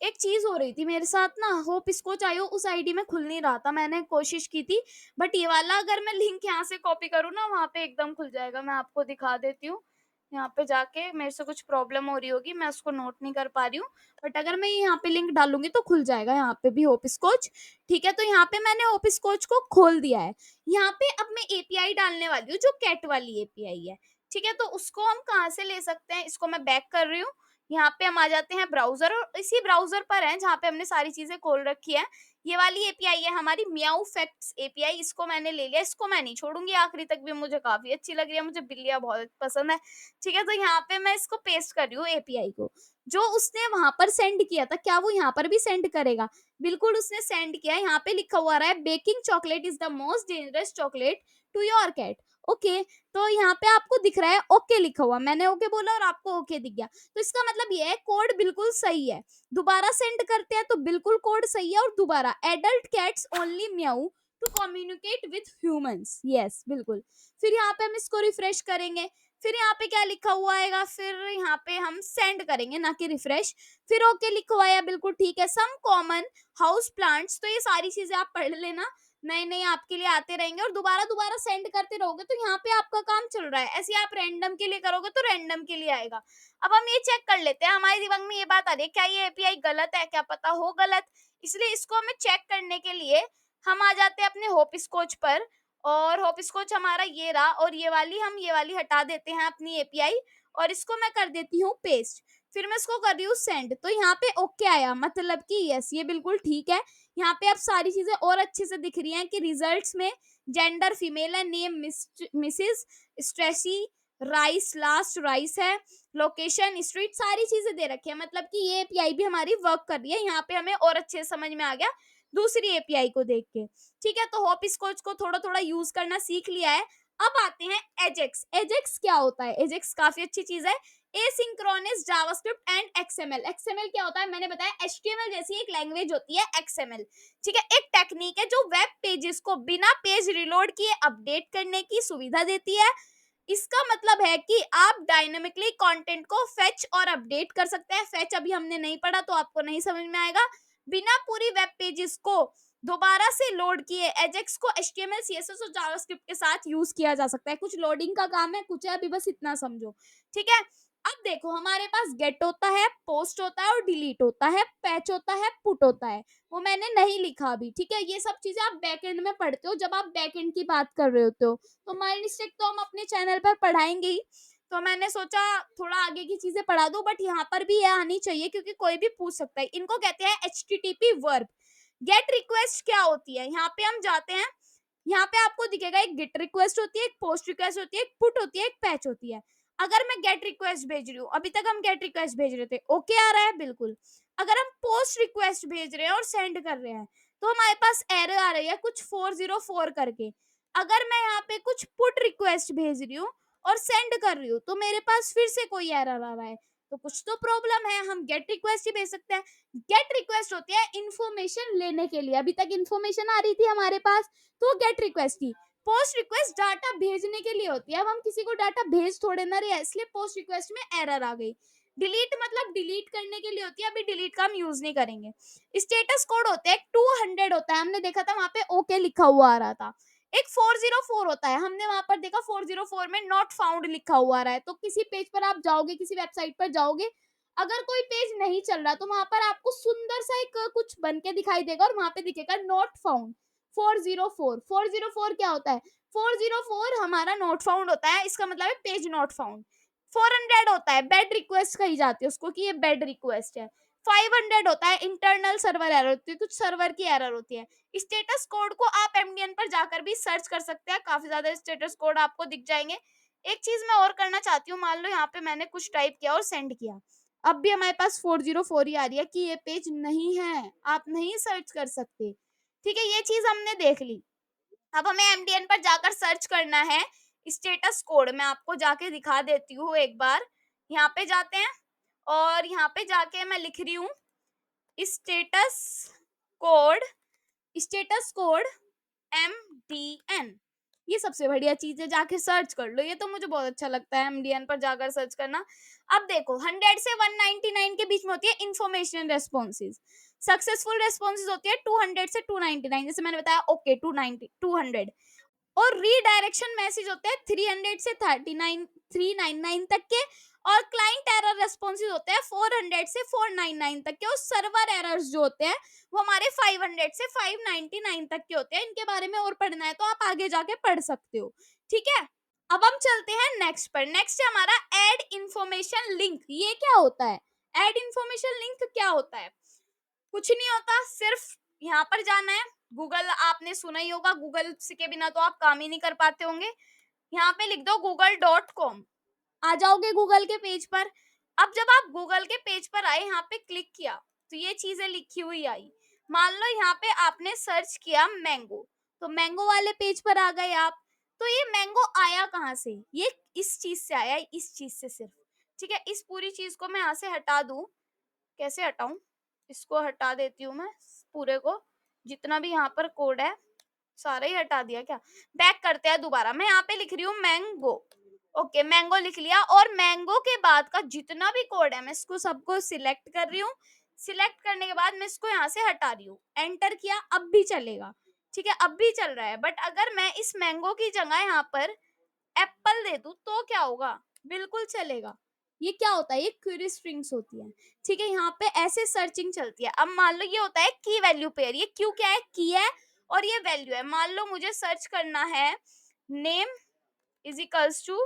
एक चीज हो रही थी मेरे साथ ना, होप स्कॉच आयो उस आईडी में खुल नहीं रहा था, मैंने कोशिश की थी, बट ये वाला अगर मैं लिंक यहाँ से कॉपी करूँ ना, वहाँ पे एकदम खुल जाएगा। मैं आपको दिखा देती हूँ, यहाँ पे जाके मेरे से कुछ प्रॉब्लम हो रही होगी, मैं उसको नोट नहीं कर पा रही हूँ, बट अगर मैं यहाँ पे लिंक डालूंगी तो खुल जाएगा यहाँ पे भी होप स्कॉच। ठीक है, तो यहाँ पे मैंने होप स्कॉच को खोल दिया है। यहाँ पे अब मैं एपीआई डालने वाली हूँ, जो कैट वाली एपीआई है। ठीक है, तो उसको हम कहाँ से ले सकते हैं, इसको मैं बैक कर रही हूँ, यहाँ पे हम आ जाते हैं ब्राउजर, और इसी ब्राउजर पर है जहाँ पे हमने सारी चीजें खोल रखी है। ये वाली एपीआई है हमारी म्याऊ फैक्ट्स एपीआई, इसको मैंने ले लिया, इसको मैं नहीं छोड़ूंगी आखिरी तक भी, मुझे काफी अच्छी लग रही है, मुझे बिल्लियां बहुत पसंद है। ठीक है, तो यहाँ पे मैं इसको पेस्ट कर रही हूँ एपीआई को, जो उसने वहां पर सेंड किया था, क्या वो यहाँ पर भी सेंड करेगा? बिल्कुल उसने सेंड किया है। यहाँ पे लिखा हुआ रहा है baking chocolate is the most dangerous chocolate to your cat. Okay, तो यहाँ पे आपको दिख रहा है ओके लिखा हुआ, मैंने ओके बोला और आपको ओके दिख गया, तो इसका मतलब ये है कोड बिल्कुल सही है। दोबारा सेंड करते हैं तो बिल्कुल कोड सही है, और दोबारा adult cats only meow to communicate with humans, yes बिल्कुल। फिर यहाँ पे हम इसको रिफ्रेश करेंगे, फिर यहाँ पे क्या लिखा हुआ आएगा, फिर यहाँ पे हम सेंड करेंगे ना कि रिफ्रेश, फिर ओके लिखा हुआ है, बिल्कुल ठीक है। सम कॉमन हाउस प्लांट्स, तो ये सारी चीजें आप पढ़ लेना, नए नए आपके लिए आते रहेंगे, और दोबारा दोबारा सेंड करते रहोगे तो यहाँ पे आपका काम चल रहा है। ऐसे आप रैंडम के लिए करोगे तो रैंडम के लिए आएगा। अब हम ये चेक कर लेते हैं, हमारे दिमाग में ये बात आ रही है, क्या ये एपीआई गलत है, क्या पता हो गलत, इसलिए इसको हमें चेक करने के लिए हम आ जाते हैं अपने होप स्कॉच पर, और होप स्कॉच हमारा ये रहा, और ये वाली हटा देते हैं अपनी एपीआई, और इसको मैं कर देती हूँ पेस्ट, फिर मैं इसको कर रही हूँ सेंड, तो यहाँ पे ओके आया, मतलब कि यस ये बिल्कुल ठीक है। यहाँ पे अब सारी चीजें और अच्छे से दिख रही हैं कि रिजल्ट्स में जेंडर फीमेल है, name Mrs Strachey rice, last rice है, लोकेशन स्ट्रीट, सारी चीजें दे रखी है, मतलब कि ये एपीआई भी हमारी वर्क कर रही है। यहाँ पे हमें और अच्छे से समझ में आ गया दूसरी एपीआई को देख के। ठीक है, तो होप स्कॉच को थोड़ा थोड़ा यूज करना सीख लिया है। अब आते हैं एजेक्स। एजेक्स क्या होता है? एजेक्स काफी अच्छी चीज है, asynchronous JavaScript and XML. XML क्या होता है मैंने बताया, एचटीएमएल जैसी एक लैंग्वेज होती है एक्सएमएल। ठीक है, एक टेक्निक है जो वेब पेजेस को बिना पेज रिलोड किए अपडेट करने की सुविधा देती है। इसका मतलब है कि आप डायनामिकली कंटेंट को फेच और अपडेट कर सकते हैं। फेच अभी हमने नहीं पढ़ा तो आपको नहीं समझ में आएगा। बिना पूरी वेब पेजेस को दोबारा से लोड किए एजेक्स को एचटीएमएल सीएसएस और जावास्क्रिप्ट के साथ यूज किया जा सकता है। कुछ लोडिंग का काम है, कुछ है, अभी बस इतना समझो। ठीक है, अब देखो हमारे पास गेट होता है, पोस्ट होता है और डिलीट होता है, पैच होता है, पुट होता है, वो मैंने नहीं लिखा अभी। ठीक है, ये सब चीजें आप बैकएंड में पढ़ते हो जब आप बैकएंड की बात कर रहे होते हो, तो माइंड स्टेक तो हम अपने चैनल पर पढ़ाएंगे ही, तो मैंने सोचा थोड़ा आगे की चीजें पढ़ा दूं, बट यहाँ पर भी ये आनी चाहिए क्योंकि कोई भी पूछ सकता है। इनको कहते हैं HTTP वर्ब। गेट रिक्वेस्ट क्या होती है, यहाँ पे हम जाते हैं, यहाँ पे आपको दिखेगा एक गेट रिक्वेस्ट होती है, एक पोस्ट रिक्वेस्ट होती है, एक पुट होती है, एक पैच होती है। अगर मैं गेट रिक्वेस्ट भेज रही हूँ, अभी तक हम गेट रिक्वेस्ट भेज रहे थे, ओके आ रहा है बिल्कुल। अगर हम पोस्ट रिक्वेस्ट भेज रहे हैं और सेंड कर रहे हैं तो हमारे पास एरर आ रही है कुछ 404 करके। अगर मैं यहाँ पे कुछ पुट रिक्वेस्ट भेज रही हूँ और सेंड कर रही हूँ तो मेरे पास फिर से कोई एरर आ रहा है, तो कुछ तो प्रॉब्लम है। हम गेट रिक्वेस्ट ही भेज सकते हैं। गेट रिक्वेस्ट होती है इंफॉर्मेशन लेने के लिए, अभी तक इंफॉर्मेशन आ रही थी हमारे पास तो गेट रिक्वेस्ट थी। पोस्ट रिक्वेस्ट डाटा भेजने के लिए होती है, अब हम किसी को डाटा भेज थोड़े ना रहे हैं, इसलिए पोस्ट रिक्वेस्ट में एरर आ गई। डिलीट मतलब डिलीट करने के लिए होती है, अभी डिलीट का हम यूज नहीं करेंगे। स्टेटस कोड होते हैं, 200 होता है, हमने देखा था वहां पे ओके लिखा हुआ आ रहा था। एक 404 होता है, हमने वहां पर देखा 404 में नॉट फाउंड लिखा हुआ आ रहा है। तो किसी पेज पर आप जाओगे, किसी वेबसाइट पर जाओगे, अगर कोई पेज नहीं चल रहा तो वहां पर आपको सुंदर सा एक कुछ बन के दिखाई देगा और वहां पे दिखेगा नॉट फाउंड 404। 404 क्या होता है? 404 हमारा नॉट फाउंड होता है, इसका मतलब है पेज नॉट फाउंड। 400 होता है बेड रिक्वेस्ट कही जाती है उसको कि ये बेड रिक्वेस्ट है। 500 होता है इंटरनल सर्वर एरर होती है, कुछ सर्वर की एरर होती है। स्टेटस कोड को आप एमडीएन पर जाकर भी सर्च कर सकते हैं, काफी ज्यादा स्टेटस कोड आपको दिख जाएंगे। एक चीज मैं और करना चाहती हूँ, मान लो यहाँ पे मैंने कुछ टाइप किया और सेंड किया, अब भी हमारे पास 404 ही आ रही है कि ये पेज नहीं है, आप नहीं सर्च कर सकते। ठीक है, ये चीज हमने देख ली। अब हमें एमडीएन पर जाकर सर्च करना है स्टेटस कोड। मैं आपको जाके दिखा देती हूँ एक बार। यहाँ पे जाते हैं और यहाँ पे जाके मैं लिख रही हूँ स्टेटस कोड, स्टेटस कोड एमडीएन। ये सबसे बढ़िया चीज है, जाके सर्च कर लो, ये तो मुझे बहुत अच्छा लगता है एमडीएन पर जाकर सर्च करना। अब देखो 100 से 199 के बीच में होती है इंफॉर्मेशन रेस्पॉन्सेज। सक्सेसफुल रेस्पॉन्सेज होती है 200 से 299, जैसे मैंने बताया ओके 200। और रीडायरेक्शन मैसेज होते हैं 300 से 399 तक के। और क्लाइंट एरर रेस्पॉन्सेज होते हैं 400 से 499 तक के। और सर्वर एरर्स जो होते हैं वो हमारे 500 से 599 तक के होते हैं। इनके बारे में और पढ़ना है तो आप आगे जाके पढ़ सकते हो। ठीक है, अब हम चलते हैं नेक्स्ट पर। नेक्स्ट है हमारा एड इंफॉर्मेशन लिंक। ये क्या होता है? एड इंफॉर्मेशन लिंक क्या होता है? कुछ नहीं होता, सिर्फ यहाँ पर जाना है। गूगल आपने सुना ही होगा, गूगल के बिना तो आप काम ही नहीं कर पाते होंगे। यहाँ पे लिख दो google.com, आ जाओगे गूगल के पेज पर। अब जब आप गूगल के पेज पर आए, यहाँ पे क्लिक किया तो ये चीजें लिखी हुई आई। मान लो यहाँ पे आपने सर्च किया मैंगो, तो मैंगो वाले पेज पर आ गए आप। तो ये मैंगो आया कहाँ से? ये इस चीज से आया, इस चीज से सिर्फ। ठीक है, इस पूरी चीज को मैं यहाँ से हटा दूं, कैसे हटाऊं? इसको हटा देती हूँ मैं पूरे को, जितना भी यहाँ पर कोड है सारा ही हटा दिया क्या? बैक करते हैं दोबारा। मैं यहाँ पे लिख रही हूँ मैंगो। ओके, मैंगो लिख लिया और मैंगो के बाद का जितना भी कोड है मैं इसको सबको सिलेक्ट कर रही हूँ। सिलेक्ट करने के बाद मैं इसको यहाँ से हटा रही हूँ, एंटर किया, अब भी चलेगा। ठीक है, अब भी चल रहा है। बट अगर मैं इस मैंगो की जगह यहाँ पर एप्पल दे दूं तो क्या होगा? बिल्कुल चलेगा। ये क्या होता है? ये क्वेरी स्ट्रिंग्स होती है। ठीक है, यहाँ पे ऐसे सर्चिंग चलती है। अब मान लो ये होता है की वैल्यू पेयर। ये क्यू क्या है? की है और ये वैल्यू है। मान लो मुझे सर्च करना है name is equals to,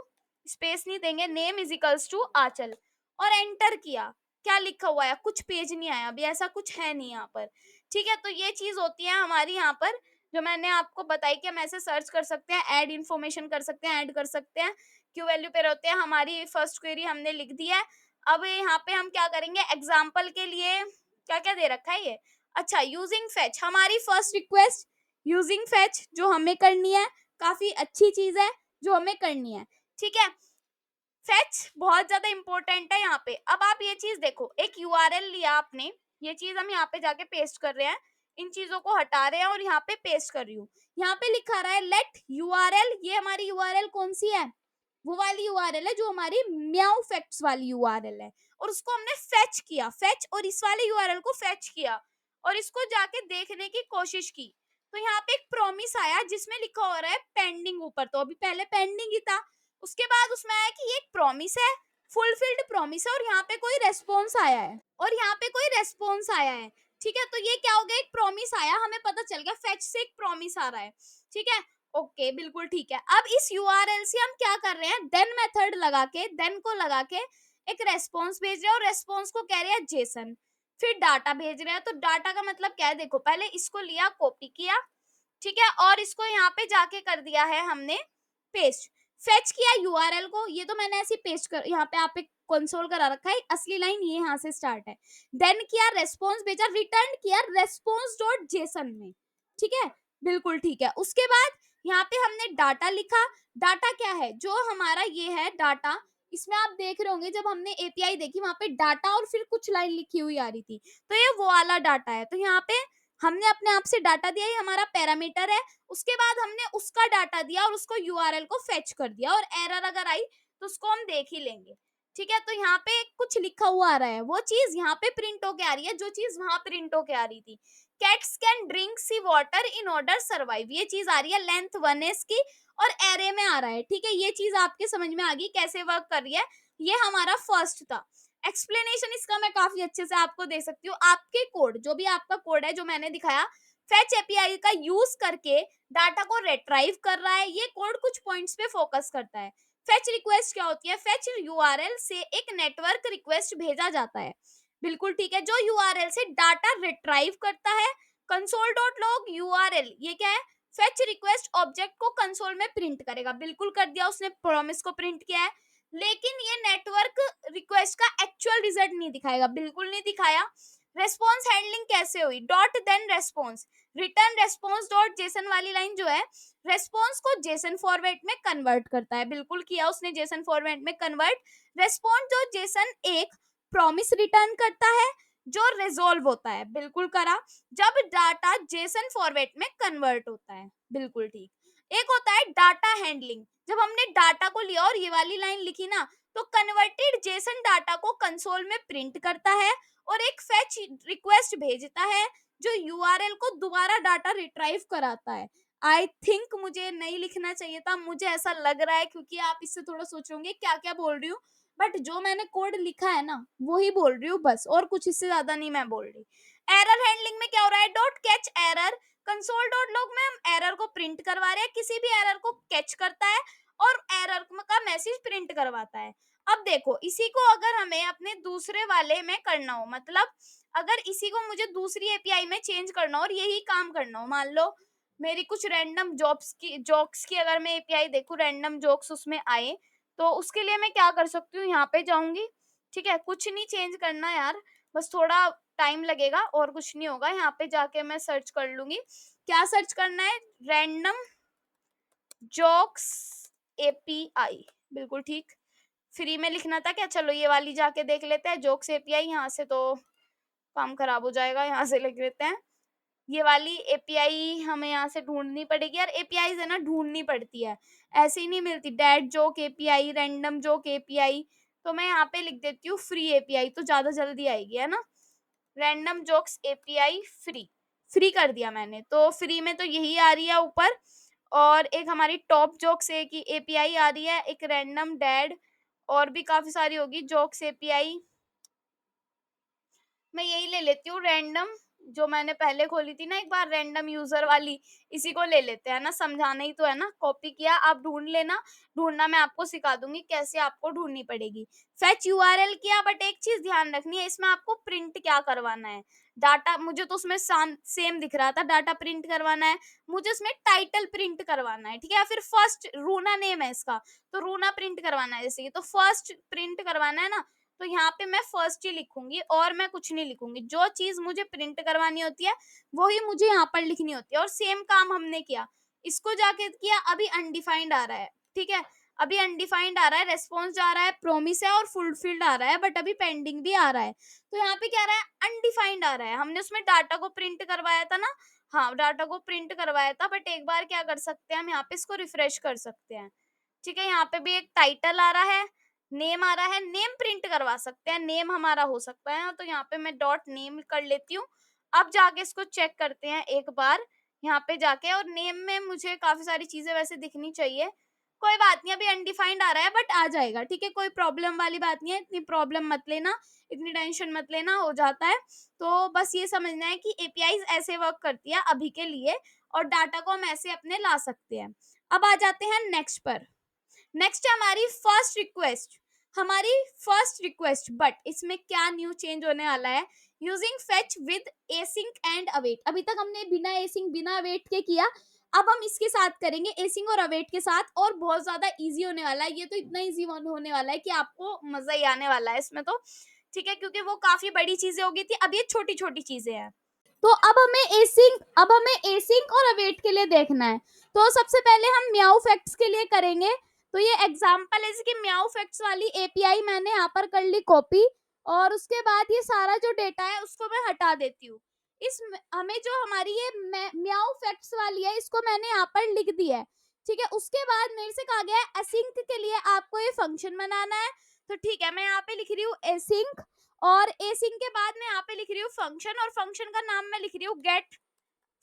space नहीं देंगे, name is equals to Aanchal, और एंटर किया। क्या लिखा हुआ है? कुछ पेज नहीं आया, अभी ऐसा कुछ है नहीं यहाँ पर। ठीक है, तो ये चीज होती है हमारी यहाँ पर, जो मैंने आपको बताई कि हम ऐसे सर्च कर सकते हैं, ऐड इन्फॉर्मेशन कर सकते हैं, ऐड कर सकते हैं। क्यू वैल्यू पे होते हैं। हमारी फर्स्ट क्वेरी हमने लिख दी है। अब यहाँ पे हम क्या करेंगे? एग्जाम्पल के लिए क्या क्या दे रखा है ये? अच्छा, यूजिंग फेच, हमारी फर्स्ट रिक्वेस्ट यूजिंग फेच जो हमें करनी है, काफी अच्छी चीज है जो हमें करनी है। ठीक है, फेच बहुत ज्यादा इंपॉर्टेंट है यहाँ पे। अब आप ये चीज देखो, एक यूआरएल लिया आपने, ये चीज हम यहाँ पे जाके पेस्ट कर रहे हैं, इन चीजों को हटा रहे हैं और यहाँ पे पेस्ट कर रही हूँ। यहाँ पे लिखा रहा है लेट यूआरएल, ये हमारी यूआरएल कौन सी है? वो वाली यूआरएल है जो हमारी म्याऊ फैक्ट्स वाली यूआरएल है, और उसको हमने फेच किया, फेच, और इस वाले यूआरएल को फेच किया और इसको जाके देखने की कोशिश की। तो यहाँ पे एक प्रॉमिस आया जिसमें लिखा हो रहा है पेंडिंग ऊपर, तो अभी पहले पेंडिंग ही था। उसके बाद उसमें आया कि ये एक प्रॉमिस है, फुलफिल्ड प्रॉमिस है, और यहाँ पे कोई रेस्पॉन्स आया है, और यहाँ पे कोई रेस्पॉन्स आया है। ठीक है, तो ये क्या हो गया? एक प्रॉमिस आया, हमें पता चल गया फेच से एक प्रॉमिस आ रहा है। ठीक है, ओके, बिल्कुल ठीक है। अब इस यूआरएल से हम क्या कर रहे हैं? देन मेथड लगा के, देन को लगा के एक रेस्पॉन्स भेज रहे हैं, और रेस्पॉन्स को कह रहे हैं जेसन। फिर डाटा भेज रहे हैं, तो डाटा का मतलब क्या है? देखो, पहले इसको लिया, कॉपी किया, ठीक है, और इसको यहाँ पे जाके कर दिया है हमने पेस्ट। फेच किया यूआरएल को, ये तो मैंने ऐसे पेस्ट कर, यहाँ पे आप एक कंसोल करा रखा है, असली लाइन ये यहाँ से स्टार्ट है। देन किया, रेस्पॉन्स भेजा, रिटर्न किया रेस्पॉन्स डॉट जेसन में। ठीक है, बिल्कुल ठीक है। उसके बाद यहाँ पे हमने डाटा लिखा। डाटा क्या है? जो हमारा ये है डाटा, इसमें आप देख रहे होंगे जब हमने एपीआई देखी वहां पे डाटा और फिर कुछ लाइन लिखी हुई आ रही थी, तो ये वो वाला डाटा है। तो यहाँ पे हमने अपने आप से डाटा दिया, ये हमारा पैरामीटर है। उसके बाद हमने उसका डाटा दिया और उसको यूआरएल को फेच कर दिया, और एरर अगर आई तो उसको हम देख ही लेंगे। ठीक है, तो यहाँ पे कुछ लिखा हुआ आ रहा है, वो चीज यहाँ पे प्रिंट होके आ रही है जो चीज वहां प्रिंट होके आ रही थी। Cats can drink sea water in order survive, ये चीज आ रही है लेंथ 1s की और एरे में आ रहा है। ठीक है, ये चीज आपके समझ में आ गई कैसे वर्क कर रही है। ये हमारा फर्स्ट था। एक्सप्लेनेशन इसका मैं काफी अच्छे से आपको दे सकती हूँ। आपके कोड, जो भी आपका कोड है जो मैंने दिखाया, फेच एपीआई का यूज करके डाटा को रिट्राइव कर रहा है। ये कोड कुछ पॉइंट्स पे फोकस करता है। फेच रिक्वेस्ट क्या होती है? फेच यूआरएल से एक नेटवर्क रिक्वेस्ट भेजा जाता है, बिल्कुल ठीक है, जो यूआरएल से डाटा रिट्राइव करता है। कंसोल डॉट लॉग यूआरएल, ये क्या है? फेच रिक्वेस्ट ऑब्जेक्ट को कंसोल में प्रिंट करेगा, बिल्कुल कर दिया उसने, प्रॉमिस को प्रिंट किया है। लेकिन ये नेटवर्क रिक्वेस्ट का एक्चुअल रिजल्ट नहीं दिखाएगा, बिल्कुल नहीं दिखाया। रेस्पॉन्स हैंडलिंग कैसे हुई? Dot then response, return response dot JSON वाली लाइन जो है, रेस्पॉन्स को जेसन फॉर्मेट में कन्वर्ट करता है, बिल्कुल किया उसने जेसन फॉर्मेट में कन्वर्ट। रेस्पॉन्स जो जेसन एक प्रॉमिस रिटर्न करता है जो रिजोल्व होता है, बिल्कुल करा, जब डाटा जेसन फॉर्मेट में कन्वर्ट होता है, बिल्कुल ठीक। एक होता है डाटा हैंडलिंग, जब हमने डाटा को लिया और ये वाली लाइन लिखी ना, तो कन्वर्टेड जेसन डाटा को कंसोल में प्रिंट करता है और एक फेच रिक्वेस्ट भेजता है जो यूआरएल को दोबारा डाटा रिट्राइव कराता है। आई थिंक मुझे नहीं लिखना चाहिए था, मुझे ऐसा लग रहा है, क्योंकि आप इससे थोड़ा सोचोगे क्या क्या बोल रही हूँ, बट जो मैंने कोड लिखा है ना वो ही बोल रही हूँ बस, और कुछ इससे ज्यादा नहीं मैं बोल रही। एरर हैंडलिंग में क्या हो रहा है? Dot catch error, console dot log में हम एरर को प्रिंट करवा रहे हैं, किसी भी एरर को कैच करता है और एरर का मैसेज प्रिंट करवाता है। अब देखो, इसी को अगर हमें अपने दूसरे वाले में करना हो, मतलब अगर इसी को मुझे दूसरी एपीआई में चेंज करना हो और यही काम करना हो, मान लो मेरी कुछ रैंडम जोक्स की अगर मैं एपीआई देखूं, रैंडम जोक्स उसमें आए, तो उसके लिए मैं क्या कर सकती हूँ? यहाँ पे जाऊंगी, ठीक है, कुछ नहीं चेंज करना यार, बस थोड़ा टाइम लगेगा और कुछ नहीं होगा। यहाँ पे जाके मैं सर्च कर लूंगी, क्या सर्च करना है? रैंडम जोक्स एपीआई, बिल्कुल ठीक। फ्री में लिखना था क्या? चलो ये वाली जाके देख लेते हैं, जोक्स एपीआई, यहाँ से तो काम खराब हो जाएगा, यहाँ से लिख लेते हैं। ये वाली एपीआई हमें यहाँ से ढूंढनी पड़ेगी यार, एपीआई है ना ढूंढनी पड़ती है, ऐसे ही नहीं मिलती। Dad joke API, random joke API, तो मैं यहाँ पे लिख देती हूँ फ्री एपीआई, तो ज्यादा जल्दी आएगी, है ना। Random jokes API free, free कर दिया मैंने, तो फ्री में तो यही आ रही है ऊपर। और एक हमारी टॉप जोक्स की एपीआई आ रही है, एक रैंडम डैड, और भी काफी सारी होगी जोक्स एपीआई। मैं यही ले लेती हूँ रैंडम, जो मैंने पहले खोली थी ना एक बार, रैंडम यूजर वाली, इसी को ले लेते हैं ना, समझाना ही तो है ना। कॉपी किया, आप ढूंढ लेना, ढूंढना मैं आपको सिखा दूंगी कैसे आपको ढूंढनी पड़ेगी। फेच यूआरएल किया, बट एक चीज ध्यान रखनी है, इसमें आपको प्रिंट क्या करवाना है? डाटा, मुझे तो उसमें सेम दिख रहा था, डाटा प्रिंट करवाना है, मुझे उसमें टाइटल प्रिंट करवाना है, ठीक है, या फिर फर्स्ट रूना नेम है इसका, तो रूना प्रिंट करवाना है, जैसे कि तो फर्स्ट प्रिंट करवाना है ना, तो यहाँ पे मैं फर्स्ट ही लिखूंगी और मैं कुछ नहीं लिखूंगी। जो चीज मुझे प्रिंट करवानी होती है वो ही मुझे यहाँ पर लिखनी होती है। और सेम काम हमने किया, इसको जाके किया, अभी अनडिफाइंड आ रहा है, ठीक है, अभी अनडिफाइंड आ रहा है, रेस्पॉन्स जा रहा है, प्रोमिस है और फुलफिल्ड आ रहा है, बट अभी पेंडिंग भी आ रहा है। तो यहाँ पे क्या आ रहा है? अनडिफाइंड आ रहा है। हमने उसमें डाटा को प्रिंट करवाया था ना, हाँ डाटा को प्रिंट करवाया था, बट एक बार क्या कर सकते हैं हम, यहाँ पे इसको रिफ्रेश कर सकते हैं, ठीक है। यहाँ पे भी एक टाइटल आ रहा है, नेम आ रहा है, नेम प्रिंट करवा सकते हैं, नेम हमारा हो सकता है, तो यहाँ पे मैं डॉट नेम कर लेती हूँ। अब जाके इसको चेक करते हैं एक बार, यहाँ पे जाके, और नेम में मुझे काफी सारी चीजें वैसे दिखनी चाहिए, कोई बात नहीं, अभी अनडिफाइंड आ रहा है बट आ जाएगा, ठीक है, कोई प्रॉब्लम वाली बात नहीं है, इतनी प्रॉब्लम मत लेना, इतनी टेंशन मत लेना, हो जाता है। तो बस ये समझना है कि एपीआई ऐसे वर्क करती है अभी के लिए, और डाटा को हम ऐसे अपने ला सकते हैं। अब आ जाते हैं नेक्स्ट पर। नेक्स्ट है हमारी फर्स्ट रिक्वेस्ट, हमारी फर्स्ट रिक्वेस्ट, बट इसमें क्या न्यू चेंज होने वाला है? Using fetch with async and await. अभी तक हमने बिना एसिंक बिना अवेट के किया, अब हम इसके साथ करेंगे, एसिंग और अवेट के साथ, और बहुत ज्यादा इजी होने वाला है। ये तो इतना इजी होने वाला है कि आपको मजा ही आने वाला है इसमें तो, ठीक है, क्योंकि वो काफी बड़ी चीजें हो गई थी, अब ये छोटी छोटी चीजें हैं। तो अब हमें एसिंक और अवेट के लिए देखना है। तो सबसे पहले हम म्याऊ फैक्ट्स के लिए करेंगे। तो ये एग्जांपल है कि म्याऊ फैक्ट्स वाली एपीआई मैंने यहाँ पर कर ली कॉपी, और उसके बाद ये सारा जो डेटा है उसको मैं हटा देती हूँ। हमें जो हमारी ये म्याऊ फैक्ट्स वाली है इसको मैंने यहाँ पर लिख दिया है, ठीक है। उसके बाद मेरे से कहा गया है एसिंक के लिए आपको ये फंक्शन बनाना है, तो ठीक है, मैं यहाँ पे लिख रही हूँ एसिंक, और एसिंक के बाद मैं यहाँ पे लिख रही हूँ फंक्शन, और फंक्शन का नाम मैं लिख रही हूँ गेट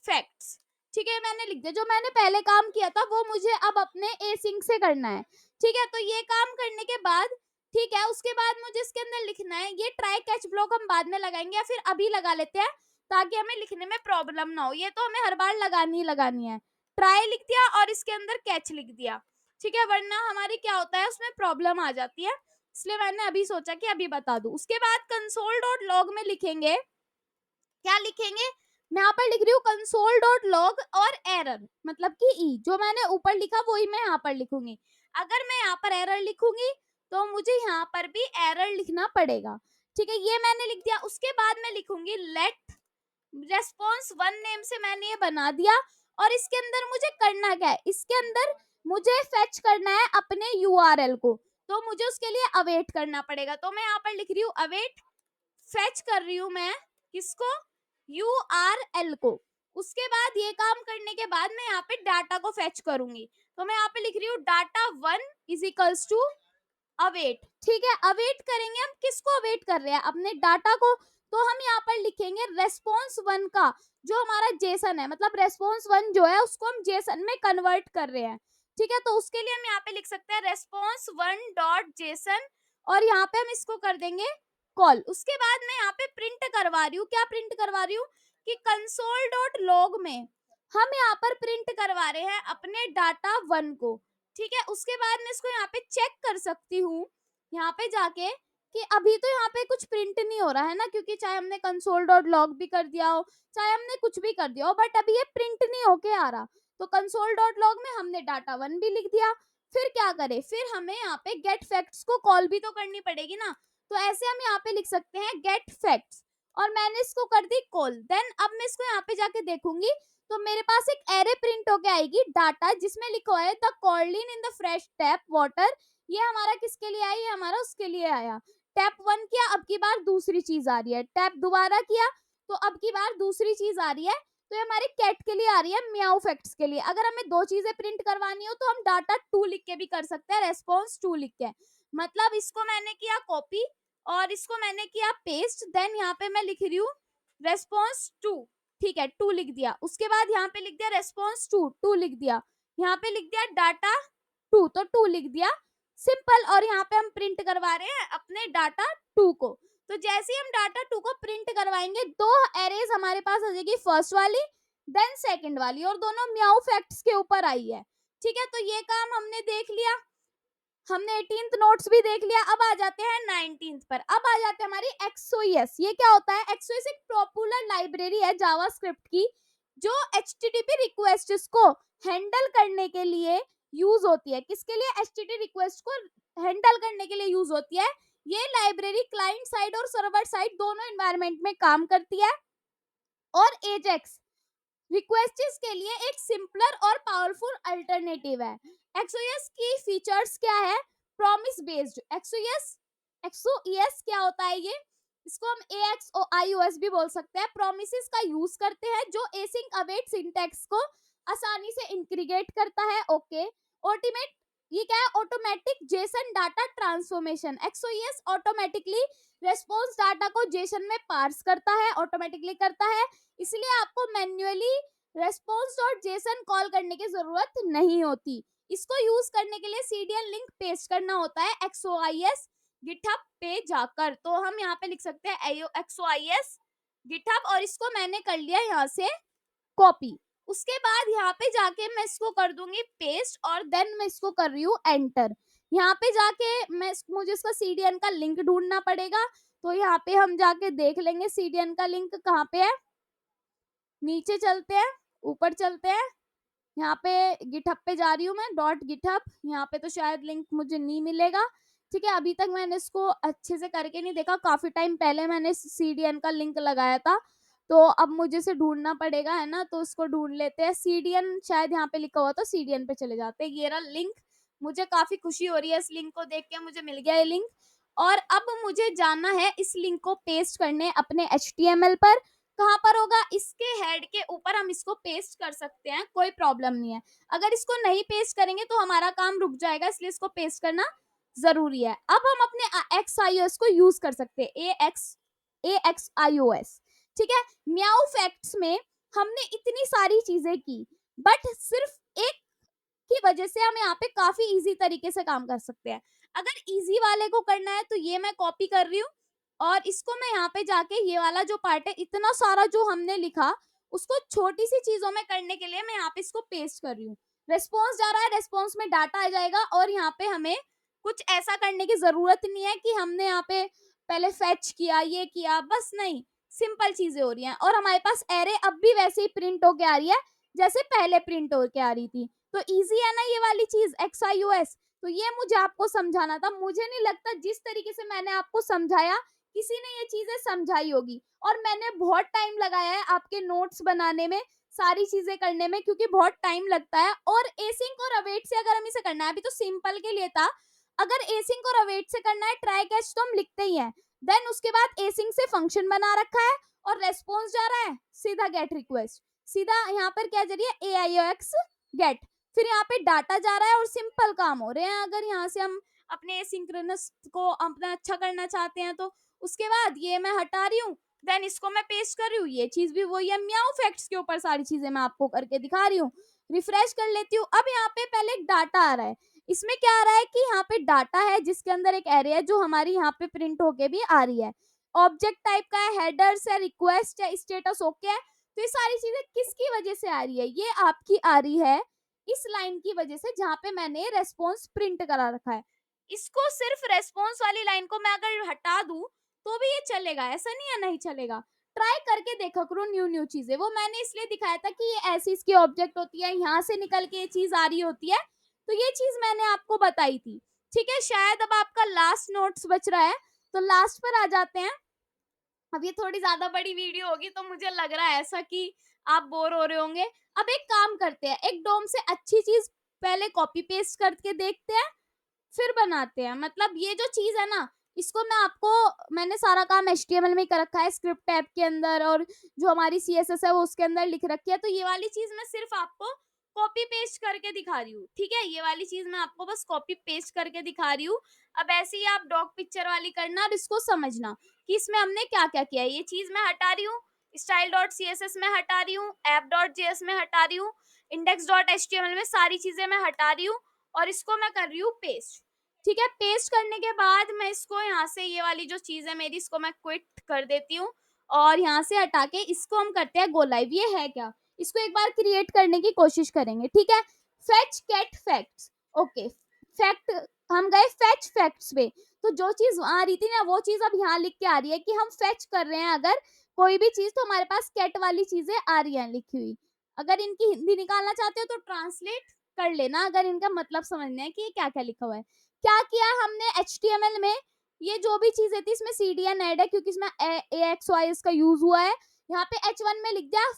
फैक्ट्स। ठीक है, मैंने लिख दिया। जो मैंने पहले काम किया था वो मुझे अब अपने एसिंक से करना है। ठीक है, तो ये काम करने के बाद, ठीक है, उसके बाद मुझे इसके अंदर लिखना है, ये ट्राई कैच ब्लॉक हम बाद में लगाएंगे या फिर अभी लगा लेते हैं ताकि हमें लिखने में प्रॉब्लम ना हो। ये तो हमें हर बार लगानी ही लगानी है। ट्राई लिख दिया और इसके अंदर कैच लिख दिया। ठीक है, वरना हमारी क्या होता है, उसमें प्रॉब्लम आ जाती है, इसलिए मैंने अभी सोचा कि अभी बता दूं। उसके बाद कंसोल डॉट लॉग में लिखेंगे, क्या लिखेंगे, मैं यहाँ पर लिख रही हूँ कंसोल डॉट लॉग और एरर, मतलब कि ई, जो मैंने ऊपर लिखा वही मैं यहाँ पर लिखूंगी। अगर मैं यहाँ पर एरर लिखूंगी तो मुझे यहाँ पर भी एरर लिखना पड़ेगा। ठीक है, ये मैंने लिख दिया। उसके बाद मैं लिखूंगी लेट रेस्पॉन्स वन नेम से मैंने ये बना दिया, और इसके अंदर मुझे करना क्या है, इसके अंदर मुझे फेच करना है अपने यूआरएल को, तो मुझे उसके लिए अवेट करना पड़ेगा। तो मैं यहाँ पर लिख रही हूँ अवेट, फेच कर रही हूँ मैं किसको, URL को। उसके बाद ये काम करने के बाद मैं यहाँ पे डाटा को फेच करूंगी, तो मैं यहाँ पे लिख रही हूँ data 1 is equals to await. ठीक है, अवेट करेंगे हम, किसको अवेट कर रहे हैं, अपने डाटा को। तो हम यहाँ पर लिखेंगे रेस्पॉन्स 1 का जो हमारा जेसन है, मतलब रेस्पॉन्स 1 जो है उसको हम जेसन में कन्वर्ट कर रहे हैं। ठीक है, तो उसके लिए हम यहाँ पे लिख सकते हैं रेस्पॉन्स 1 डॉट जेसन, और यहाँ पे हम इसको कर देंगे कॉल। उसके बाद मैं यहाँ पे प्रिंट करवा रही हूँ, क्या प्रिंट करवा रही हूँ कि कंसोल डॉट लॉग में हम यहाँ पर प्रिंट करवा रहे हैं अपने डाटा 1 को। ठीक है, उसके बाद मैं इसको यहाँ पे चेक कर सकती हूँ, यहाँ पे जाके, कि अभी तो यहाँ पे कुछ प्रिंट नहीं हो रहा है ना, क्योंकि चाहे हमने कंसोल डॉट लॉग भी कर दिया हो, चाहे हमने कुछ भी कर दिया हो, बट अभी ये प्रिंट नहीं होके आ रहा। तो कंसोल डॉट लॉग में हमने डाटा 1 भी लिख दिया। फिर क्या करें, फिर हमें यहाँ पे गेट फैक्ट्स को कॉल भी तो करनी पड़ेगी ना, तो ऐसे हम यहाँ पे लिख सकते हैं गेट फैक्ट्स, और मैंने इसको कर दी कॉल। देन अब मैं इसको यहाँ पे जाके देखूंगी तो मेरे पास एक एरे प्रिंट होके आएगी डाटा, जिसमें लिखा है the chlorine in the fresh tap water. ये हमारा किसके लिए आया, ये हमारा उसके लिए आया। टैप 1 किया, अब की बार दूसरी चीज आ रही है। टैप दोबारा किया तो अब की बार दूसरी चीज आ रही है, तो ये हमारी कैट के लिए आ रही है, म्याऊ फैक्ट्स के लिए। अगर हमें दो चीजें प्रिंट करवानी हो तो हम डाटा 2 लिख के भी कर सकते हैं, रेस्पॉन्स 2 लिख के। मतलब इसको मैंने किया कॉपी और इसको मैंने किया पेस्ट, देन यहाँ पे मैं लिख रही हूँ रेस्पॉन्स 2। ठीक है, 2 लिख दिया। उसके बाद यहाँ पे लिख दिया रेस्पॉन्स 2, 2 लिख दिया। यहाँ पे लिख दिया डाटा 2, तो 2 लिख दिया, सिंपल। और यहाँ पे हम प्रिंट करवा रहे हैं अपने डाटा 2 को। तो जैसे ही हम डाटा 2 को प्रिंट करवाएंगे, दो एरेज हमारे पास आ जाएगी, फर्स्ट वाली देन सेकंड वाली, और दोनों म्याऊ फैक्ट्स के ऊपर आई है। ठीक है, तो ये काम हमने देख लिया, हमने 18th नोट्स भी देख लिया। अब आ जाते हैं 19th पर। अब आ जाते हैं हमारी एक्सओएस। ये क्या होता है, एक्सओएस एक पॉपुलर लाइब्रेरी है जावास्क्रिप्ट की, जो एचटीटीपी रिक्वेस्ट्स को हैंडल करने के लिए यूज होती है। किसके लिए, एचटीटीपी रिक्वेस्ट को हैंडल करने के लिए यूज होती है। ये लाइब्रेरी क्लाइंट साइड और सर्वर साइड दोनों एनवायरनमेंट में काम करती है, और एजेक्स रिक्वेस्ट्स के लिए एक सिंपलर और पावरफुल अल्टरनेटिव है। एक्सओएस की फीचर्स क्या है, प्रॉमिस बेस्ड एक्सओएस। एक्सओएस क्या होता है, ये इसको हम AXOIOS भी बोल सकते हैं। प्रोमिसेस का यूज करते हैं जो एसिंक अवेट सिंटैक्स को आसानी से इंटीग्रेट करता है। ओके, ऑटोमेट, ये क्या है, automatic Jason data transformation. XOS automatically response data को जेसन में पार्स करता है, ऑटोमेटिकली करता है, इसलिए आपको मैन्युअली response.json कॉल करने की जरूरत नहीं होती। इसको यूज करने के लिए cdn लिंक पेस्ट करना होता है XOIS गिटहब पे जाकर। तो हम यहाँ पे लिख सकते हैं XOIS गिटहब, और इसको मैंने कर लिया यहाँ से कॉपी। उसके बाद यहाँ पे जाके मैं इसको कर दूंगी पेस्ट, और देन मैं इसको कर रही हूँ एंटर। यहाँ पे जाके मुझे इसका cdn का लिंक ढूंढना पड़ेगा, तो यहाँ पे हम जाके देख लेंगे cdn का लिंक कहाँ पे है। नीचे चलते हैं, ऊपर चलते हैं, यहाँ पे गिटहब पे जा रही हूँ मैं, डॉट गिटहब। यहाँ पे तो शायद लिंक मुझे नहीं मिलेगा। ठीक है, अभी तक मैंने इसको अच्छे से करके नहीं देखा, काफी टाइम पहले मैंने CDN का लिंक लगाया था, तो अब मुझे इसे ढूंढना पड़ेगा, है ना। तो इसको ढूंढ लेते हैं, CDN शायद यहाँ पे लिखा हुआ, तो CDN पे चले जाते हैं। ये रहा लिंक, मुझे काफी खुशी हो रही है इस लिंक को देख के, मुझे मिल गया ये लिंक। और अब मुझे जाना है इस लिंक को पेस्ट करने अपने HTML पर। कहाँ पर होगा, इसके हेड के ऊपर हम इसको पेस्ट कर सकते हैं, कोई प्रॉब्लम नहीं है। अगर इसको नहीं पेस्ट करेंगे तो हमारा काम रुक जाएगा, इसलिए इसको पेस्ट करना जरूरी है। अब हम अपने एक्स को यूज कर सकते हैं, AXIOS। ठीक है, म्याऊ फैक्ट्स में हमने इतनी सारी चीजें की, बट सिर्फ एक की वजह से हम यहाँ पे काफी इजी तरीके से काम कर सकते हैं। अगर इजी वाले को करना है तो ये मैं कॉपी कर रही हूँ, और इसको मैं यहाँ पे जाके ये वाला जो पार्ट है, इतना सारा जो हमने लिखा, उसको छोटी सी चीजों में करने के लिए मैं यहाँ पे इसको पेस्ट कर रही हूँ। रेस्पॉन्स जा रहा है, रेस्पॉन्स में डाटा आ जाएगा, और यहाँ पे हमें कुछ ऐसा करने की जरूरत नहीं है कि हमने यहाँ पे पहले फेच किया, ये किया, बस नहीं, सिंपल चीजें हो रही हैं। और हमारे पास एरे अब भी वैसे ही प्रिंट होके आ रही है जैसे पहले प्रिंट होके आ रही थी। तो इजी है ना ये वाली चीज XIOS। तो ये मुझे आपको समझाना था। मुझे नहीं लगता जिस तरीके से मैंने आपको समझाया किसी ने ये चीजें समझाई होगी, और मैंने बहुत टाइम लगाया है आपके नोट्स बनाने में, सारी चीजें करने में, क्योंकि बहुत टाइम लगता है। और एसिंक और अवेट से अगर हम इसे करना है, अभी तो सिंपल के लिए था, अगर एसिंक और अवेट से करना है ट्राई कैच तो हम लिखते ही हैं, देन उसके बाद एसिंक से फंक्शन बना रखा है, और रेस्पॉन्स जा रहा है सीधा गेट रिक्वेस्ट, सीधा यहाँ पर क्या जा रही है AIOX गेट, फिर यहाँ पे डाटा जा रहा है और सिंपल काम हो रहे हैं। अगर यहाँ से हम अपने सिंक्रोनस को अपना अच्छा करना चाहते हैं तो उसके बाद ये मैं हटा रही हूँ, देन इसको मैं पेस्ट कर रही हूँ, ये चीज भी वही है, म्याऊ फैक्ट्स के ऊपर सारी चीजें मैं आपको करके दिखा रही हूँ। रिफ्रेश कर लेती हूँ। अब यहाँ पे पहले एक डाटा आ रहा है, इसमें क्या आ रहा है कि यहाँ पे डाटा है जिसके अंदर एक एरे है जो हमारी यहाँ पे प्रिंट होके भी आ रही है, ऑब्जेक्ट टाइप का है, हेडर्स है, रिक्वेस्ट है, स्टेटस ओके है। तो ये सारी चीजें किसकी वजह से आ रही है, ये आपकी आ रही है इस लाइन की वजह से जहां पे मैंने रेस्पॉन्स प्रिंट करा रखा है। इसको सिर्फ रेस्पॉन्स वाली लाइन को मैं अगर हटा दूं तो भी ये चलेगा, ऐसा नहीं है नहीं चलेगा। ट्राई करके देखा करो न्यू न्यू चीजें। वो मैंने इसलिए दिखाया था कि ये ऐसी इसकी ऑब्जेक्ट होती है, यहाँ से निकल के ये चीज आ रही होती है, तो ये चीज मैंने आपको बताई थी। ठीक है, शायद अब आपका लास्ट नोट्स बच रहा है, तो लास्ट पर आ जाते हैं। अब ये थोड़ी ज्यादा बड़ी वीडियो होगी तो मुझे लग रहा है ऐसा कि आप बोर हो रहे होंगे। अब एक काम करते हैं, एक डोम से अच्छी चीज पहले कॉपी पेस्ट करके देखते हैं, फिर बनाते हैं। मतलब ये जो चीज है ना, इसको मैंने सारा काम HTML में ही कर रखा है, स्क्रिप्ट टैब के अंदर, और जो हमारी CSS है वो उसके अंदर लिख रखी है। तो ये वाली चीज मैं सिर्फ आपको कॉपी पेस्ट करके दिखा रही हूँ। ठीक है, ये वाली चीज मैं आपको बस कॉपी पेस्ट करके दिखा रही हूँ। अब ऐसे ही आप डॉग पिक्चर वाली करना और इसको समझना कि इसमें हमने क्या क्या किया है। ये चीज मैं हटा रही हूँ, style.css में हटा रही हूँ, app.js में हटा रही हूँ, index.html में सारी चीजें मैं हटा रही हूँ, और इसको मैं कर रही हूँ पेस्ट। ठीक है, पेस्ट करने के बाद मैं इसको यहाँ से, ये वाली जो चीज है मेरी, इसको मैं क्विट कर देती हूँ, और यहाँ से हटा के इसको हम करते हैं गो लाइव। ये है क्या, इसको एक बार क्रिएट करने की कोशिश करेंगे। ठीक है, fetch get facts, okay, fact, हम गए फेच फैक्ट्स पे, तो जो चीज वहां आ रही थी ना वो चीज अब यहाँ लिख के आ रही है कि हम फेच कर रहे हैं अगर कोई भी चीज, तो हमारे पास कैट वाली चीजें आ रही हैं लिखी हुई। अगर इनकी हिंदी निकालना चाहते हो तो ट्रांसलेट कर लेना, अगर इनका मतलब समझना है कि ये क्या क्या लिखा हुआ है। क्या किया हमने HTML में, ये जो भी चीजें थी इसमें CDN ऐड है क्योंकि इसमें AXOS का यूज हुआ है। यहाँ पे H1 में लिख दिया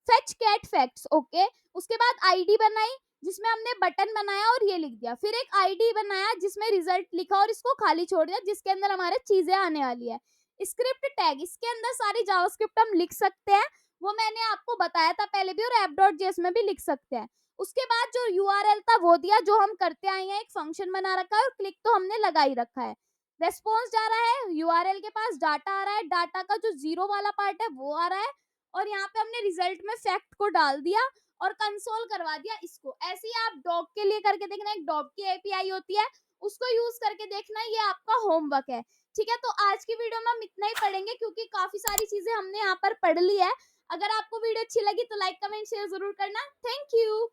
फेच कैट फैक्ट्स, ओके। उसके बाद आईडी बनाई जिसमें हमने बटन बनाया और ये लिख दिया, फिर एक आईडी बनाया जिसमें रिजल्ट लिखा और इसको खाली छोड़ दिया जिसके अंदर हमारे चीजें आने वाली है। स्क्रिप्ट टैग, इसके अंदर सारी जावास्क्रिप्ट हम लिख सकते हैं, वो मैंने आपको बताया था पहले भी, और app.js में भी लिख सकते हैं। उसके बाद जो URL था वो दिया जो हम करते आए हैं, एक फंक्शन बना रखा है, और क्लिक तो हमने लगा ही रखा है। रेस्पॉन्स जा रहा है, URL के पास डाटा आ रहा है, डाटा का जो जीरो वाला पार्ट है वो आ रहा है, और यहाँ पे हमने रिजल्ट में फैक्ट को डाल दिया और कंसोल करवा दिया इसको। ऐसे ही आप डॉग के लिए करके देखना, एक डॉग की API होती है, उसको यूज करके देखना, ये आपका होमवर्क है। ठीक है, तो आज की वीडियो में हम इतना ही पढ़ेंगे क्योंकि काफी सारी चीजें हमने यहाँ पर पढ़ ली है। अगर आपको वीडियो अच्छी लगी तो लाइक कमेंट शेयर जरूर करना। Thank you.